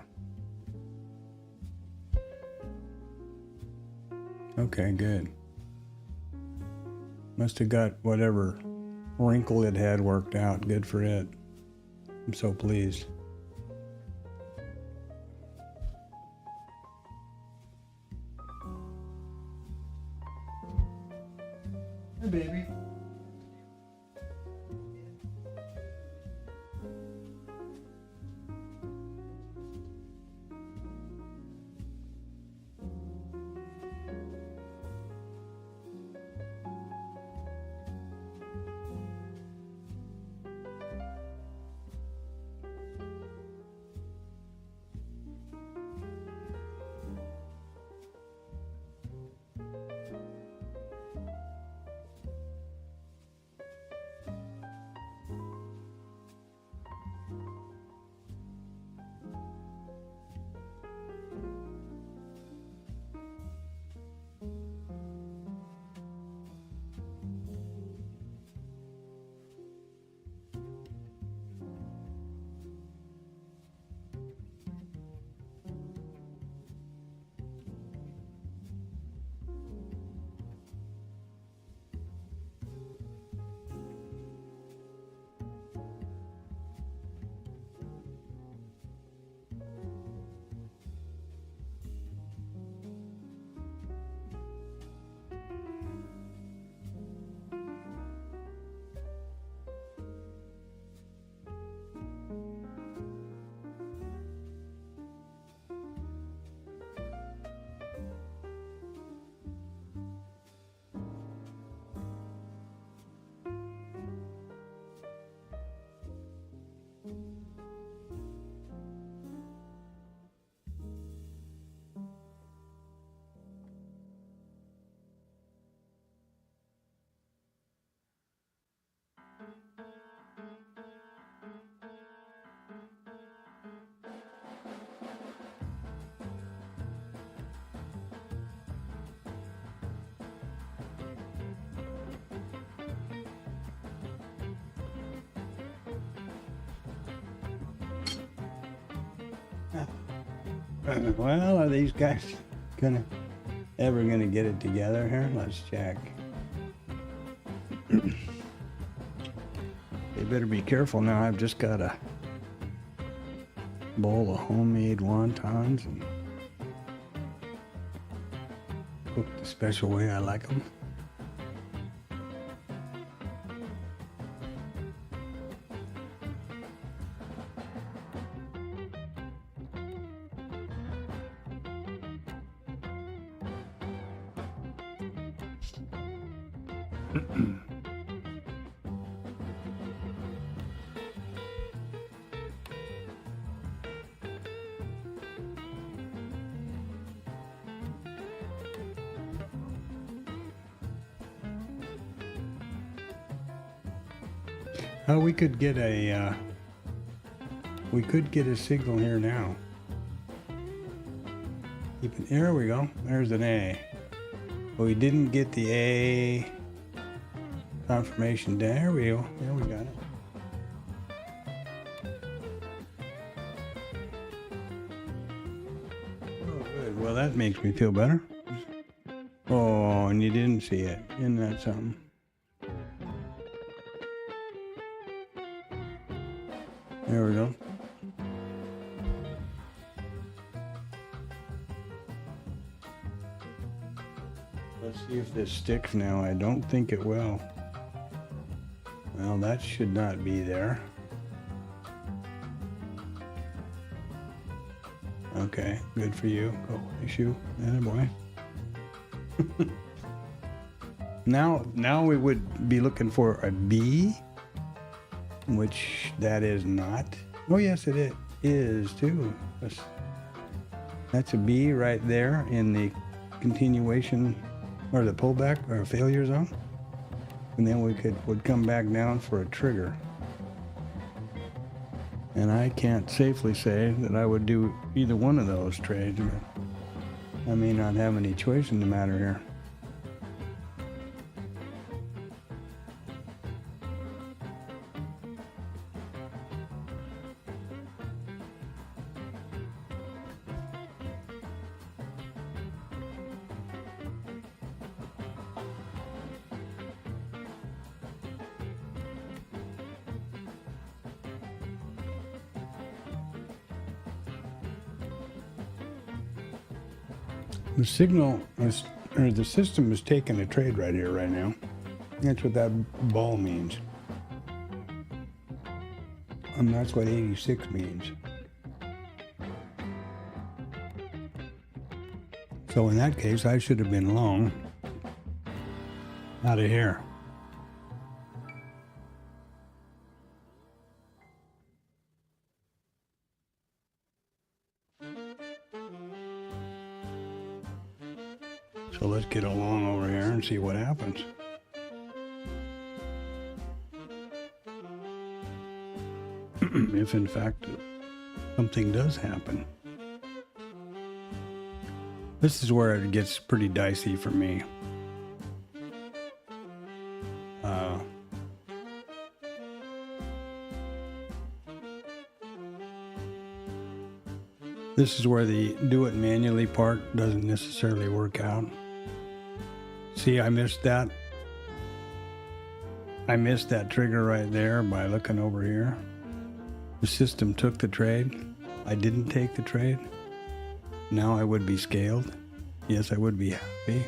Okay, good. Must have got whatever wrinkle it had worked out. Good for it. I'm so pleased. Hey, baby. Well, are these guys ever gonna get it together here? Let's check. They better be careful now. I've just got a bowl of homemade wontons and cooked the special way I like them. Oh, we could get a signal here now. There we go. There's an A. But we didn't get the A confirmation. There we go. There we got it. Oh, good. Well, that makes me feel better. Oh, and you didn't see it. Isn't that something? There we go. Let's see if this sticks now. I don't think it will. Well, that should not be there. Okay, good for you. Go issue. Attaboy. Now we would be looking for a B, which that is not. Oh yes, it is too. That's a B right there in the continuation or the pullback or failure zone, and then we would come back down for a trigger. And I can't safely say that I would do either one of those trades, but I may not have any choice in the matter here. The signal is, or the system is taking a trade right here, right now. That's what that ball means. And that's what 86 means. So in that case, I should have been long out of here. So let's get along over here and see what happens. If in fact something does happen. This is where it gets pretty dicey for me. This is where the do it manually part doesn't necessarily work out. See, I missed that. I missed that trigger right there by looking over here. The system took the trade. I didn't take the trade. Now I would be scaled. Yes, I would be happy.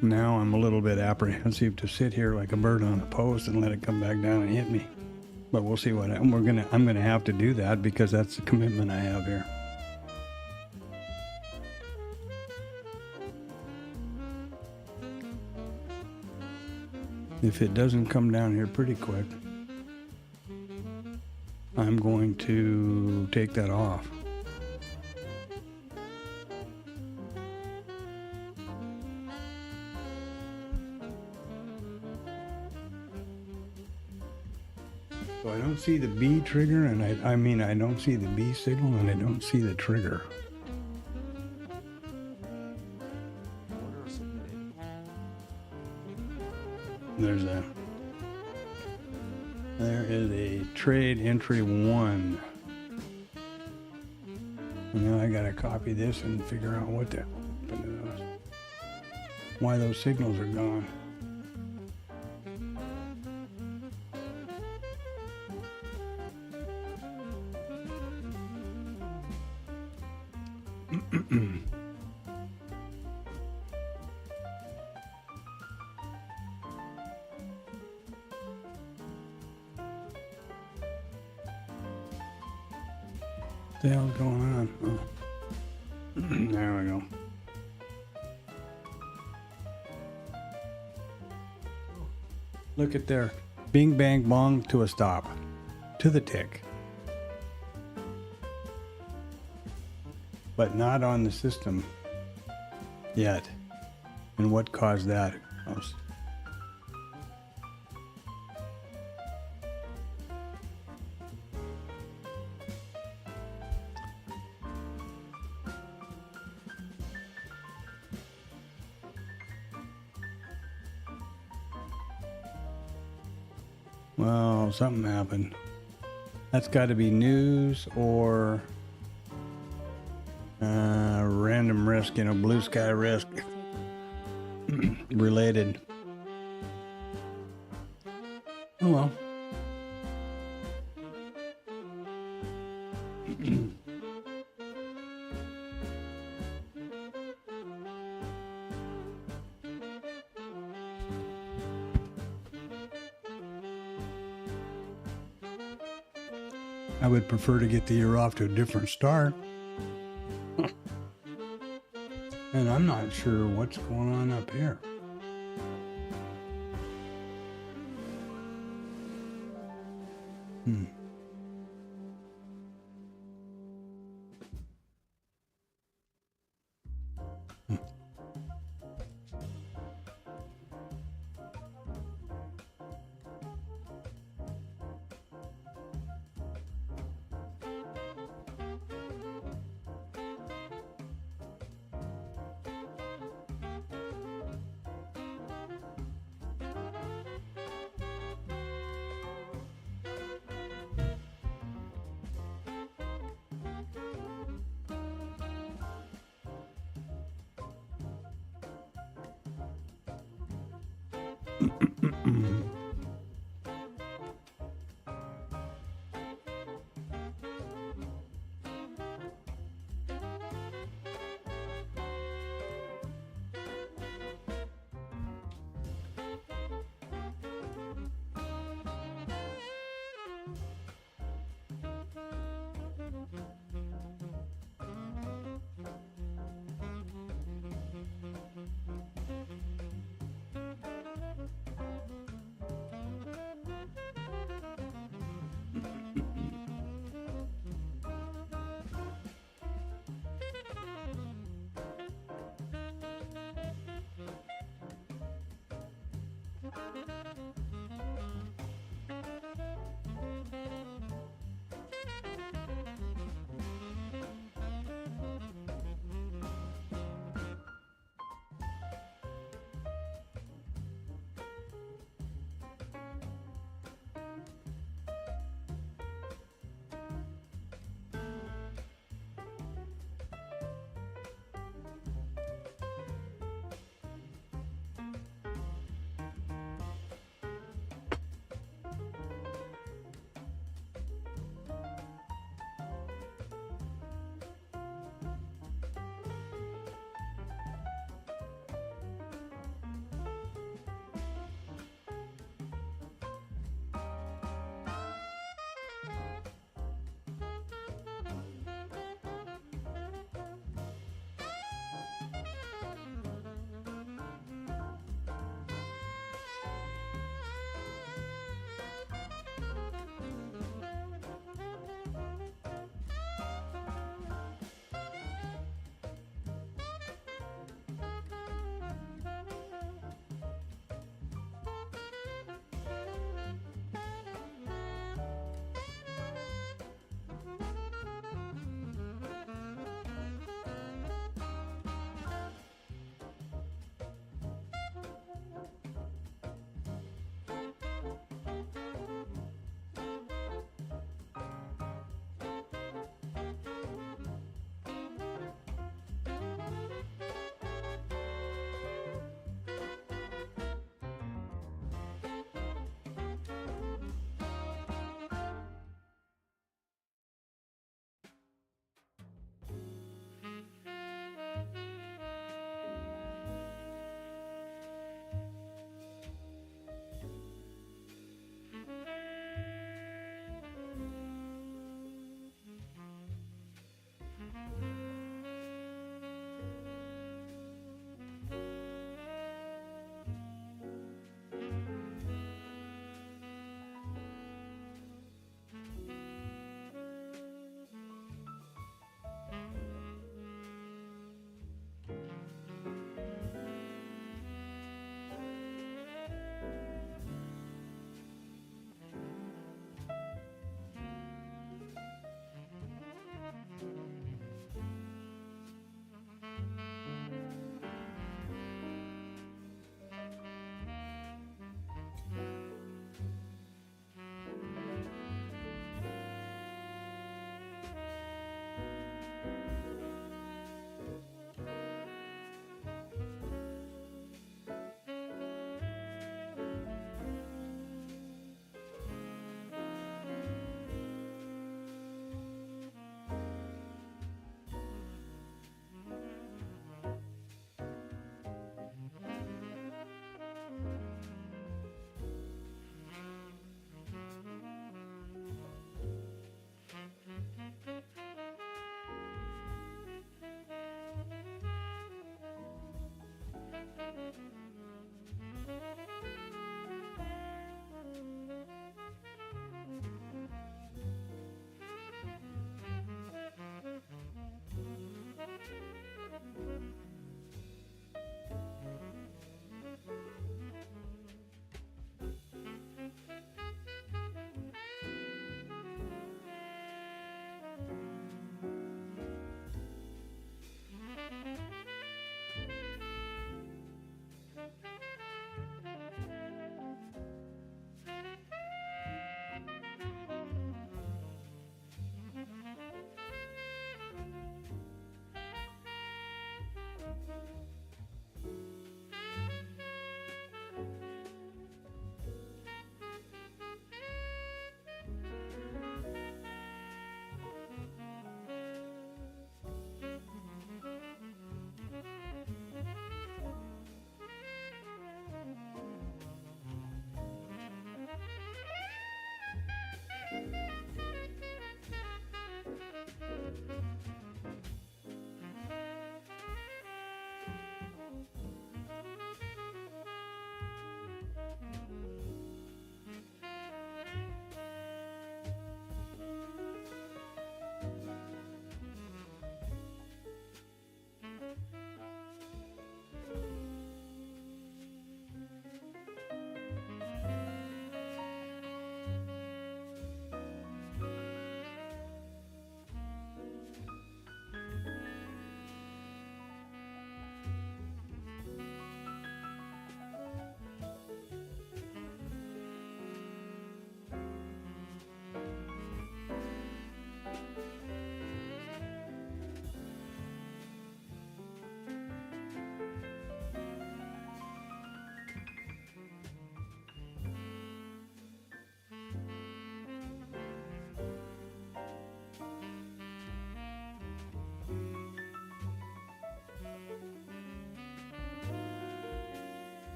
Now I'm a little bit apprehensive to sit here like a bird on a post and let it come back down and hit me. But we'll see what happens. I'm gonna have to do that because that's the commitment I have here. If it doesn't come down here pretty quick, I'm going to take that off. So I don't see the B trigger, and I mean I don't see the B signal, and I don't see the trigger. There is a trade entry 1. And now I gotta copy this and figure out what the hell happened to those. Why those signals are gone. What the hell's going on? Oh. There we go. Look at there. Bing, bang, bong to a stop. To the tick. But not on the system yet. And what caused that? Well, something happened. That's got to be news or random risk, blue sky risk related. Oh well. I would prefer to get the year off to a different start. And I'm not sure what's going on up here.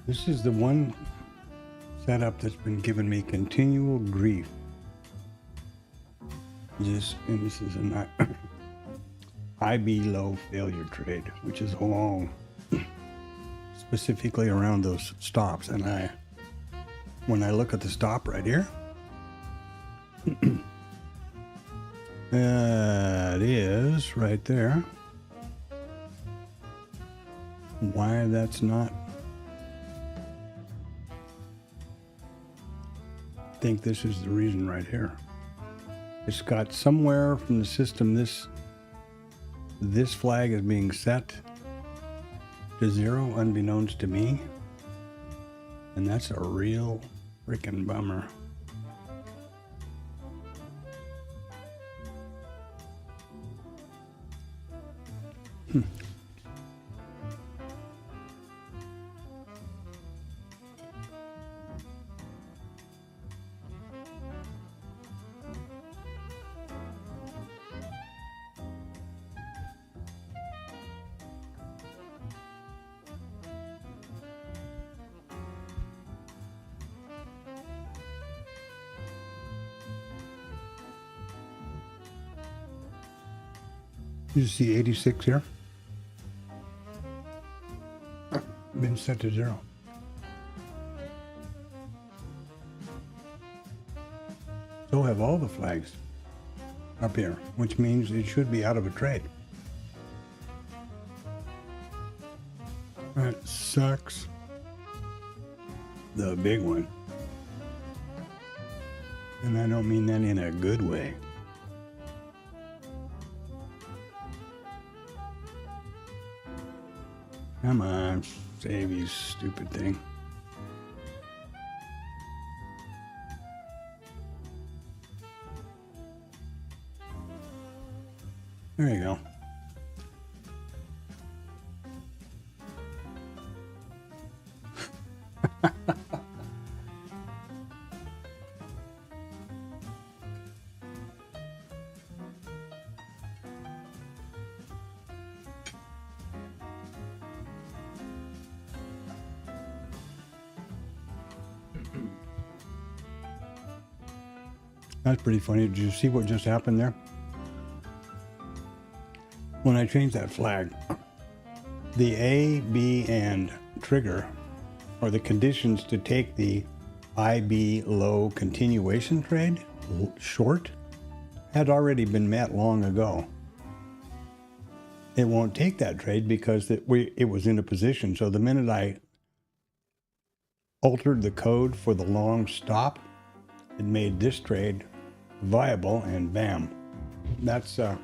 This is the one setup that's been giving me continual grief. This is an IB low failure trade, which is long, specifically around those stops. And when I look at the stop right here, it is right there. Why that's not? I think this is the reason right here. It's got somewhere from the system this flag is being set to 0 unbeknownst to me, and that's a real freaking bummer. You see 86 here? Been set to 0. So have all the flags up here, which means it should be out of a trade. That sucks. The big one. And I don't mean that in a good way. Come on, save you stupid thing. There you go. That's pretty funny. Did you see what just happened there? When I changed that flag, the A, B, and trigger are the conditions to take the IB low continuation trade, short, had already been met long ago. It won't take that trade because it was in a position. So the minute I altered the code for the long stop, it made this trade viable, and bam. That's an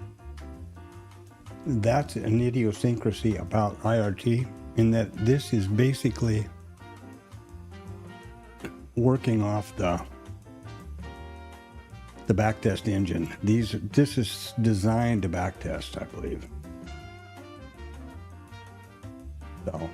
idiosyncrasy about IRT in that this is basically working off the backtest engine. This is designed to backtest, I believe. So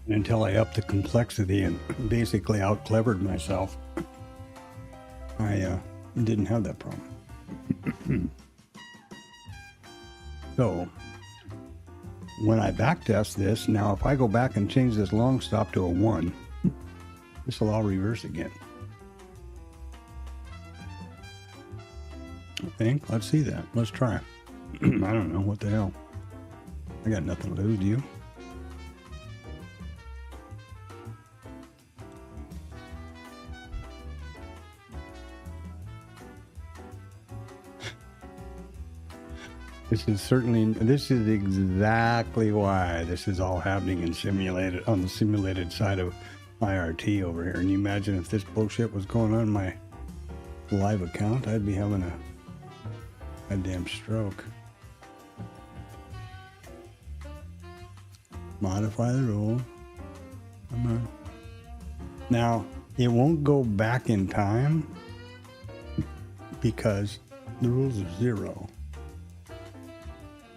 until I upped the complexity and basically out-clevered myself, I didn't have that problem. So, when I backtest this, now if I go back and change this long stop to a 1, this will all reverse again. I think. Let's see that. Let's try. I don't know. What the hell? I got nothing to lose, do you? This is exactly why this is all happening in simulated, on the simulated side of IRT over here. And you imagine if this bullshit was going on my live account, I'd be having a goddamn stroke. Modify the rule. Come on. Now, it won't go back in time because the rules are 0.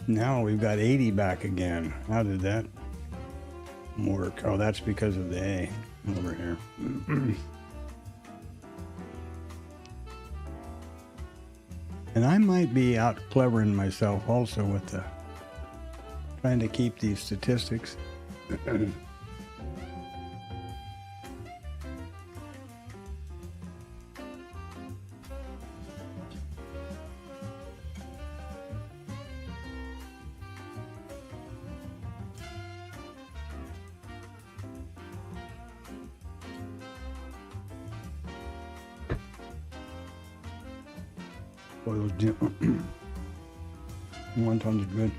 Now we've got 80 back again. How did that work? Oh, that's because of the A over here. And I might be out clevering myself also with the trying to keep these statistics. Boy, those wontons are good.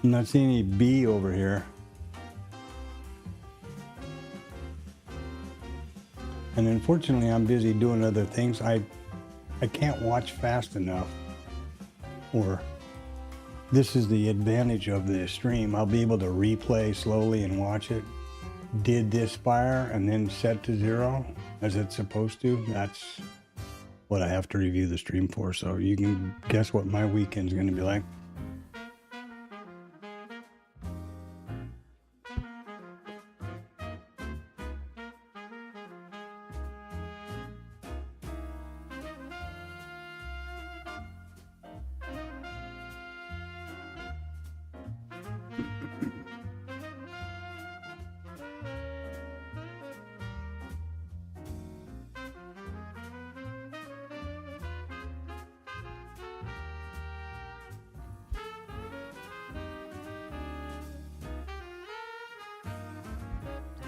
I'm not seeing any B over here. And unfortunately, I'm busy doing other things. I can't watch fast enough. Or this is the advantage of the stream. I'll be able to replay slowly and watch it. Did this fire and then set to 0 as it's supposed to? That's what I have to review the stream for. So you can guess what my weekend's going to be like.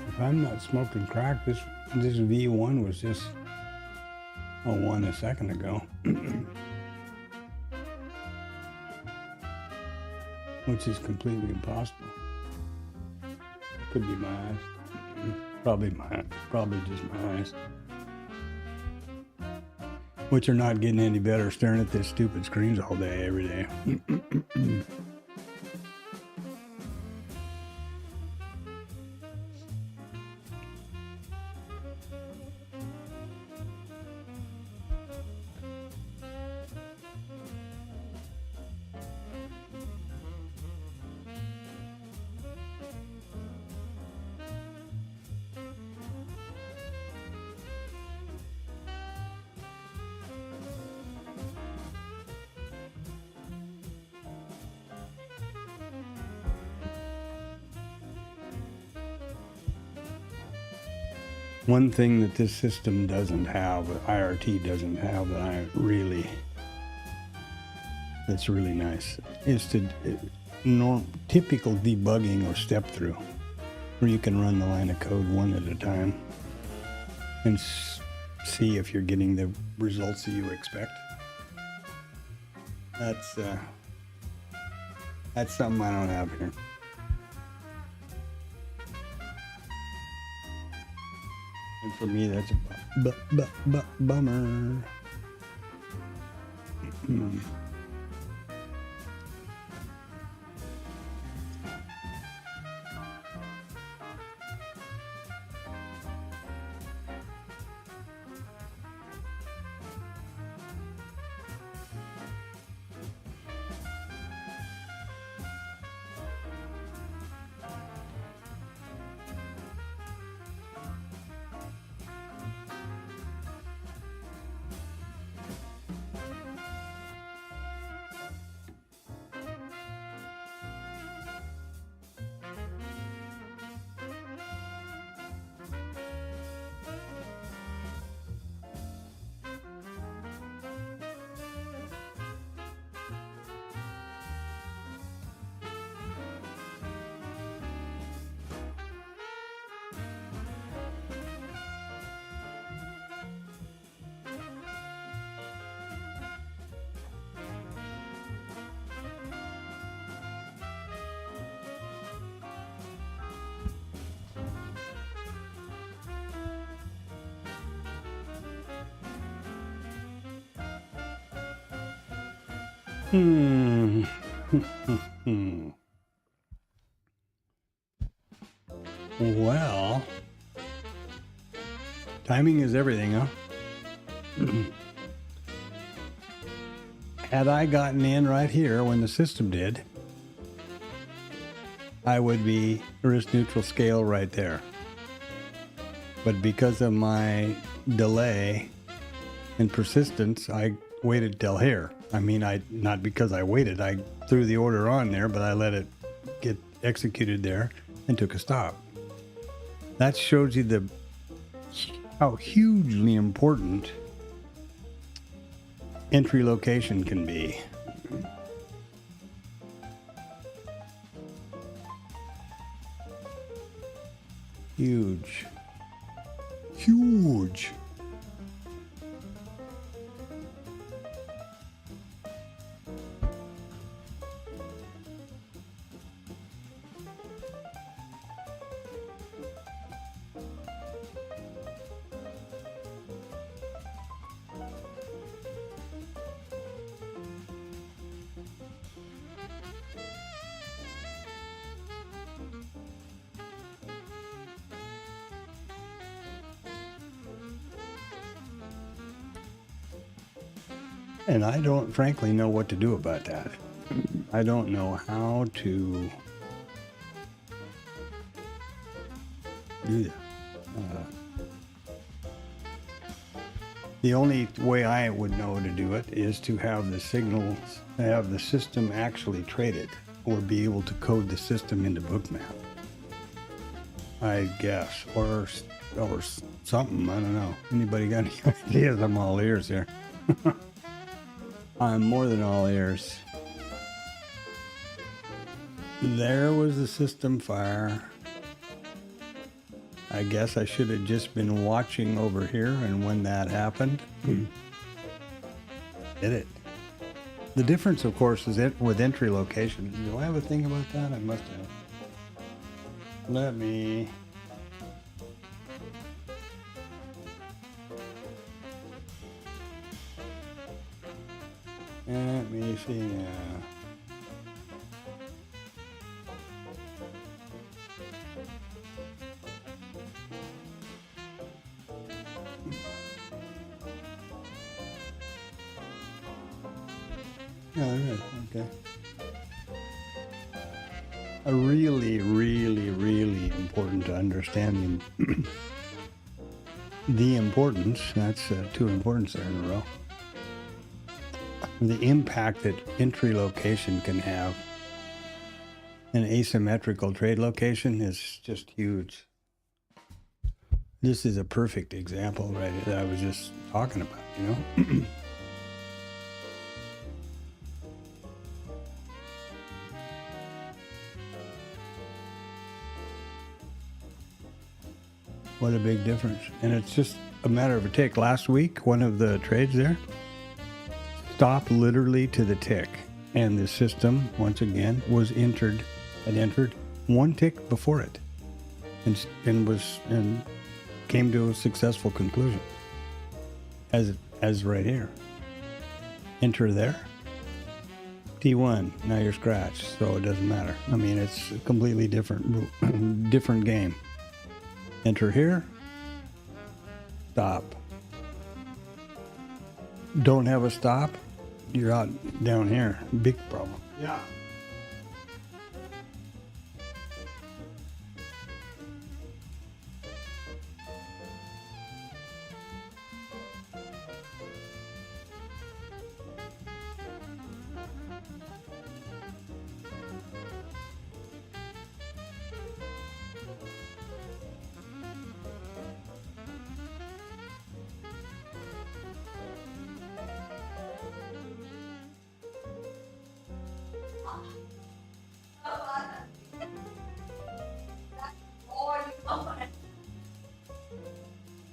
If I'm not smoking crack, this V1 was just a 1 a second ago. which is completely impossible. Could be my eyes. Probably just my eyes. Which are not getting any better staring at this stupid screens all day, every day. One thing that this system doesn't have, IRT doesn't have, that's really nice, is typical debugging or step through, where you can run the line of code one at a time and see if you're getting the results that you expect. That's something I don't have here. And for me, that's a bummer. Well, timing is everything, huh? Had I gotten in right here when the system did, I would be risk neutral scale right there. But because of my delay and persistence, I waited till here. I mean, not because I waited, I threw the order on there, but I let it get executed there and took a stop. That shows you how hugely important entry location can be. Huge. Huge. And I don't frankly know what to do about that. I don't know how to do that. The only way I would know to do it is to have the signals, have the system actually trade it, or be able to code the system into bookmap, I guess, or something. I don't know. Anybody got any ideas? I'm all ears here. I'm more than all ears. There was the system fire. I guess I should have just been watching over here, and when that happened, did it. The difference, of course, is with entry location. Do I have a thing about that? I must have. Let me. Let me see. Oh, there is. Okay. A really, really, really important to understand the importance. That's two importance there in a row. The impact that entry location can have. An asymmetrical trade location is just huge. This is a perfect example, right, that I was just talking about, you know? What a big difference. And it's just a matter of a tick. Last week, one of the trades there stopped literally to the tick. And the system, once again, had entered one tick before it and came to a successful conclusion. As right here. Enter there. T1, now you're scratched, so it doesn't matter. I mean, it's a completely different game. Enter here, stop. Don't have a stop, you're out down here. Big problem. Yeah.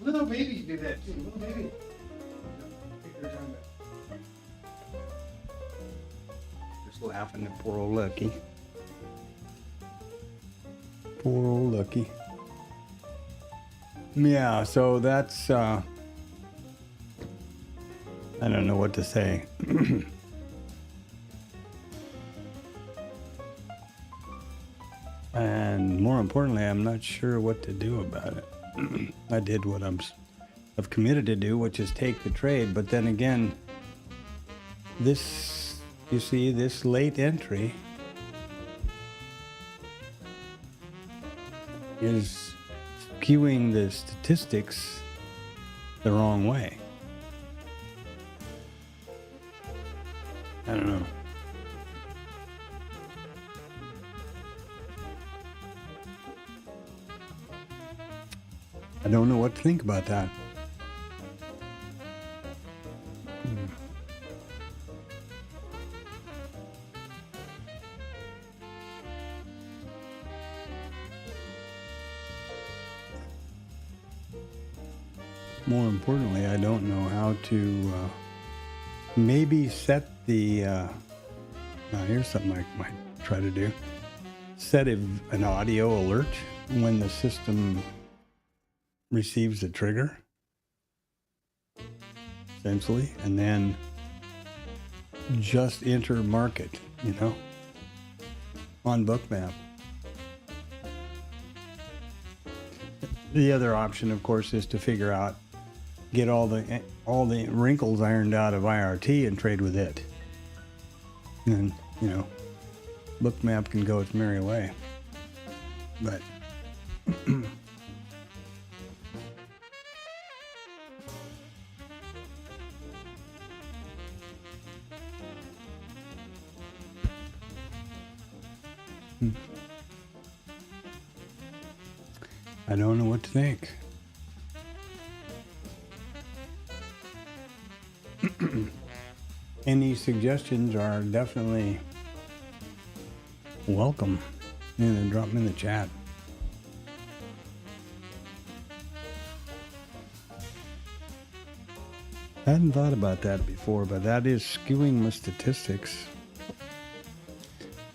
Little babies do that too. Little babies. Just laughing at poor old Lucky. Poor old Lucky. Yeah, so that's I don't know what to say. And more importantly, I'm not sure what to do about it. I did what I've committed to do, which is take the trade. But then again, this, you see, this late entry is skewing the statistics the wrong way. I don't know. I don't know what to think about that. More importantly, I don't know how to maybe set the, now here's something I might try to do. Set an audio alert when the system receives the trigger, essentially, and then just enter market, you know, on Bookmap. The other option, of course, is to figure out, get all the wrinkles ironed out of IRT and trade with it. And, you know, Bookmap can go its merry way. But I don't know what to think. Any suggestions are definitely welcome, and drop them in the chat. I hadn't thought about that before, but that is skewing my statistics.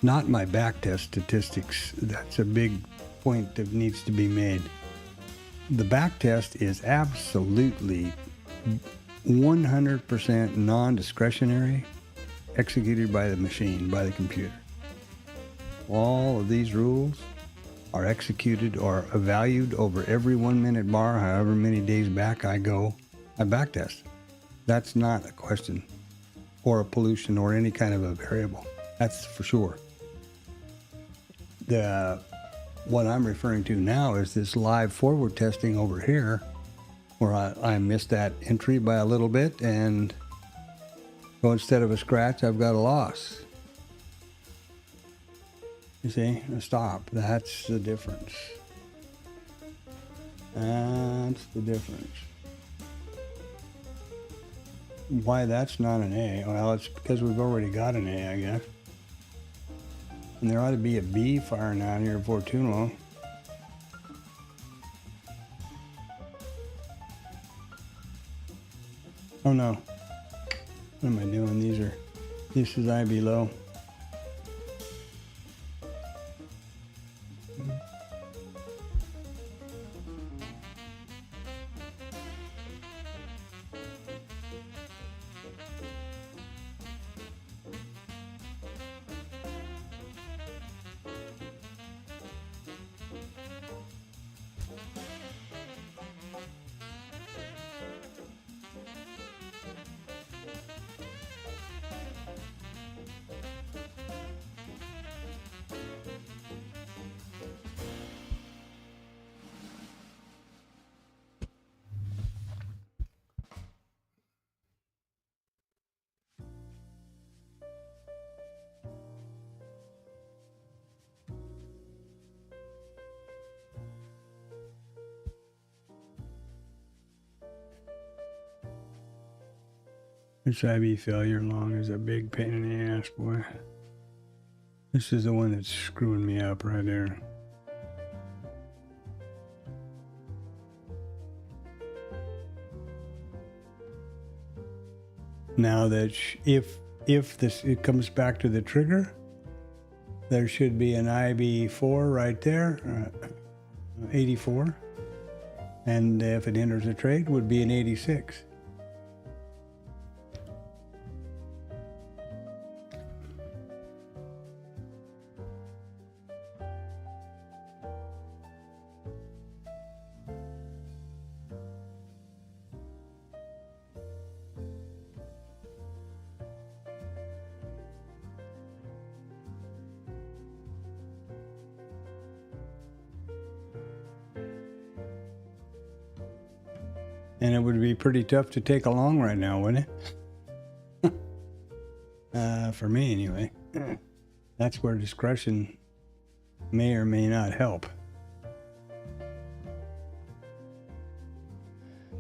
Not my backtest statistics. That's a big point that needs to be made. The backtest is absolutely 100% non-discretionary, executed by the machine, by the computer. All of these rules are executed or valued over every 1 minute bar, however many days back I go, I backtest. That's not a question or a pollution or any kind of a variable. That's for sure. What I'm referring to now is this live forward testing over here, where I missed that entry by a little bit, and so instead of a scratch, I've got a loss. You see, a stop. That's the difference. That's the difference. Why that's not an A? Well, it's because we've already got an A, I guess. And there ought to be a B firing out here before too long. Oh no. What am I doing? This is IB low. This IB failure long is a big pain in the ass, boy. This is the one that's screwing me up right there. Now that if it comes back to the trigger, there should be an IB4 right there, 84. And if it enters a trade, it would be an 86. And it would be pretty tough to take along right now, wouldn't it? For me, anyway. That's where discretion may or may not help.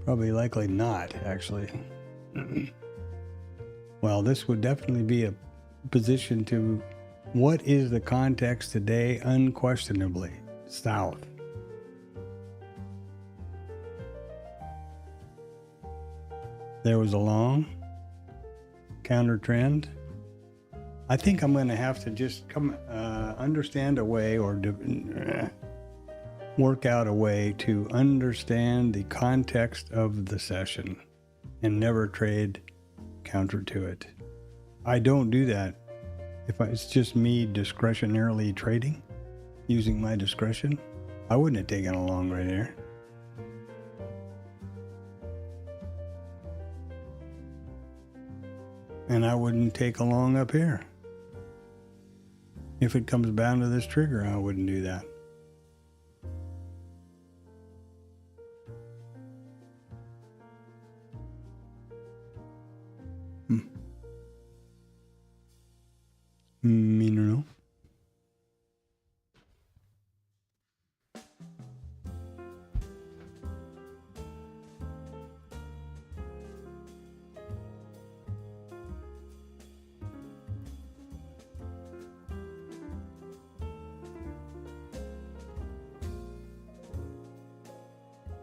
Probably likely not, actually. Well, this would definitely be a position to what is the context today? Unquestionably, south. There was a long counter trend. I think I'm going to have to just understand a way or work out a way to understand the context of the session and never trade counter to it. I don't do that. If it's just me discretionarily trading, using my discretion, I wouldn't have taken a long right there. And I wouldn't take a long up here. If it comes down to this trigger, I wouldn't do that. Me no.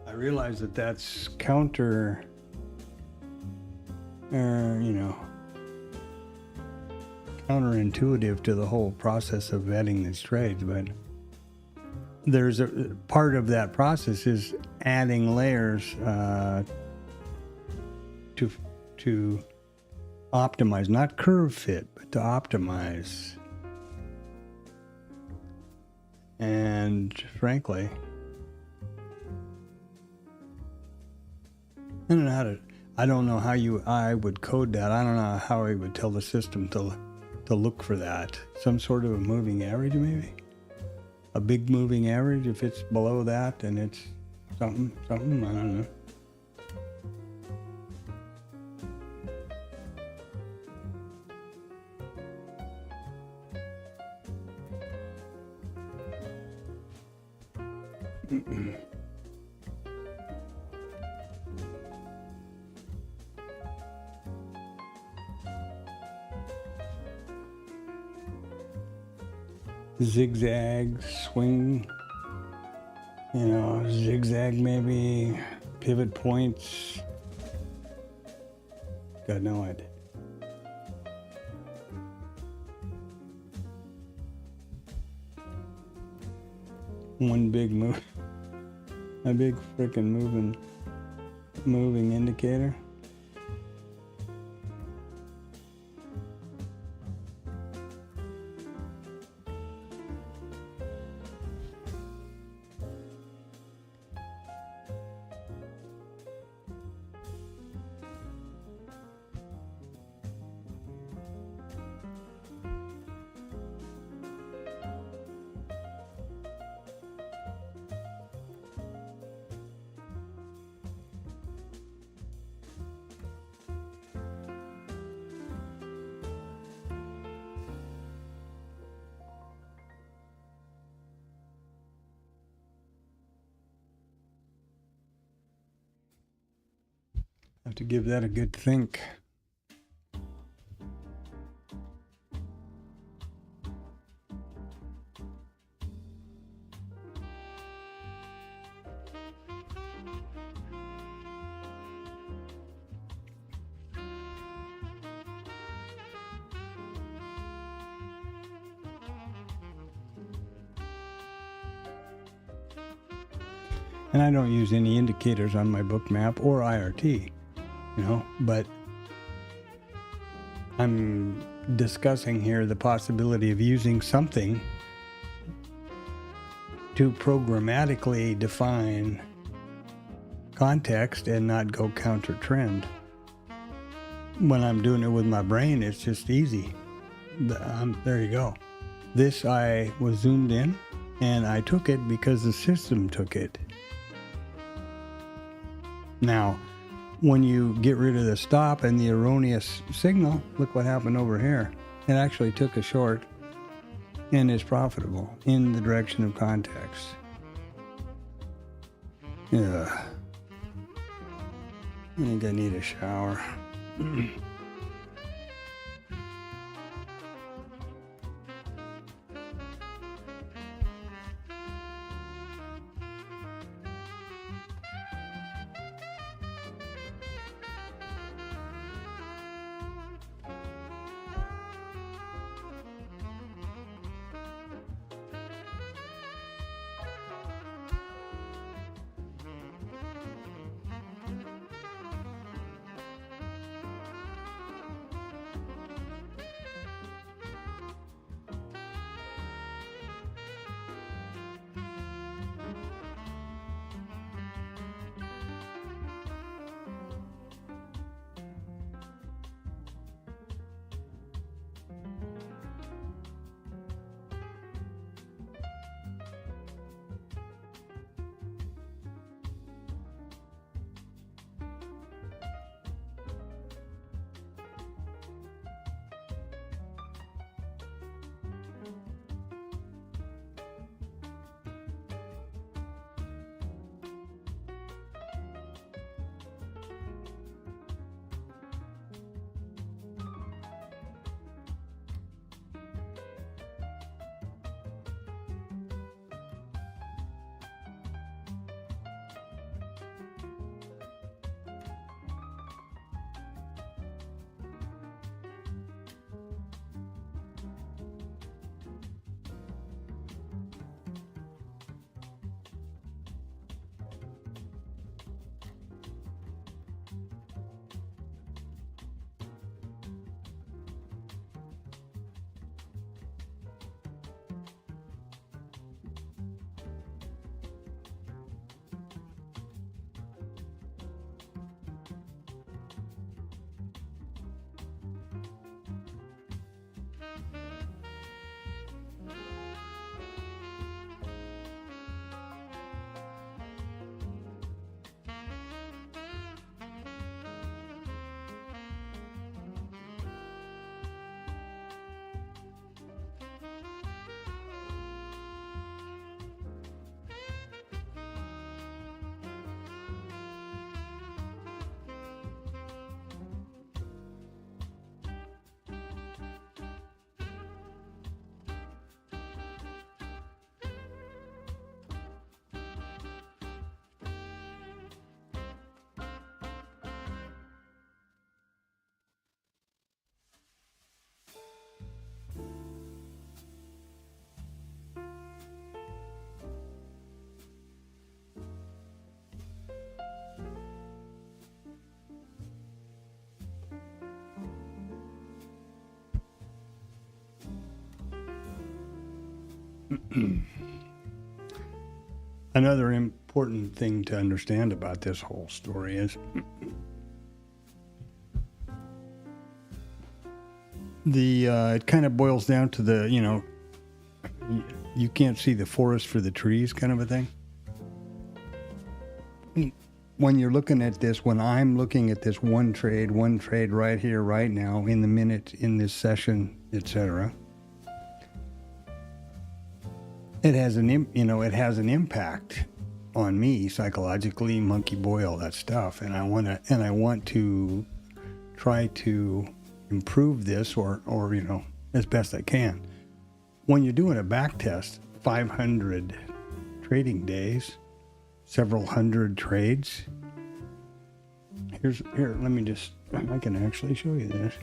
I realize that that's counter you know, counterintuitive to the whole process of vetting these trades, but there's a part of that process is adding layers to optimize, not curve fit, but to optimize. And frankly, I don't know how I would code that. I don't know how I would tell the system to look for that. Some sort of a moving average, maybe? A big moving average. If it's below that, then it's something, I don't know. Zigzag, swing, you know, zigzag maybe, pivot points. Got no idea. One big move, a big frickin' moving indicator. Have to give that a good think. And I don't use any indicators on my book map or IRT, you know, but I'm discussing here the possibility of using something to programmatically define context and not go counter trend. When I'm doing it with my brain, it's just easy. There you go. This I was zoomed in and I took it because the system took it. Now, when you get rid of the stop and the erroneous signal, look what happened over here. It actually took a short and is profitable in the direction of context. Yeah. I think I need a shower. Another important thing to understand about this whole story is it kind of boils down to the, you can't see the forest for the trees kind of a thing. When you're looking at this, when I'm looking at this one trade right here, right now, in the minute, in this session, etc., it has an impact on me psychologically, monkey boy, all that stuff, and I want to try to improve this or as best I can. When you're doing a back test, 500 trading days, several hundred trades. Here, let me just, I can actually show you this.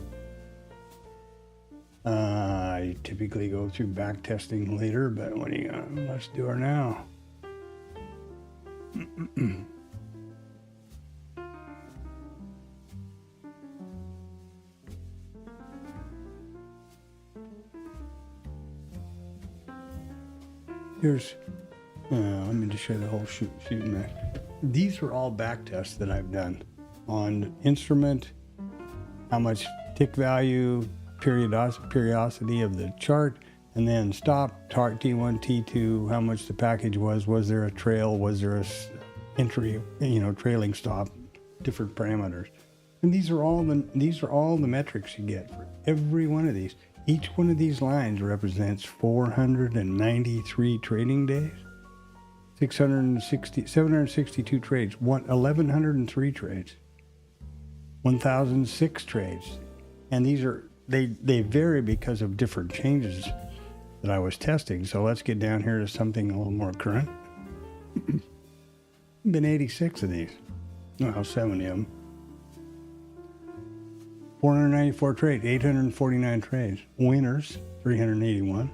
I typically go through back testing later, but what do you got? Let's do it now. Here's, let me just show you the whole shooting match. These are all back tests that I've done on instrument, how much tick value, periodicity of the chart, and then stop, chart T1, T2, how much the package was there a trail, was there a entry, trailing stop, different parameters. And these are all the metrics you get for every one of these. Each one of these lines represents 493 trading days, 762 trades, 1,103 trades, 1,006 trades. And these are, they vary because of different changes that I was testing. So let's get down here to something a little more current. Been 86 of these. Well, 70 of them. 494 trades, 849 trades. Winners, 381,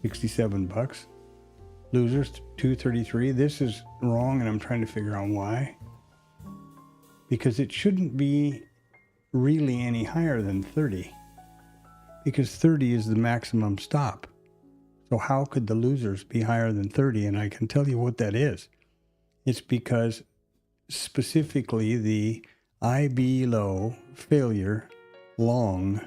67 bucks. Losers, 233. This is wrong, and I'm trying to figure out why. Because it shouldn't be really any higher than 30. Because 30 is the maximum stop. So how could the losers be higher than 30? And I can tell you what that is. It's because specifically the IB low failure long,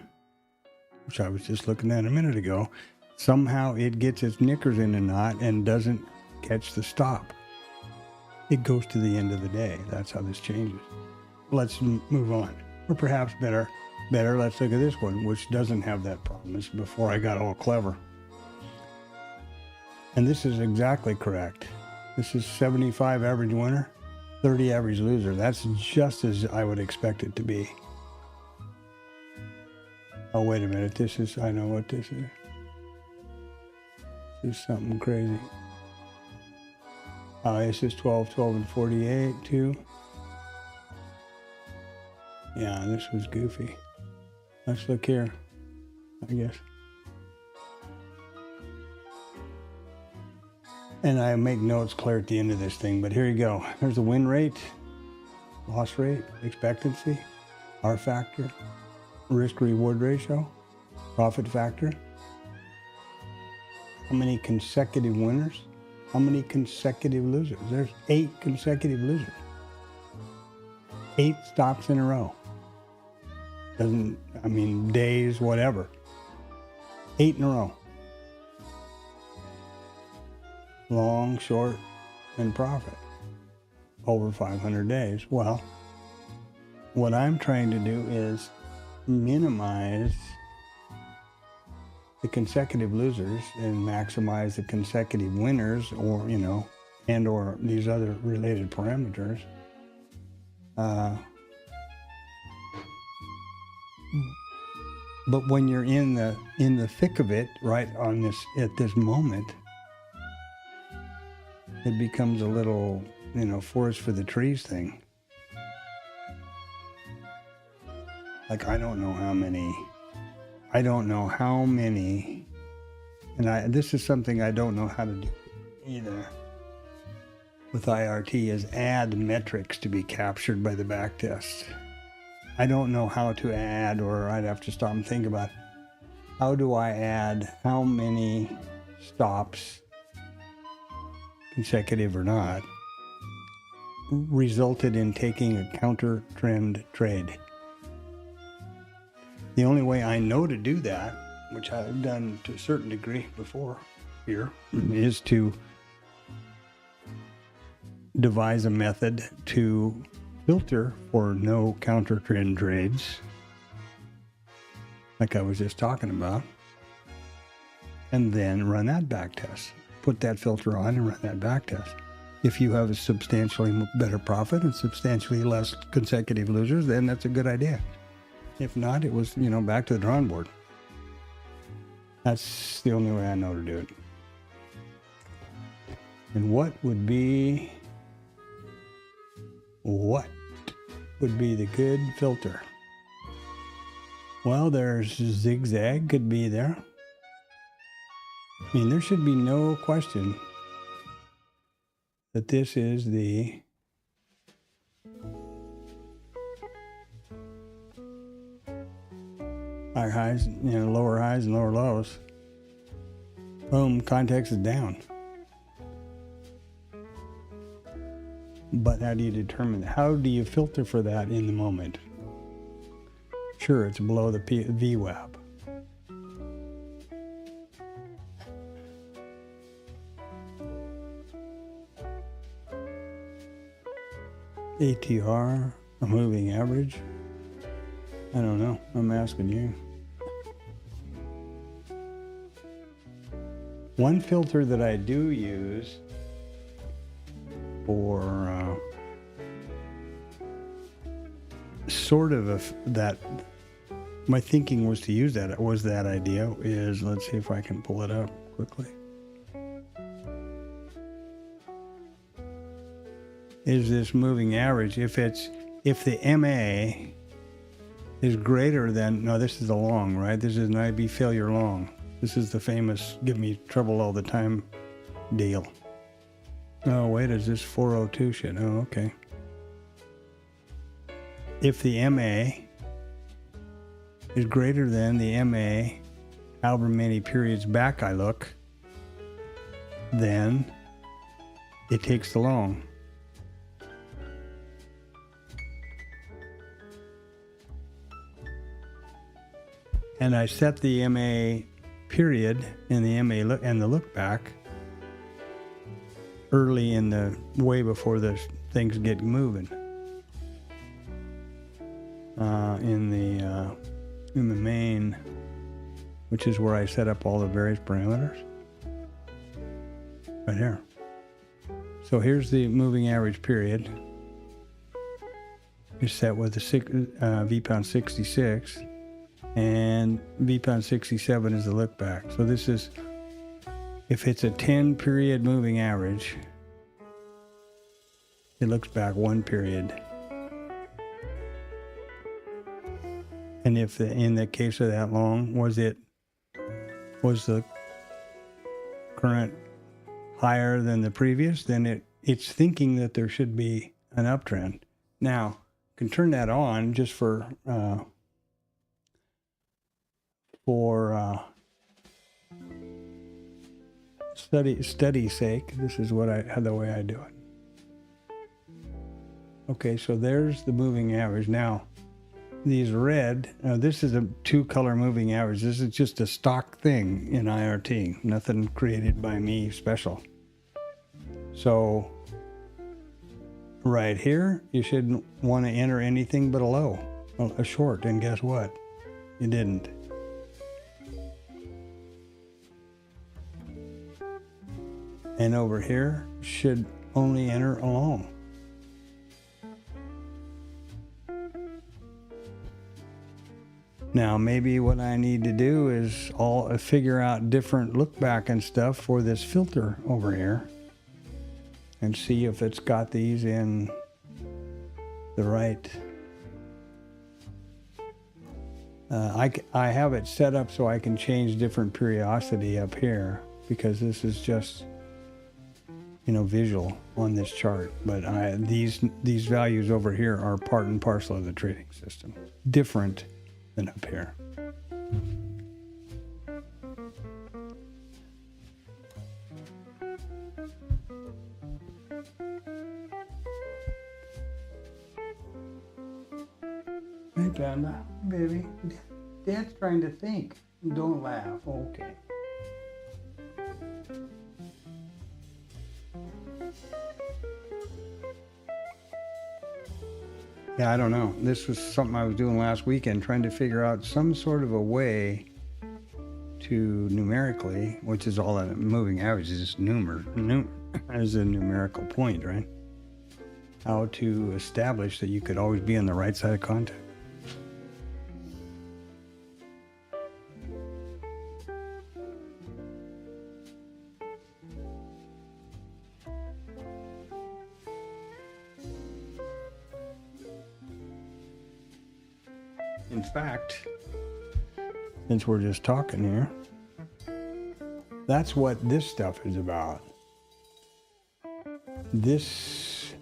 which I was just looking at a minute ago, somehow it gets its knickers in a knot and doesn't catch the stop. It goes to the end of the day. That's how this changes. Let's move on. Or perhaps better, let's look at this one, which doesn't have that problem. This is before I got all clever. And this is exactly correct. This is 75 average winner, 30 average loser. That's just as I would expect it to be. Oh, wait a minute. This is, I know what this is. This is something crazy. This is 12, 12, and 48 too. Yeah, this was goofy. Let's look here, I guess. And I make notes clear at the end of this thing, but here you go. There's the win rate, loss rate, expectancy, R factor, risk reward ratio, profit factor. How many consecutive winners? How many consecutive losers? There's 8 consecutive losers. 8 stops in a row. Days, whatever. 8 in a row. Long, short, and profit. Over 500 days. Well, what I'm trying to do is minimize the consecutive losers and maximize the consecutive winners, or, and or these other related parameters. But when you're in the thick of it, right on this, at this moment, it becomes a little, forest for the trees thing. Like, I don't know how many, and this is something I don't know how to do either with IRT, is add metrics to be captured by the backtest. I don't know how to add, or I'd have to stop and think about, how do I add how many stops consecutive or not, resulted in taking a counter trend trade. The only way I know to do that, which I've done to a certain degree before here, is to devise a method to filter for no counter trend trades, like I was just talking about, and then run that back test. Put that filter on and run that back test. If you have a substantially better profit and substantially less consecutive losers, then that's a good idea. If not, it was, back to the drawing board. That's the only way I know to do it. And what would be the good filter? Well, there's zigzag could be there. I mean, there should be no question that this is the higher highs, lower highs and lower lows. Boom, context is down. But how do you determine that? How do you filter for that in the moment? Sure, it's below the VWAP. ATR, a moving average. I don't know. I'm asking you. One filter that I do use for sort of that, my thinking was to use that, was that idea, is, let's see if I can pull it up quickly, is this moving average. If the MA is greater than, no, this is a long, right? This is an IB failure long. This is the famous give me trouble all the time deal. Oh, wait, is this 402 shit? Oh, okay. If the MA is greater than the MA, however many periods back I look, then it takes the long. And I set the MA period and the MA look and the look back early in the way before the things get moving. In the main, which is where I set up all the various parameters. Right here. So here's the moving average period. It's set with the VPOC 66. And VPOC 67 is the look back. So this is, if it's a 10 period moving average, it looks back one period. And if in the case of that long, was the current higher than the previous, then it's thinking that there should be an uptrend. Now, you can turn that on just for study's sake. This is the way I do it. Okay, so there's the moving average. Now, these red, this is a 2-color moving average. This is just a stock thing in IRT, nothing created by me special. So right here, you shouldn't want to enter anything but a low, a short, and guess what? You didn't. And over here, should only enter a long. Now, maybe what I need to do is figure out different look back and stuff for this filter over here and see if it's got these in the right. I have it set up so I can change different periodicity up here because this is just, visual on this chart. But these values over here are part and parcel of the trading system. Different than up here. Hey, Panda, baby. Dad's trying to think. Don't laugh. Okay. Yeah, I don't know. This was something I was doing last weekend, trying to figure out some sort of a way to numerically, which is all that moving average is just as a numerical point, right? How to establish that you could always be on the right side of contact. In fact, since we're just talking here, that's what this stuff is about. This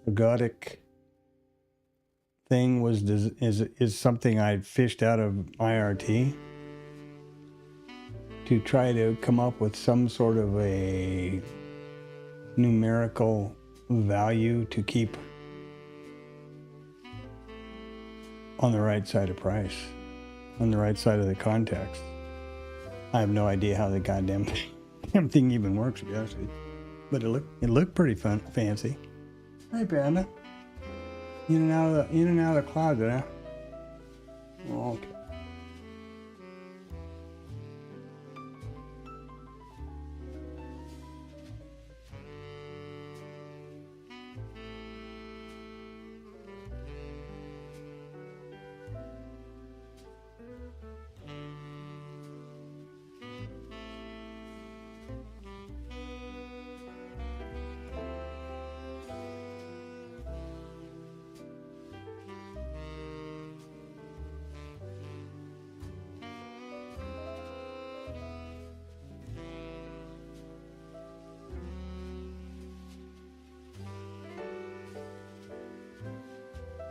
ergodic thing is something I fished out of IRT to try to come up with some sort of a numerical value to keep on the right side of price, on the right side of the context. I have no idea how the goddamn thing even works, to be honest with you. But it looked pretty fancy. Hey, Panda. In and out of the closet, huh? Okay.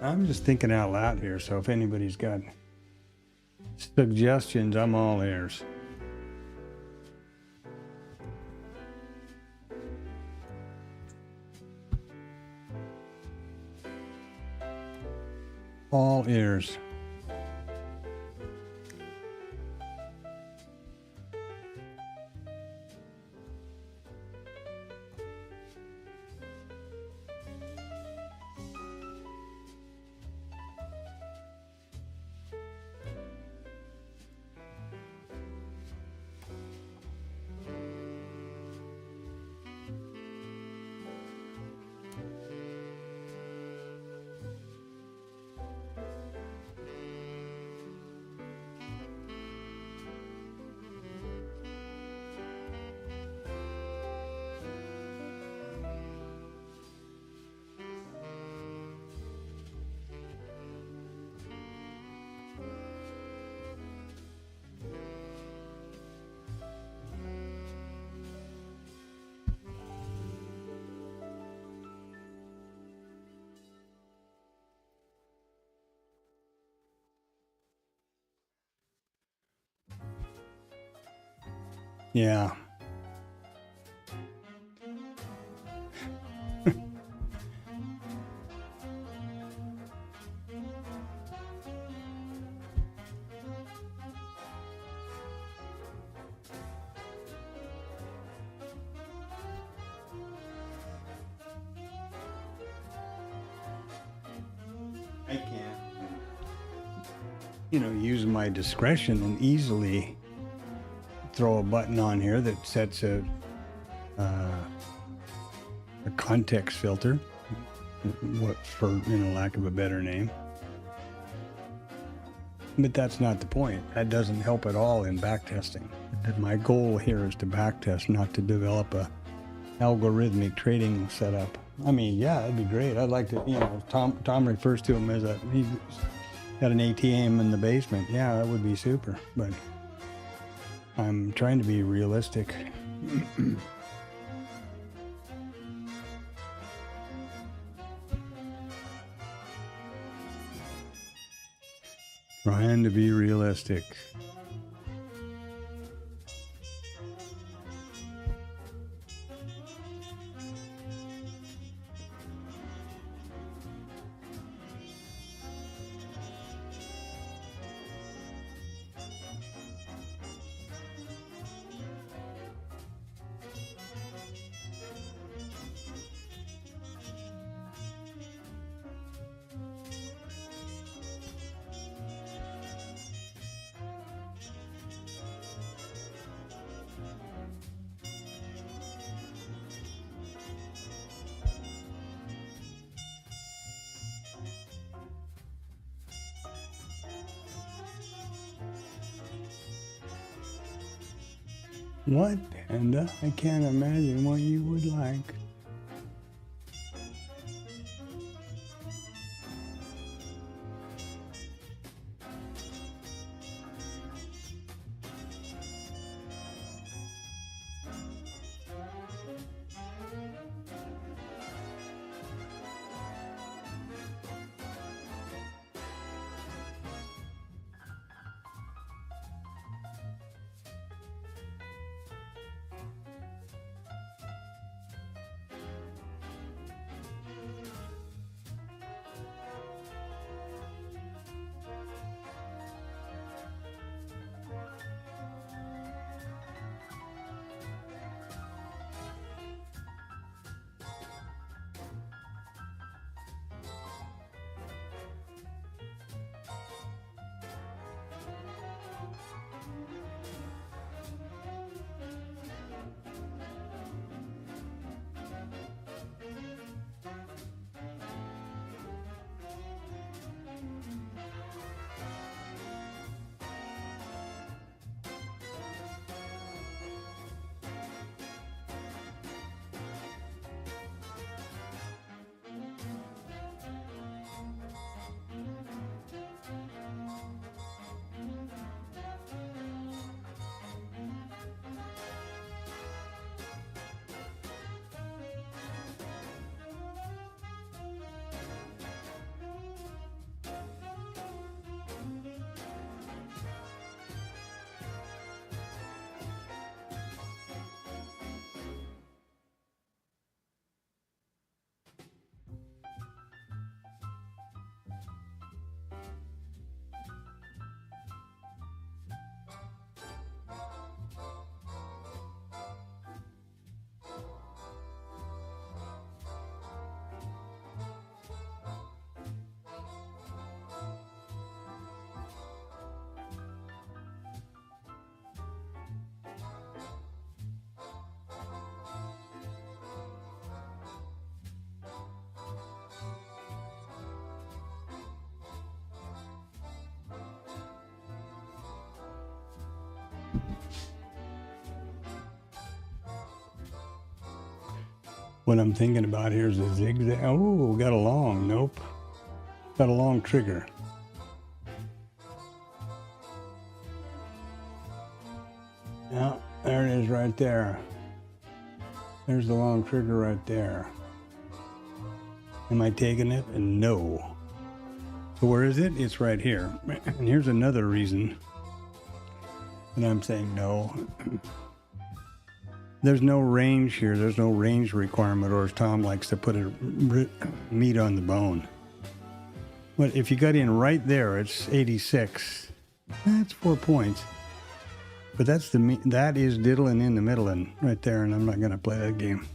I'm just thinking out loud here, so if anybody's got suggestions, I'm all ears. All ears. Yeah. I can't, use my discretion and easily throw a button on here that sets a context filter, for lack of a better name. But that's not the point. That doesn't help at all in backtesting. My goal here is to backtest, not to develop a algorithmic trading setup. I mean, yeah, that'd be great. I'd like to, Tom refers to him as he's got an ATM in the basement. Yeah, that would be super. But I'm trying to be realistic. Trying to be realistic. What, Panda? I can't imagine what you would like. What I'm thinking about here is a zigzag. Oh, got a long. Nope. Got a long trigger. Yeah, there it is right there. There's the long trigger right there. Am I taking it? And no. So where is it? It's right here. And here's another reason that I'm saying no. There's no range here. There's no range requirement, or as Tom likes to put it, meat on the bone. But if you got in right there, it's 86. That's 4 points. But that is diddling in the middle and right there, and I'm not going to play that game.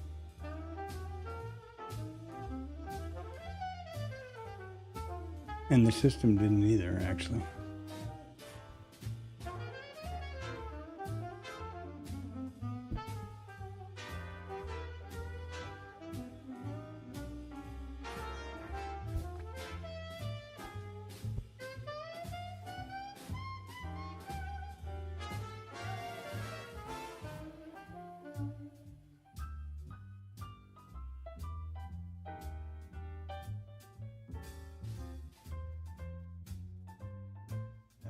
And the system didn't either, actually.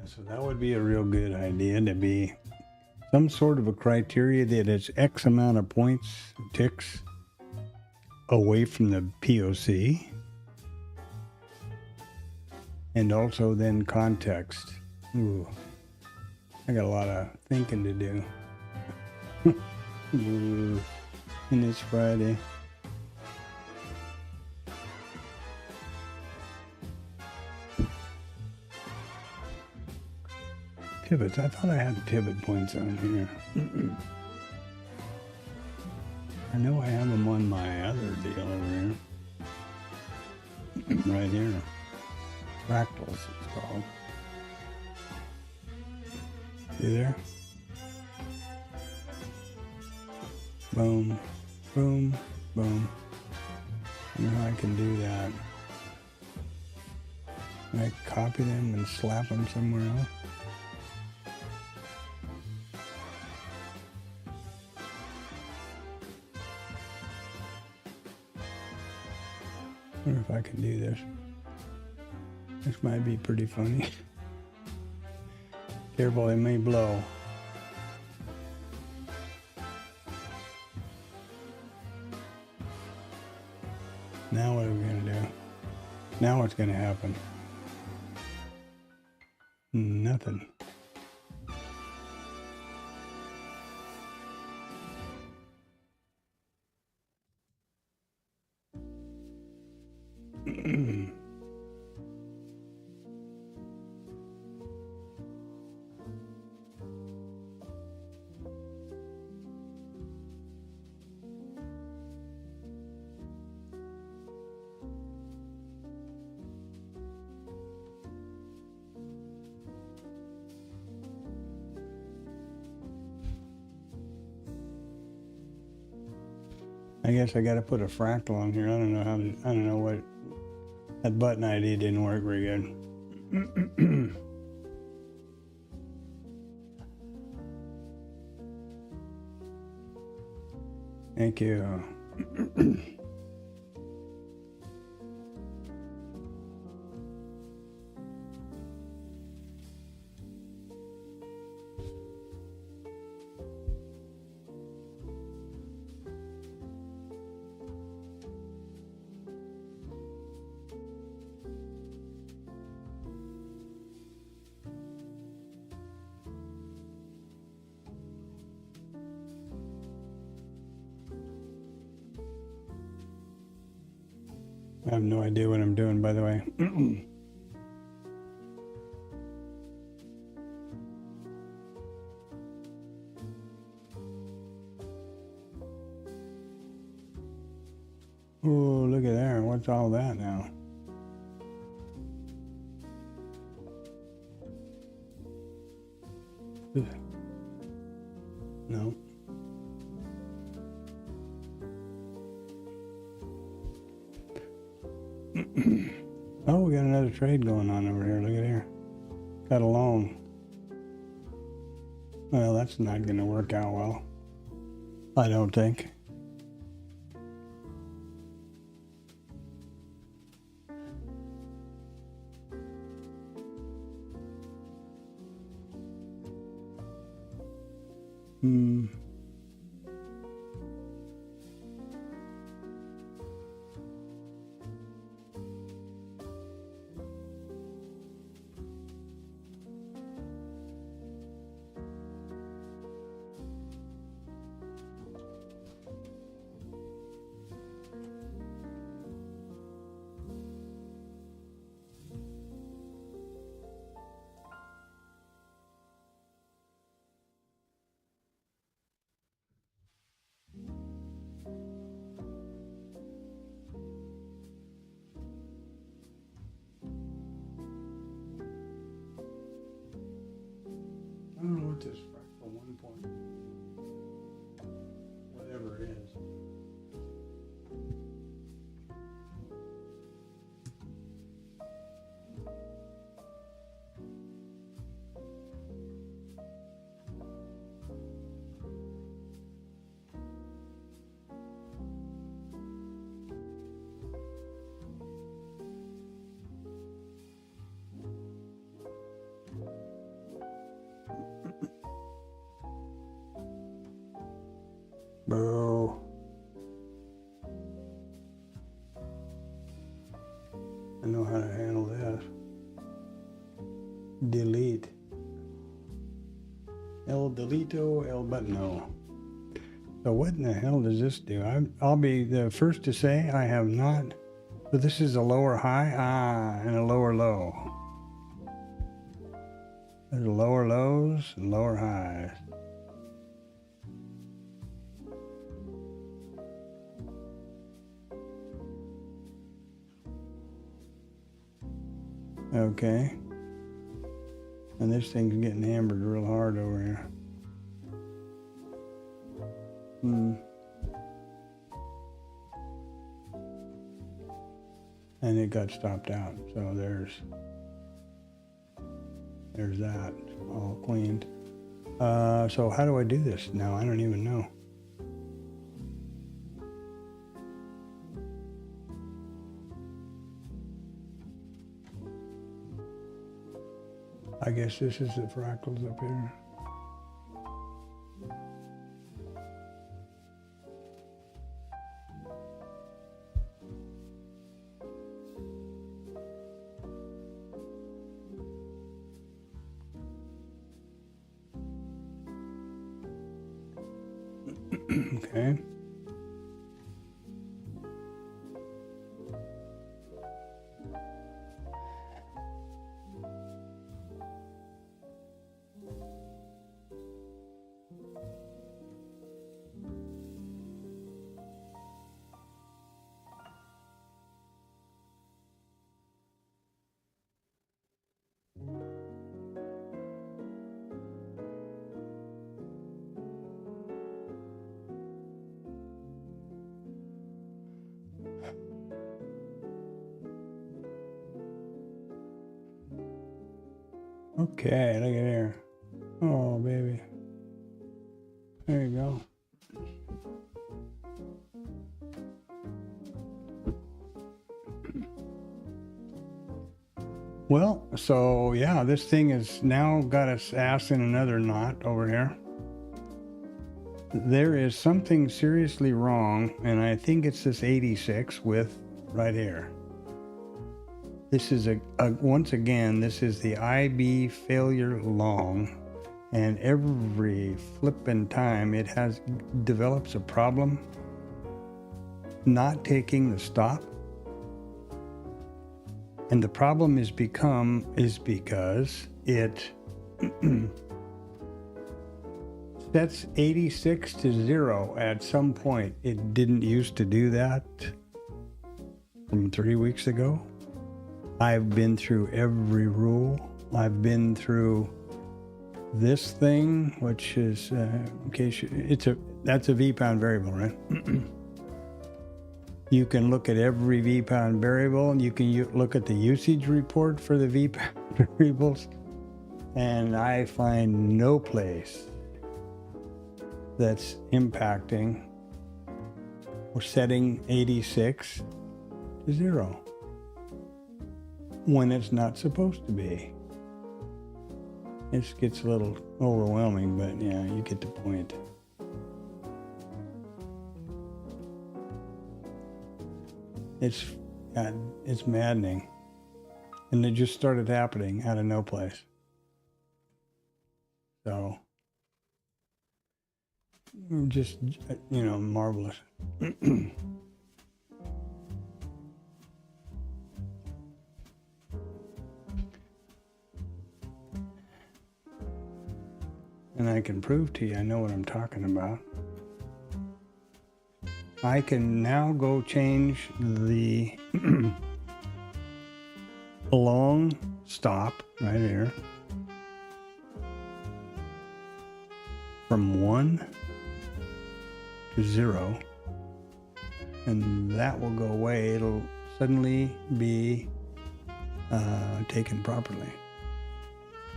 So that would be a real good idea, to be some sort of a criteria that it's X amount of points, ticks away from the POC. And also then context. Ooh, I got a lot of thinking to do. Ooh, and it's Friday. Pivots. I thought I had pivot points on here. I know I have them on my other deal over here. Right here. Fractals, it's called. See there? Boom, boom, boom. I know how I can do that. Can I copy them and slap them somewhere else? I can do this. This might be pretty funny. Careful, it may blow. Now what are we going to do? Now what's going to happen? Nothing. I guess I got to put a fractal on here. I don't know how to, I don't know what, that button ID didn't work very good. Thank you. I have no idea what I'm doing, by the way. Oh, look at there. What's all that now? No. Oh, we got another trade going on over here. Look at here. Got a loan. Well, that's not going to work out well. I don't think. I don't know what this fractal 1 point, whatever it is. Boo. I know how to handle this. Delete. El delito, el button. So what in the hell does this do? I'll be the first to say I have not. So this is a lower high, and a lower low. There's lower lows and lower highs. Okay. And this thing's getting hammered real hard over here. And it got stopped out. So there's that all cleaned. So how do I do this now? I don't even know. I guess this is the fractals up here. Okay. Okay, look at here. Oh, baby. There you go. Well, so yeah, this thing has now got its ass in another knot over here. There is something seriously wrong, and I think it's this 86 with right here. This is once again, this is the IB failure long, and every flippin' time it develops a problem not taking the stop. And the problem is because it sets 86 to 0 at some point. It didn't used to do that from 3 weeks ago. I've been through every rule. I've been through this thing, which is in case that's a V-pound variable, right? You can look at every V-pound variable, and you can look at the usage report for the V-pound variables, and I find no place that's impacting or setting 86 to 0 when it's not supposed to be. It gets a little overwhelming, but yeah, you get the point. It's maddening. And it just started happening out of no place. So, just, marvelous. And I can prove to you I know what I'm talking about. I can now go change the long stop right here from 1 to 0, and that will go away. It'll suddenly be taken properly.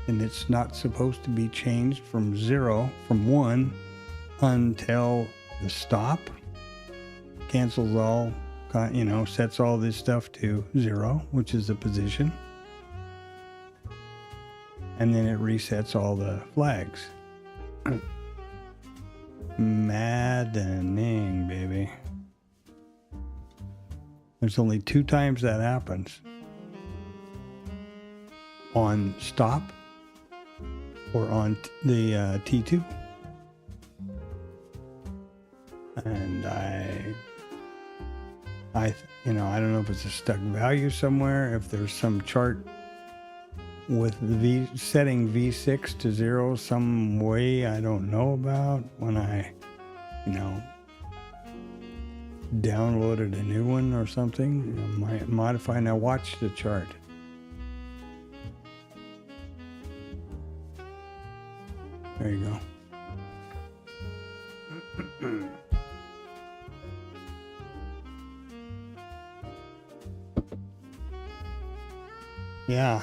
And it's not supposed to be changed from 1 until the stop cancels all, sets all this stuff to 0, which is the position. And then it resets all the flags. Maddening, baby. There's only 2 times that happens. On stop or on the T2. And I don't know if it's a stuck value somewhere, if there's some chart with setting V6 to 0 some way I don't know about when I, downloaded a new one or something. Might modify. Now watch the chart. There you go. Yeah,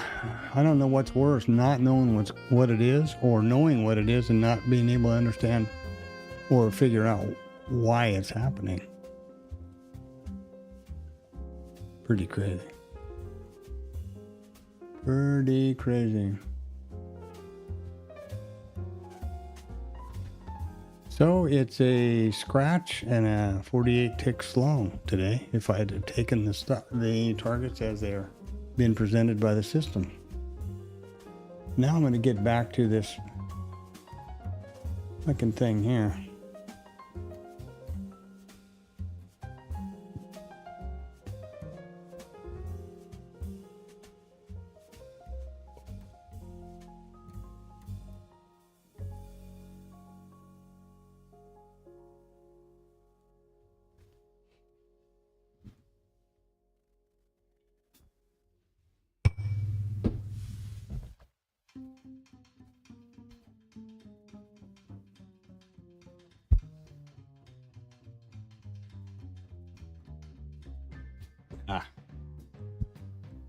I don't know what's worse, not knowing what it is, or knowing what it is and not being able to understand or figure out why it's happening. Pretty crazy. Pretty crazy. So it's a scratch and a 48 ticks long today if I had taken the targets as they're being presented by the system. Now I'm going to get back to this looking thing here.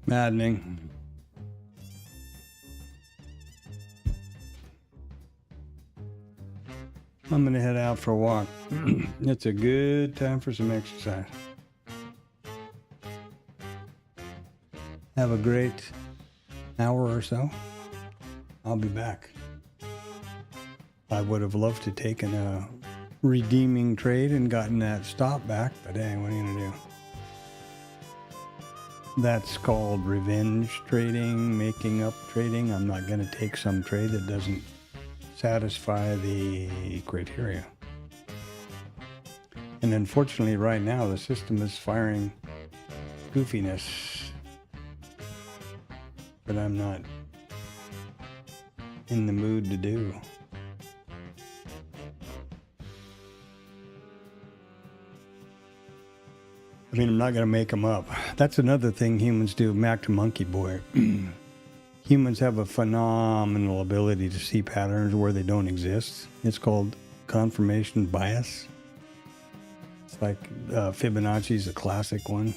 Maddening. I'm going to head out for a walk. It's a good time for some exercise. Have a great hour or so. I'll be back. I would have loved to taken a redeeming trade and gotten that stop back, but hey, what are you going to do? That's called revenge trading, making up trading. I'm not going to take some trade that doesn't satisfy the criteria. And unfortunately, right now, the system is firing goofiness that I'm not in the mood to do. I mean, I'm not going to make them up. That's another thing humans do. Back to Monkey Boy. Humans have a phenomenal ability to see patterns where they don't exist. It's called confirmation bias. It's like Fibonacci's a classic one.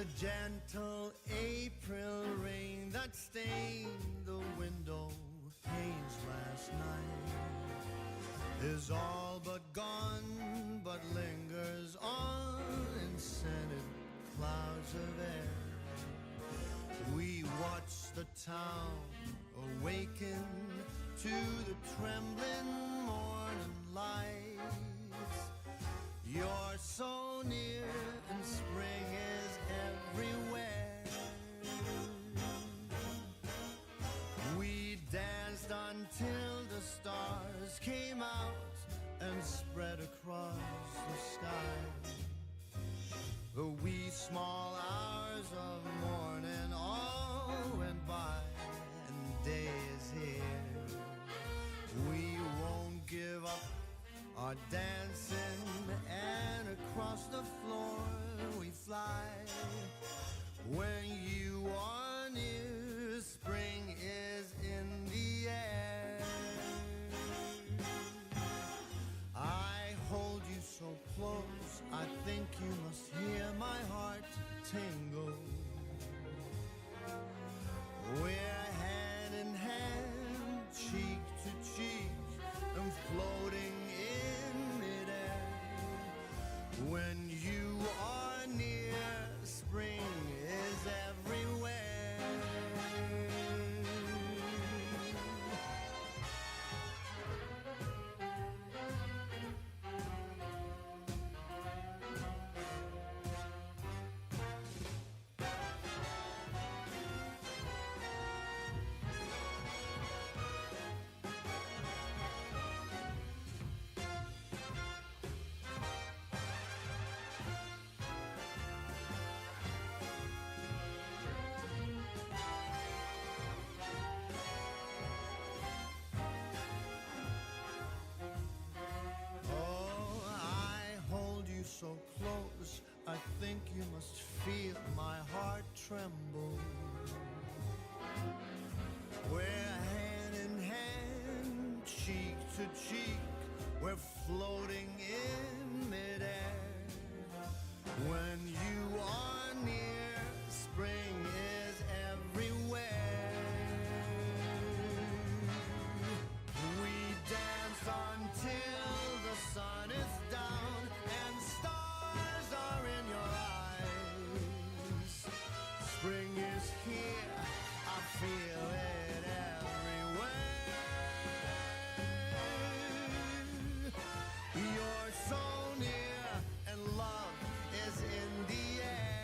The gentle April rain that stained the window panes last night is all but gone, but lingers on in scented clouds of air. We watch the town awaken to the trembling morning lights. You're so near and spring is everywhere. We danced until the stars came out and spread across the sky. The wee small hours of morning all went by and day is here. We won't give up our dancing and across the floor we fly. When you are near, spring is in the air. I hold you so close, I think you must hear my heart tingle. We're hand in hand, cheek to cheek, and floating in midair. When you are near, spring is everywhere. So close, I think you must feel my heart tremble. We're hand in hand, cheek to cheek, we're floating in midair. When you are near, spring is everywhere. We dance until the sun is down and stars are in your eyes. Spring is here, I feel it everywhere. You're so near and love is in the air.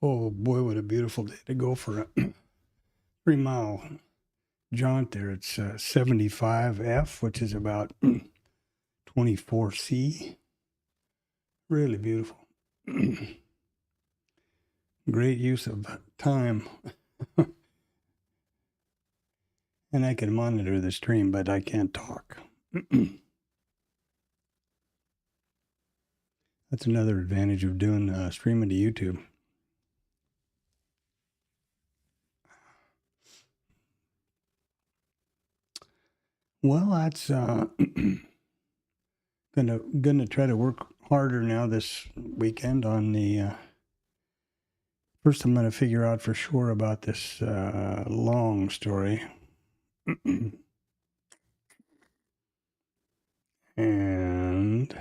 Oh boy, what a beautiful day to go for a 3 mile jaunt there. It's 75F, which is about 24C. Really beautiful. Great use of time. And I can monitor the stream, but I can't talk. That's another advantage of doing streaming to YouTube. Well, that's gonna try to work harder now this weekend on the. First, I'm gonna figure out for sure about this long story, and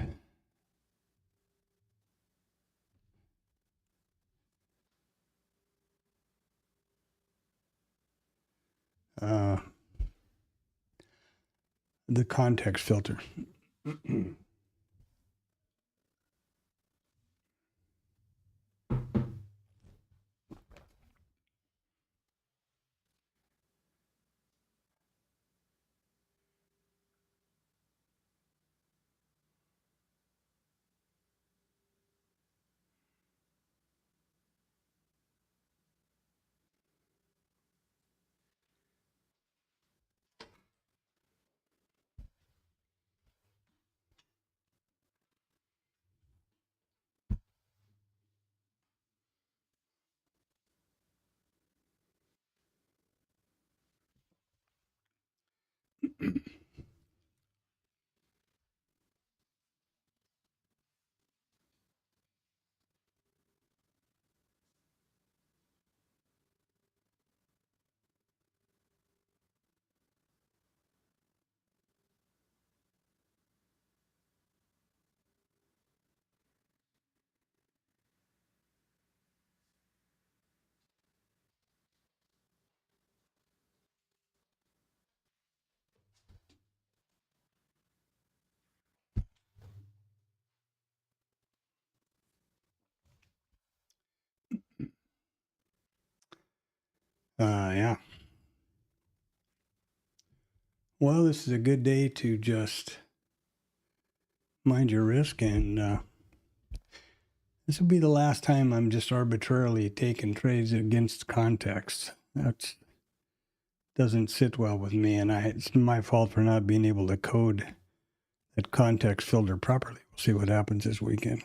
the context filter. Yeah. Well, this is a good day to just mind your risk, and this will be the last time I'm just arbitrarily taking trades against context. That doesn't sit well with me, and it's my fault for not being able to code that context filter properly. We'll see what happens this weekend.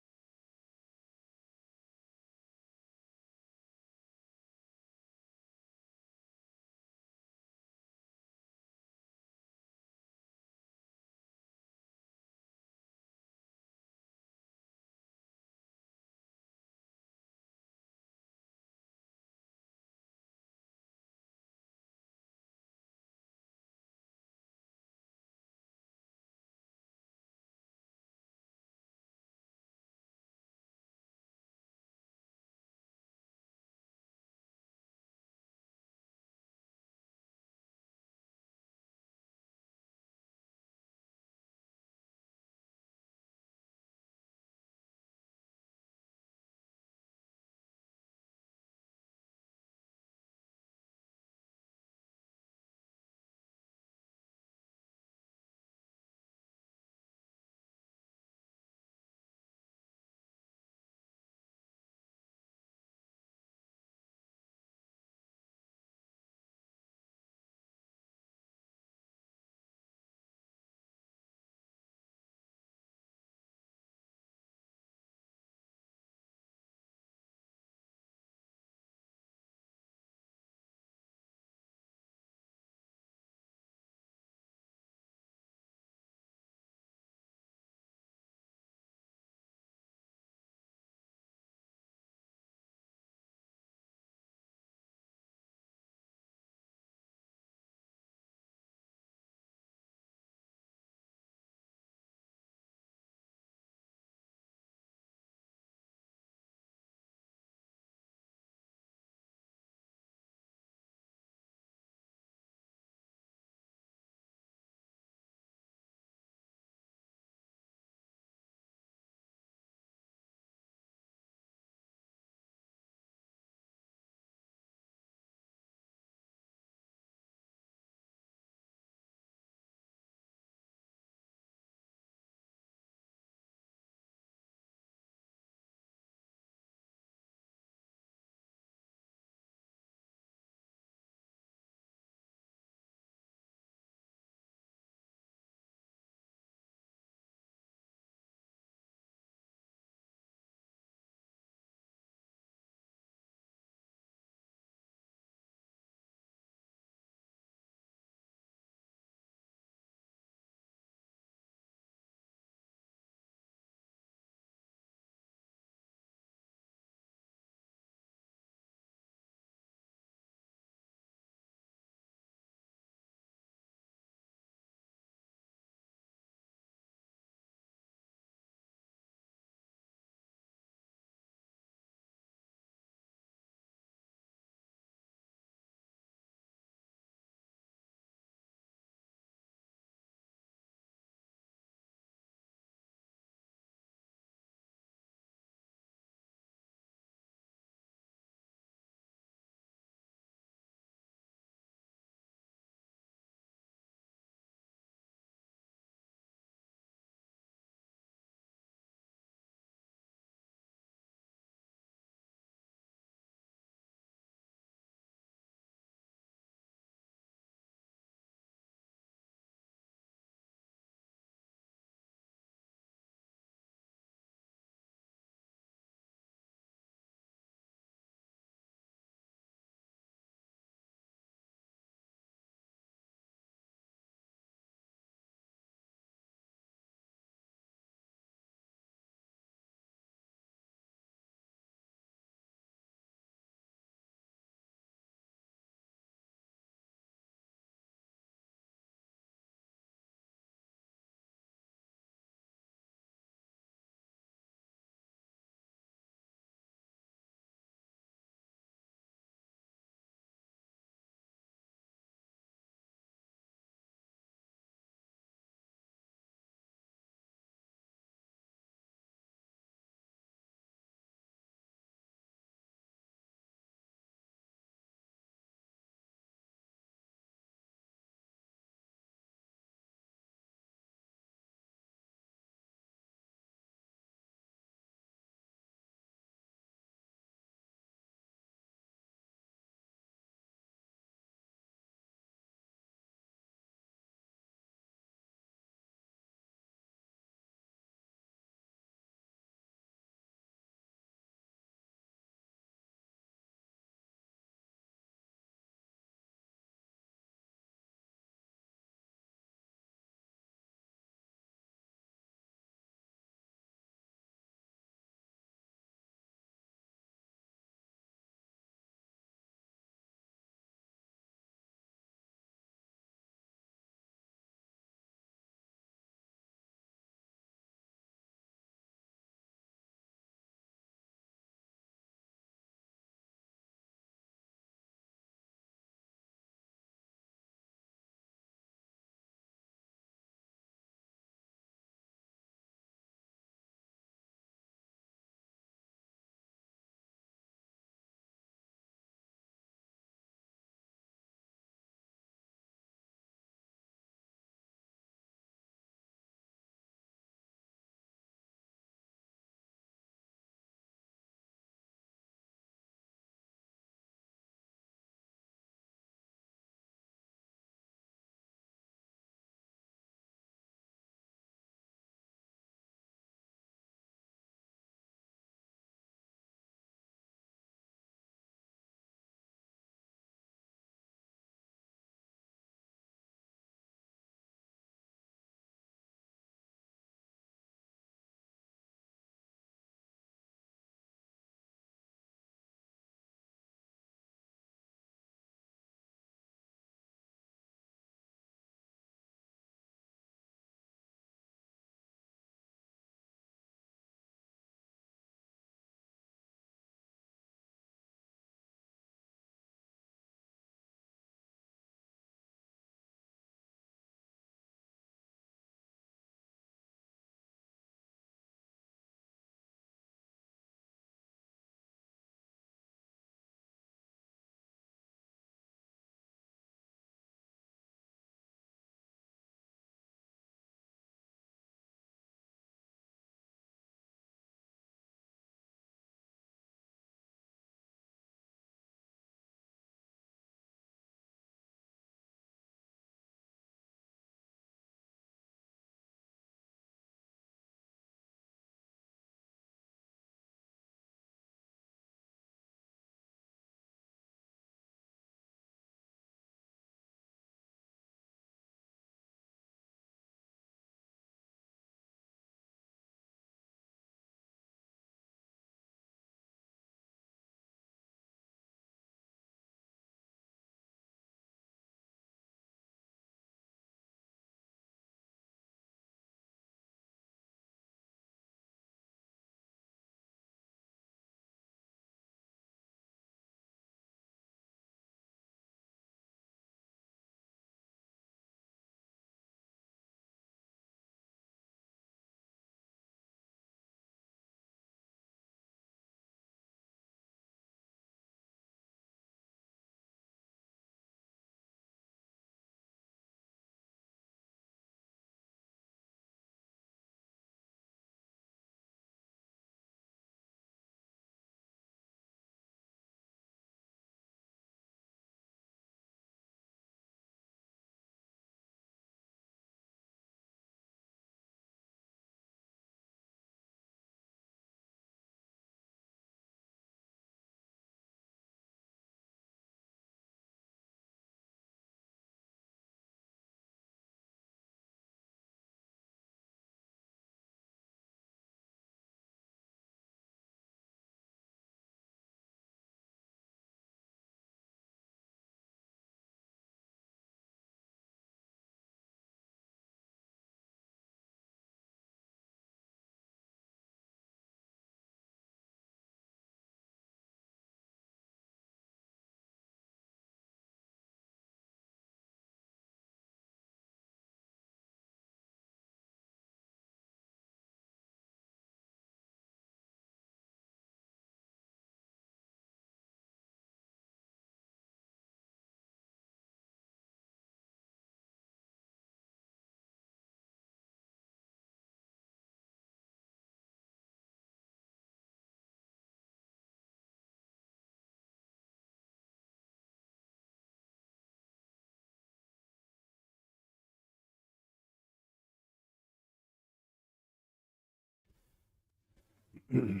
Well,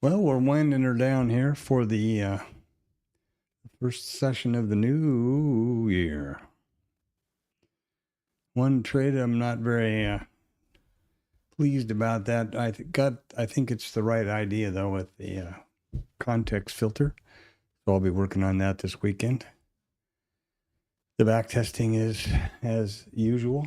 we're winding her down here for the first session of the new year. One trade I'm not very pleased about that. I think it's the right idea though with the context filter. So I'll be working on that this weekend. The backtesting is as usual.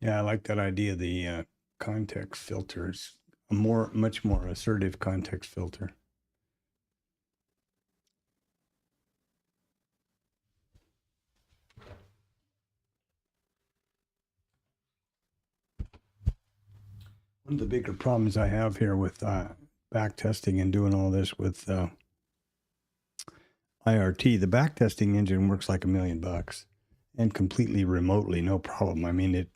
Yeah, I like that idea. The context filter is a much more assertive context filter. One of the bigger problems I have here with backtesting and doing all this with IRT, the backtesting engine works like $1,000,000 and completely remotely, no problem. I mean,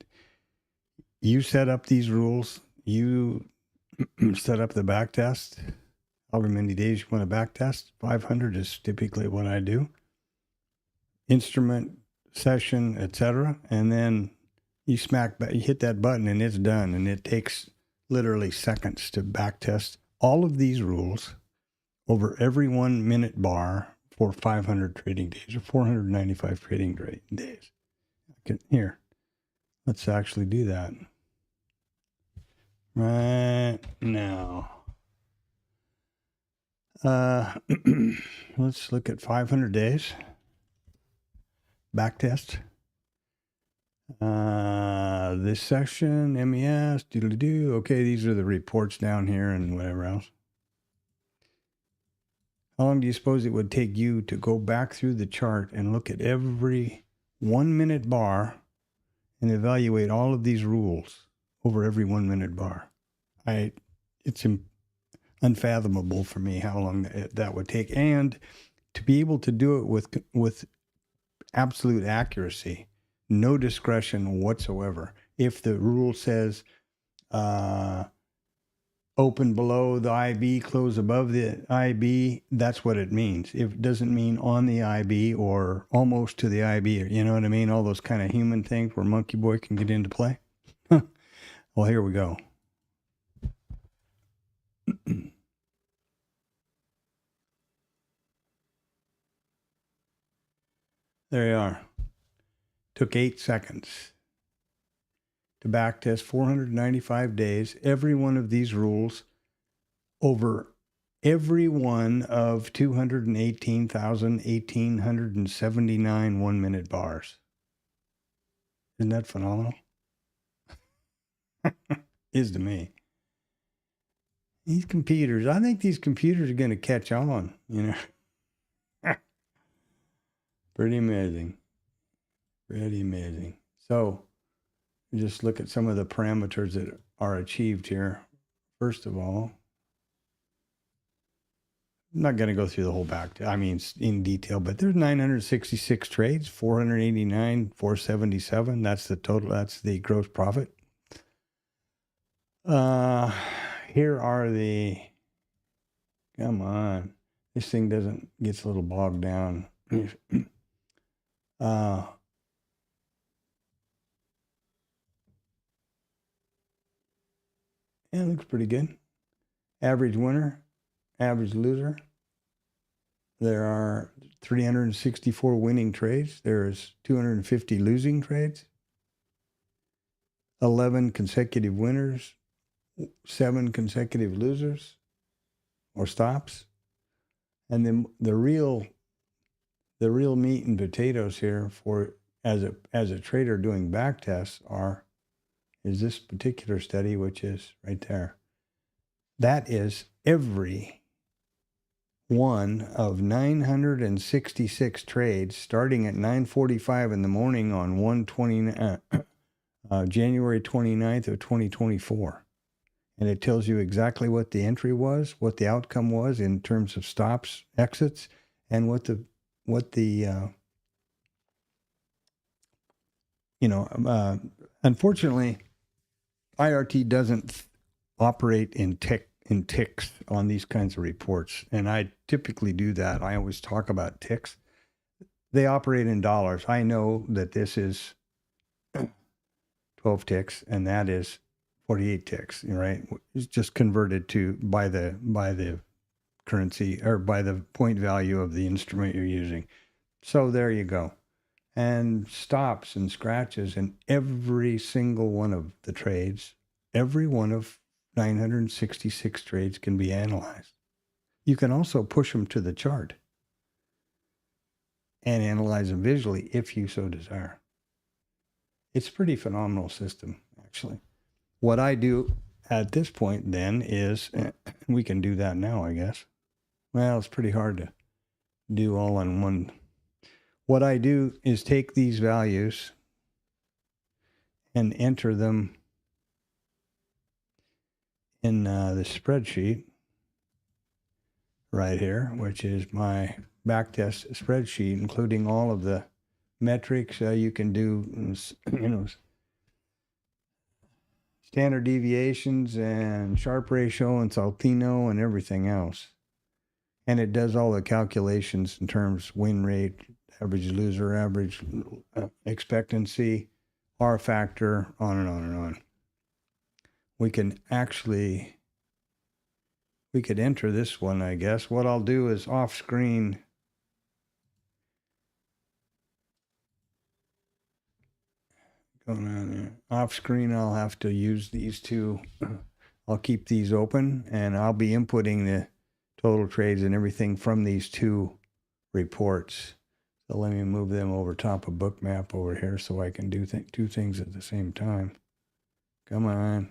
you set up these rules, you set up the backtest, however many days you want to backtest. 500 is typically what I do. Instrument, session, etc. And then you hit that button and it's done. And it takes literally seconds to backtest all of these rules over every 1 minute bar for 500 trading days or 495 trading days. Here, let's actually do that right now. Let's look at 500 days. Backtest. This section, MES, doodly-doo. Okay, these are the reports down here and whatever else. How long do you suppose it would take you to go back through the chart and look at every 1 minute bar and evaluate all of these rules over every 1 minute bar? It's unfathomable for me how long that would take, and to be able to do it with absolute accuracy, no discretion whatsoever. If the rule says open below the IB, close above the IB, that's what it means. If it doesn't mean on the IB or almost to the IB, or, you know what I mean? All those kind of human things where Monkey Boy can get into play. Well, here we go. There you are. Took 8 seconds to backtest 495 days, every one of these rules over every one of 218,179 1 minute bars. Isn't that phenomenal? Is to me. These computers, I think these computers are going to catch on, you know. Pretty amazing. Pretty amazing. So just look at some of the parameters that are achieved here. First of all, I'm not going to go through the whole in detail, but there's 966 trades, 489, 477. That's the total. That's the gross profit. Here are the, come on, this thing gets a little bogged down. It looks pretty good. Average winner, average loser. There are 364 winning trades. There's 250 losing trades. 11 consecutive winners, 7 consecutive losers or stops. And then the real meat and potatoes here for as a trader doing back tests is this particular study, which is right there. That is every one of 966 trades starting at 9:45 in the morning on January 29th of 2024. And it tells you exactly what the entry was, what the outcome was in terms of stops, exits, and unfortunately, IRT doesn't operate in ticks on these kinds of reports. And I typically do that. I always talk about ticks. They operate in dollars. I know that this is 12 ticks and that is 48 ticks, right? It's just converted by the currency or by the point value of the instrument you're using. So there you go. And stops and scratches in every single one of the trades, every one of 966 trades can be analyzed. You can also push them to the chart and analyze them visually if you so desire. It's a pretty phenomenal system, actually. What I do at this point then is, we can do that now, I guess. Well, it's pretty hard to do all on one. What I do is take these values and enter them in the spreadsheet right here, which is my backtest spreadsheet, including all of the metrics you can do, standard deviations and Sharpe ratio and Saltino and everything else. And it does all the calculations in terms win rate, average loser, average expectancy, R factor, on and on and on. We could enter this one, I guess. What I'll do is off screen. Going on there. Off screen, I'll have to use these two. I'll keep these open and I'll be inputting the total trades and everything from these two reports. So let me move them over top of Bookmap over here so I can do two things at the same time. Come on.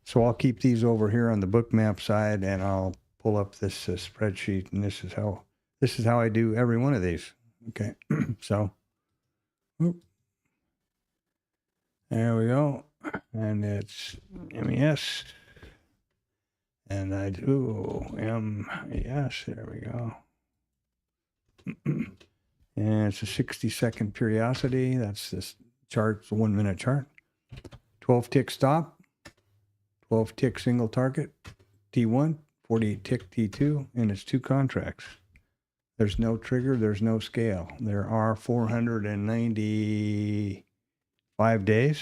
So I'll keep these over here on the Bookmap side and I'll pull up this spreadsheet, and this is how I do every one of these. Okay. So there we go. And it's MES. And I do MES. There we go. And it's a 60-second periodicity. That's this chart. It's a 1 minute chart. 12 tick stop. 12 tick single target. T1. 48 tick T2. And it's 2 contracts. There's no trigger. There's no scale. There are 495 days.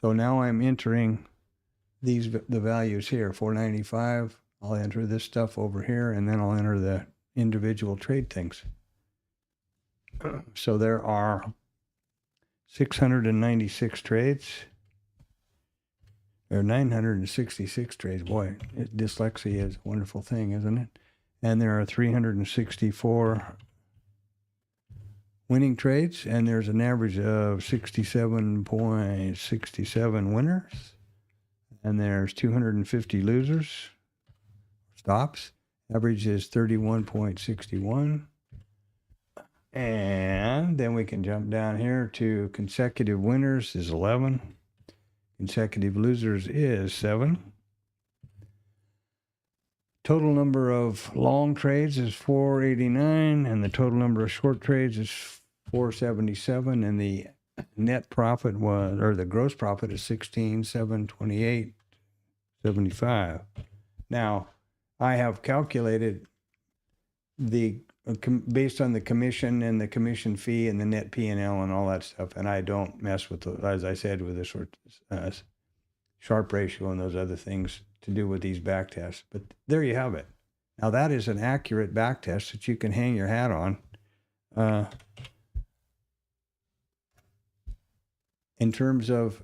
So now I'm entering the values here, 495. I'll enter this stuff over here, and then I'll enter the individual trade things. So there are 696 trades. There are 966 trades. Boy, dyslexia is a wonderful thing, isn't it? And there are 364 winning trades, and there's an average of 67.67 winners, and there's 250 losers, stops. Average is 31.61. And then we can jump down here to consecutive winners is 11. Consecutive losers is 7. Total number of long trades is 489, and the total number of short trades is 477, and the net profit was, or the gross profit is 16,728.75. Now, I have calculated based on the commission and the commission fee and the net P&L and all that stuff, and I don't mess with as I said, with the sort Sharpe ratio and those other things to do with these back tests. But there you have it. Now that is an accurate back test that you can hang your hat on. In terms of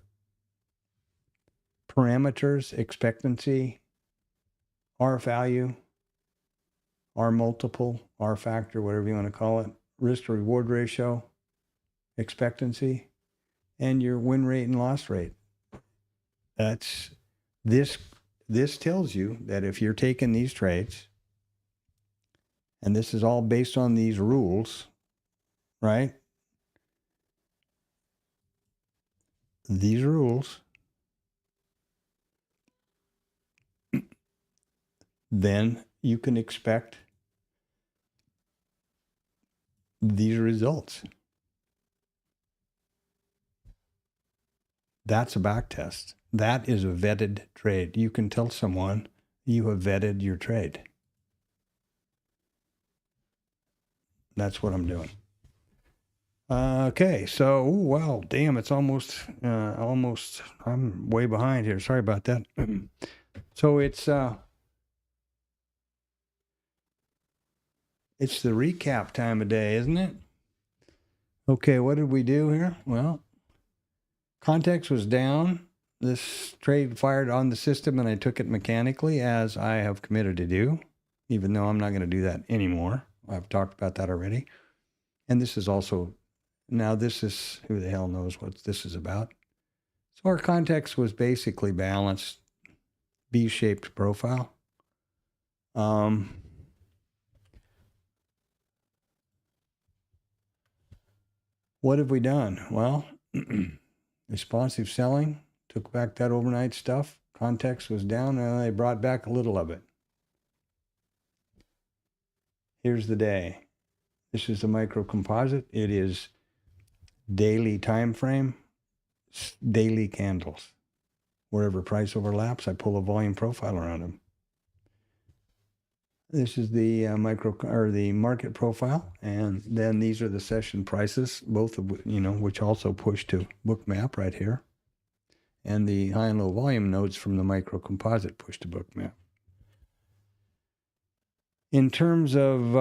parameters, expectancy, R value, R multiple, R factor, whatever you want to call it, risk to reward ratio, expectancy, and your win rate and loss rate. That's this tells you that if you're taking these trades, and this is all based on these rules, right? These rules, then you can expect these results. That's a back test. That is a vetted trade. You can tell someone you have vetted your trade. That's what I'm doing. Okay, so, wow, damn, it's almost, I'm way behind here. Sorry about that. So it's the recap time of day, isn't it? Okay, what did we do here? Well, context was down. This trade fired on the system, and I took it mechanically, as I have committed to do, even though I'm not going to do that anymore. I've talked about that already. And this is also, now this is, who the hell knows what this is about. So our context was basically balanced, B-shaped profile. What have we done? Well, responsive selling, took back that overnight stuff. Context was down, and they brought back a little of it. Here's the day. This is the micro composite. It is daily time frame, daily candles. Wherever price overlaps, I pull a volume profile around them. This is the the market profile, and then these are the session prices, both of which also push to bookmap right here, and the high and low volume nodes from the micro composite push to bookmap. In terms of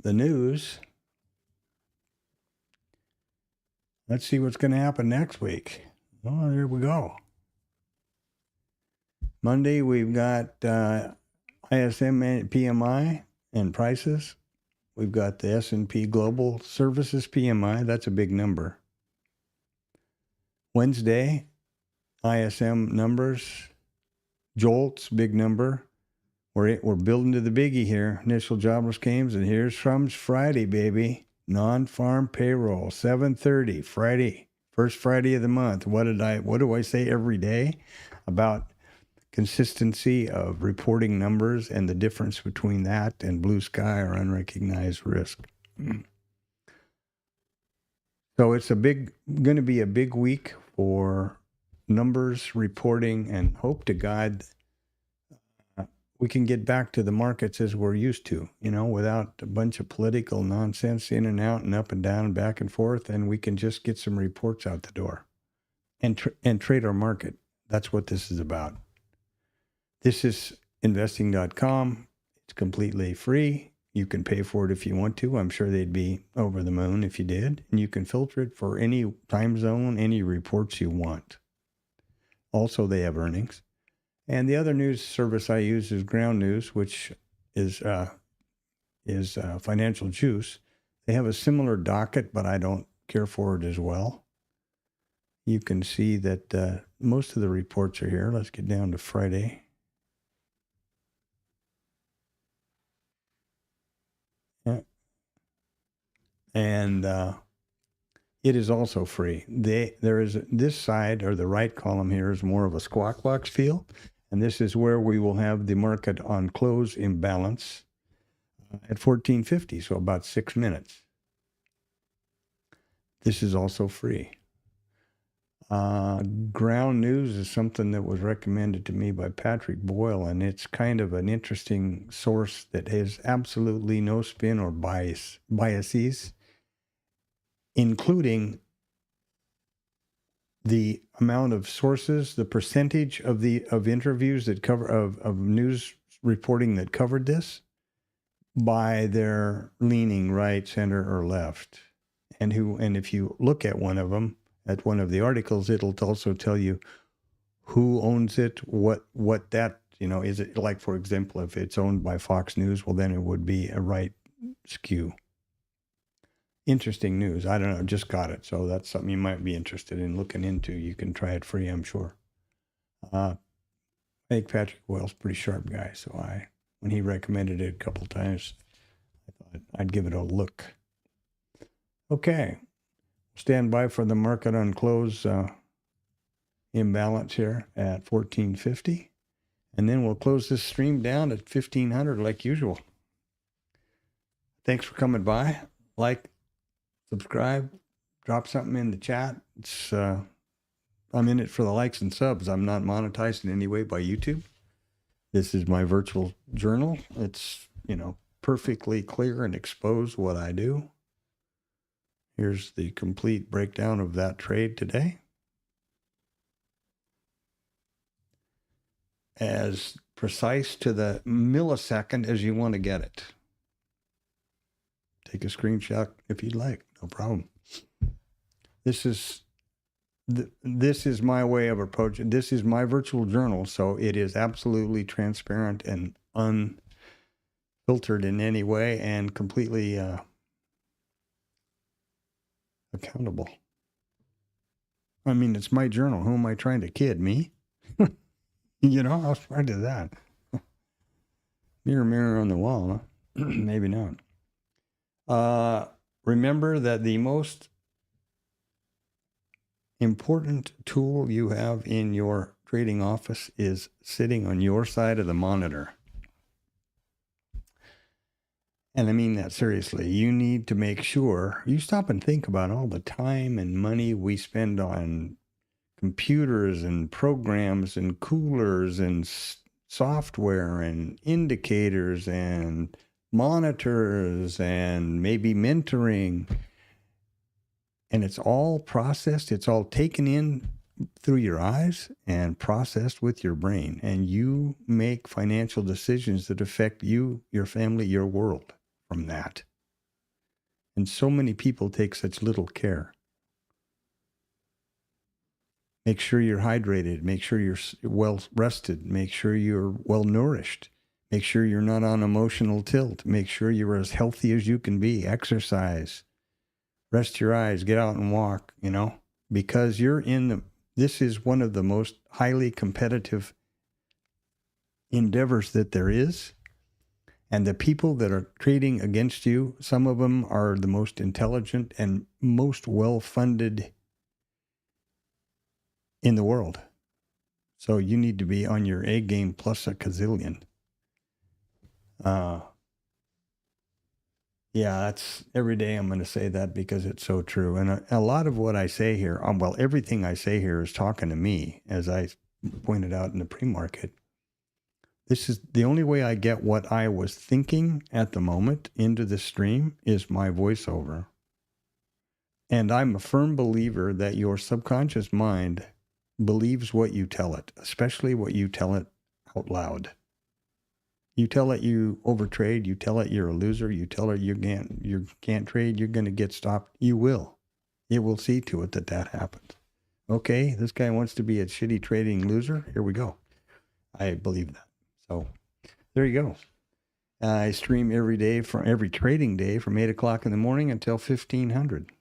the news, let's see what's going to happen next week. Oh, there we go. Monday, we've got ISM PMI and prices. We've got the S&P Global Services PMI. That's a big number. Wednesday, ISM numbers. JOLTS, big number. We're building to the biggie here. Initial jobless claims, and here's Trump's Friday, baby. Non-farm payroll, 7:30 Friday, first Friday of the month. What do I say every day about consistency of reporting numbers and the difference between that and blue sky or unrecognized risk? So it's going to be a big week for numbers reporting, and hope to God we can get back to the markets as we're used to, without a bunch of political nonsense in and out and up and down and back and forth, and we can just get some reports out the door and trade our market. That's what this is about. This is investing.com. It's completely free. You can pay for it if you want to. I'm sure they'd be over the moon if you did. And you can filter it for any time zone, any reports you want. Also, they have earnings. And the other news service I use is Ground News, which is is Financial Juice. They have a similar docket, but I don't care for it as well. You can see that most of the reports are here. Let's get down to Friday. Yeah. And it is also free. There is this side, or the right column here, is more of a squawk box feel. And this is where we will have the market on close imbalance at 1450, so about 6 minutes. This is also free. Ground news is something that was recommended to me by Patrick Boyle, and it's kind of an interesting source that has absolutely no spin or biases, including the amount of sources, the percentage of interviews that cover of news reporting that covered this by their leaning right, center, or left, and if you look at one of them, at one of the articles, it'll also tell you who owns it, what that, is it, like, for example, if it's owned by Fox News, well, then it would be a right skew. Interesting news. I don't know, just got it. So that's something you might be interested in looking into. You can try it free, I'm sure. I think Patrick Boyle's a pretty sharp guy. So when he recommended it a couple times, I thought I'd give it a look. Okay. Stand by for the market on close imbalance here at 1450. And then we'll close this stream down at 1500 like usual. Thanks for coming by. Like, subscribe, drop something in the chat. It's I'm in it for the likes and subs. I'm not monetized in any way by YouTube. This is my virtual journal. It's, perfectly clear and expose what I do. Here's the complete breakdown of that trade today. As precise to the millisecond as you want to get it. Take a screenshot if you'd like, no problem. This is my way of approaching. This is my virtual journal, so it is absolutely transparent and unfiltered in any way, and completely accountable. I mean, it's my journal. Who am I trying to kid? Me? I was trying to do that. Mirror, mirror on the wall, huh? Maybe not. Remember that the most important tool you have in your trading office is sitting on your side of the monitor. And I mean that seriously. You need to make sure you stop and think about all the time and money we spend on computers and programs and coolers and software and indicators and monitors and maybe mentoring. And it's all processed. It's all taken in through your eyes and processed with your brain. And you make financial decisions that affect you, your family, your world from that. And so many people take such little care. Make sure you're hydrated. Make sure you're well rested. Make sure you're well nourished. Make sure you're not on emotional tilt. Make sure you're as healthy as you can be. Exercise. Rest your eyes. Get out and walk, because this is one of the most highly competitive endeavors that there is. And the people that are trading against you, some of them are the most intelligent and most well-funded in the world. So you need to be on your A game plus a gazillion. That's every day I'm going to say that because it's so true. And a lot of what I say here, everything I say here is talking to me, as I pointed out in the pre-market. This is the only way I get what I was thinking at the moment into the stream is my voiceover. And I'm a firm believer that your subconscious mind believes what you tell it, especially what you tell it out loud. You tell it you overtrade, you tell it you're a loser, you tell it you can't trade, you're going to get stopped. You will. It will see to it that happens. Okay, this guy wants to be a shitty trading loser. Here we go. I believe that. So there you go. I stream every day from every trading day from 8 o'clock in the morning until 1500.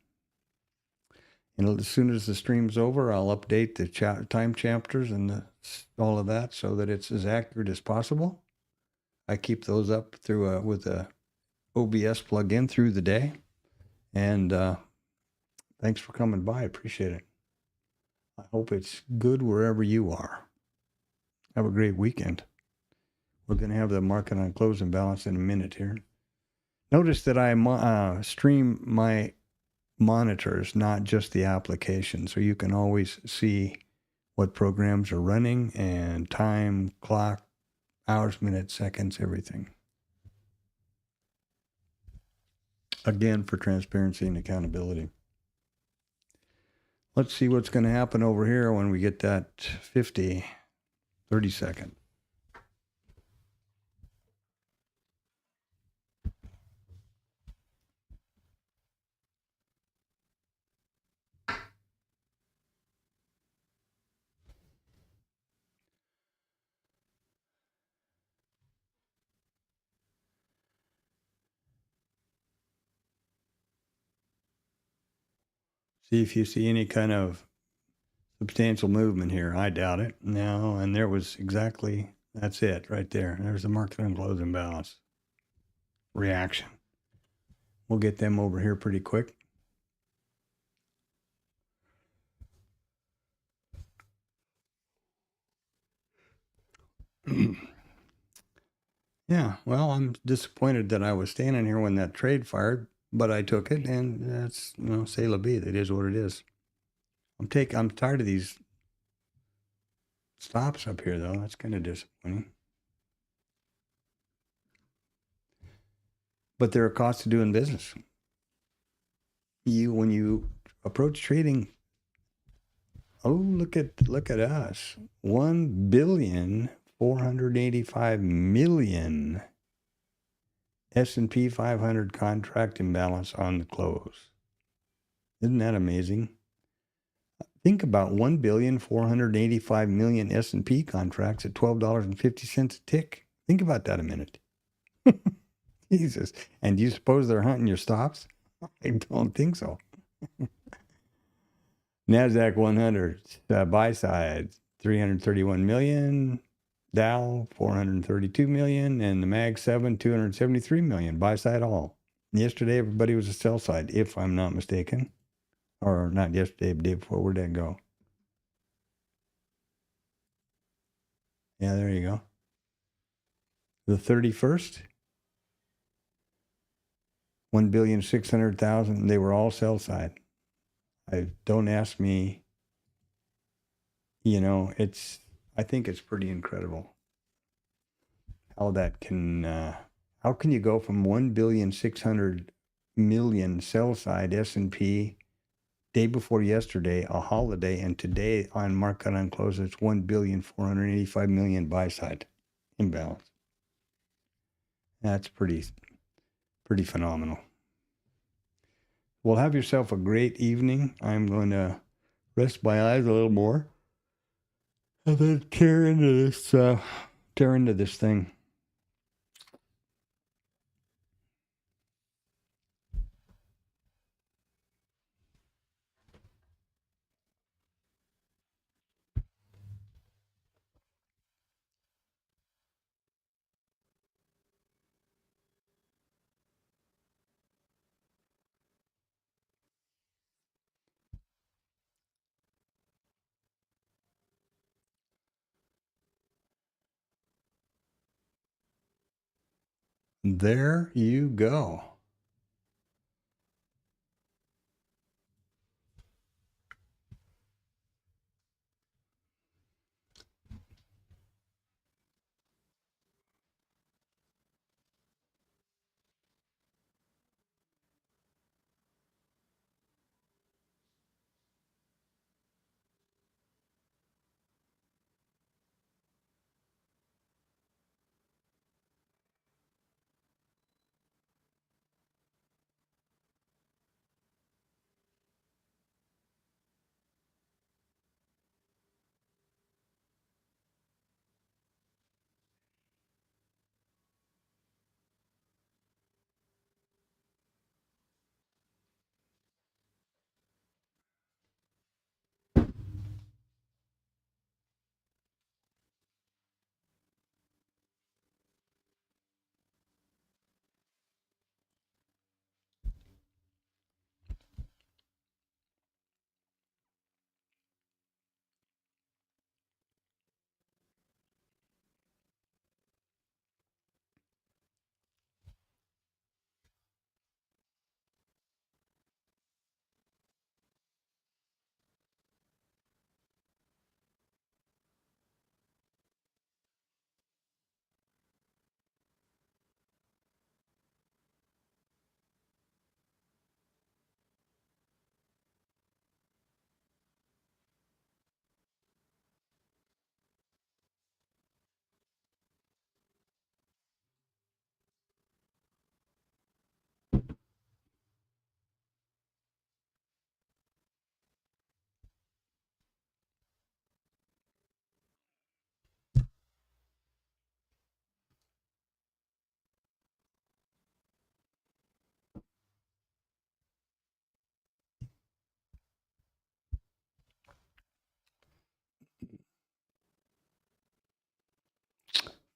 And as soon as the stream's over, I'll update the time chapters and all of that so that it's as accurate as possible. I keep those up through with a OBS plugin through the day. And thanks for coming by. I appreciate it. I hope it's good wherever you are. Have a great weekend. We're going to have the market on close and balance in a minute here. Notice that I stream my monitors, not just the application, so you can always see what programs are running and time, clock, hours, minutes, seconds, everything. Again, for transparency and accountability. Let's see what's going to happen over here when we get that 30 second. See if you see any kind of substantial movement here. I doubt it. No, and there was exactly, that's it right there. There's the market on close and balance. Reaction. We'll get them over here pretty quick. Yeah, well, I'm disappointed that I was standing here when that trade fired, but I took it, and that's, c'est la vie. It is what it is. I'm tired of these stops up here, though. That's kind of disappointing. But there are costs to doing business. When you approach trading, look at us. 1,485,000,000 S&P 500 contract imbalance on the close. Isn't that amazing? Think about 1,485,000,000 S&P contracts at $12.50 a tick. Think about that a minute. Jesus. And do you suppose they're hunting your stops? I don't think so. NASDAQ 100, buy side, 331 million. Dow, 432 million. And the Mag 7, 273 million. Buy side all. Yesterday, everybody was a sell side, if I'm not mistaken. Or not yesterday, but day before. Where'd that go? Yeah, there you go. The 31st, 1,600,000. They were all sell side. Don't ask me. I think it's pretty incredible how that can. How can you go from 1,600,000,000 sell side S&P day before yesterday, a holiday, and today on market on close, it's 1,485,000,000 buy side imbalance. That's pretty phenomenal. Well, have yourself a great evening. I'm going to rest my eyes a little more and then tear into this thing. There you go.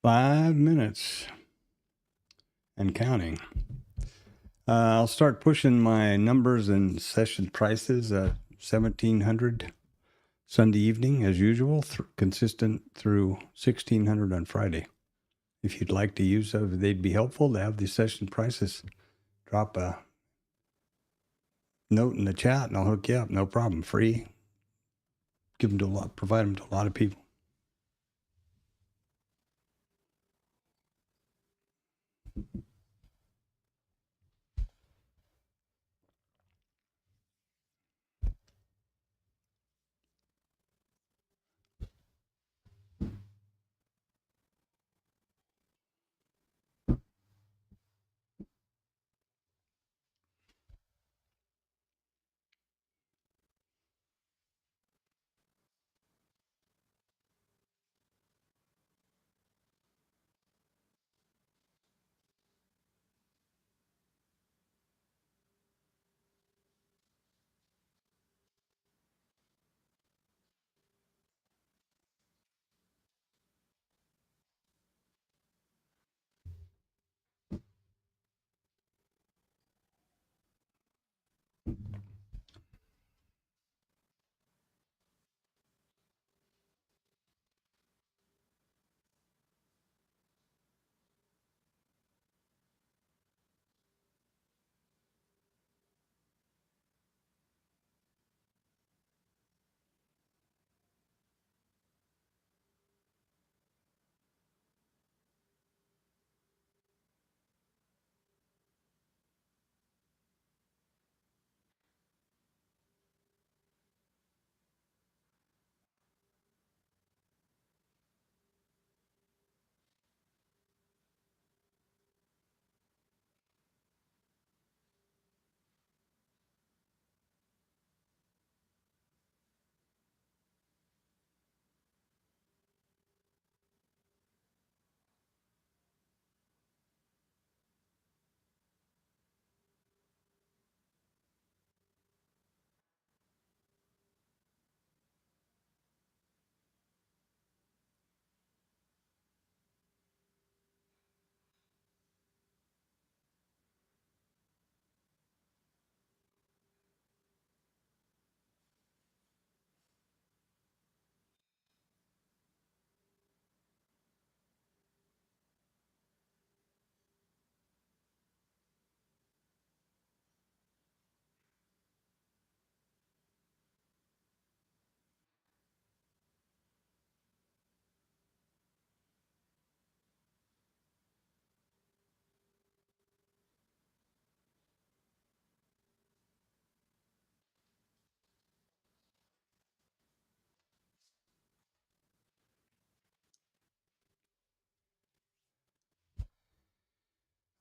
5 minutes and counting. I'll start pushing my numbers and session prices at 1700 Sunday evening as usual, consistent through 1600 on Friday. If you'd like to use those, they'd be helpful to have the session prices. Drop a note in the chat and I'll hook you up. No problem. Free. Give them to provide them to a lot of people.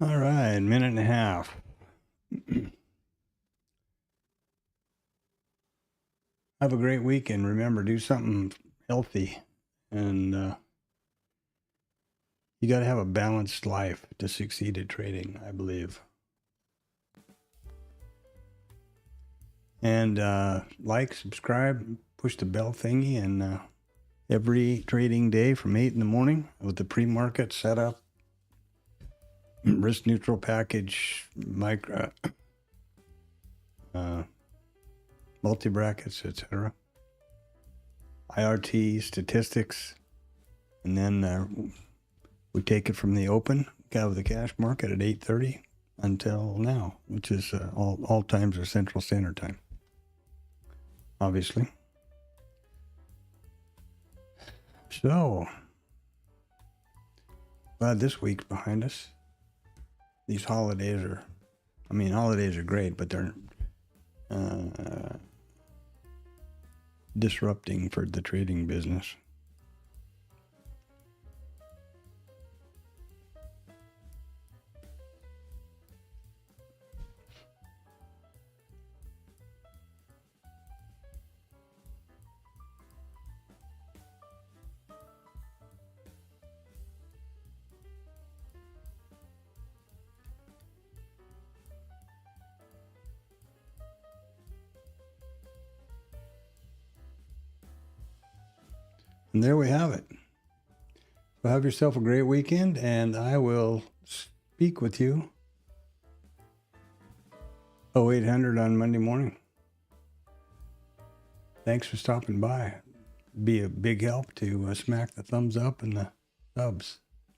All right, minute and a half. Have a great weekend. Remember, do something healthy. And you got to have a balanced life to succeed at trading, I believe. And like, subscribe, push the bell thingy, and every trading day from 8 in the morning with the pre-market setup, risk neutral package, micro, multi-brackets, etc. IRT, statistics, and then we take it from the open, out of the cash market at 8:30 until now, which is all times are Central Standard Time, obviously. So, glad this week's behind us. These holidays are, holidays are great, but they're disrupting for the trading business. And there we have it. Well, have yourself a great weekend, and I will speak with you 0800 on Monday morning. Thanks for stopping by. Be a big help to smack the thumbs up and the subs.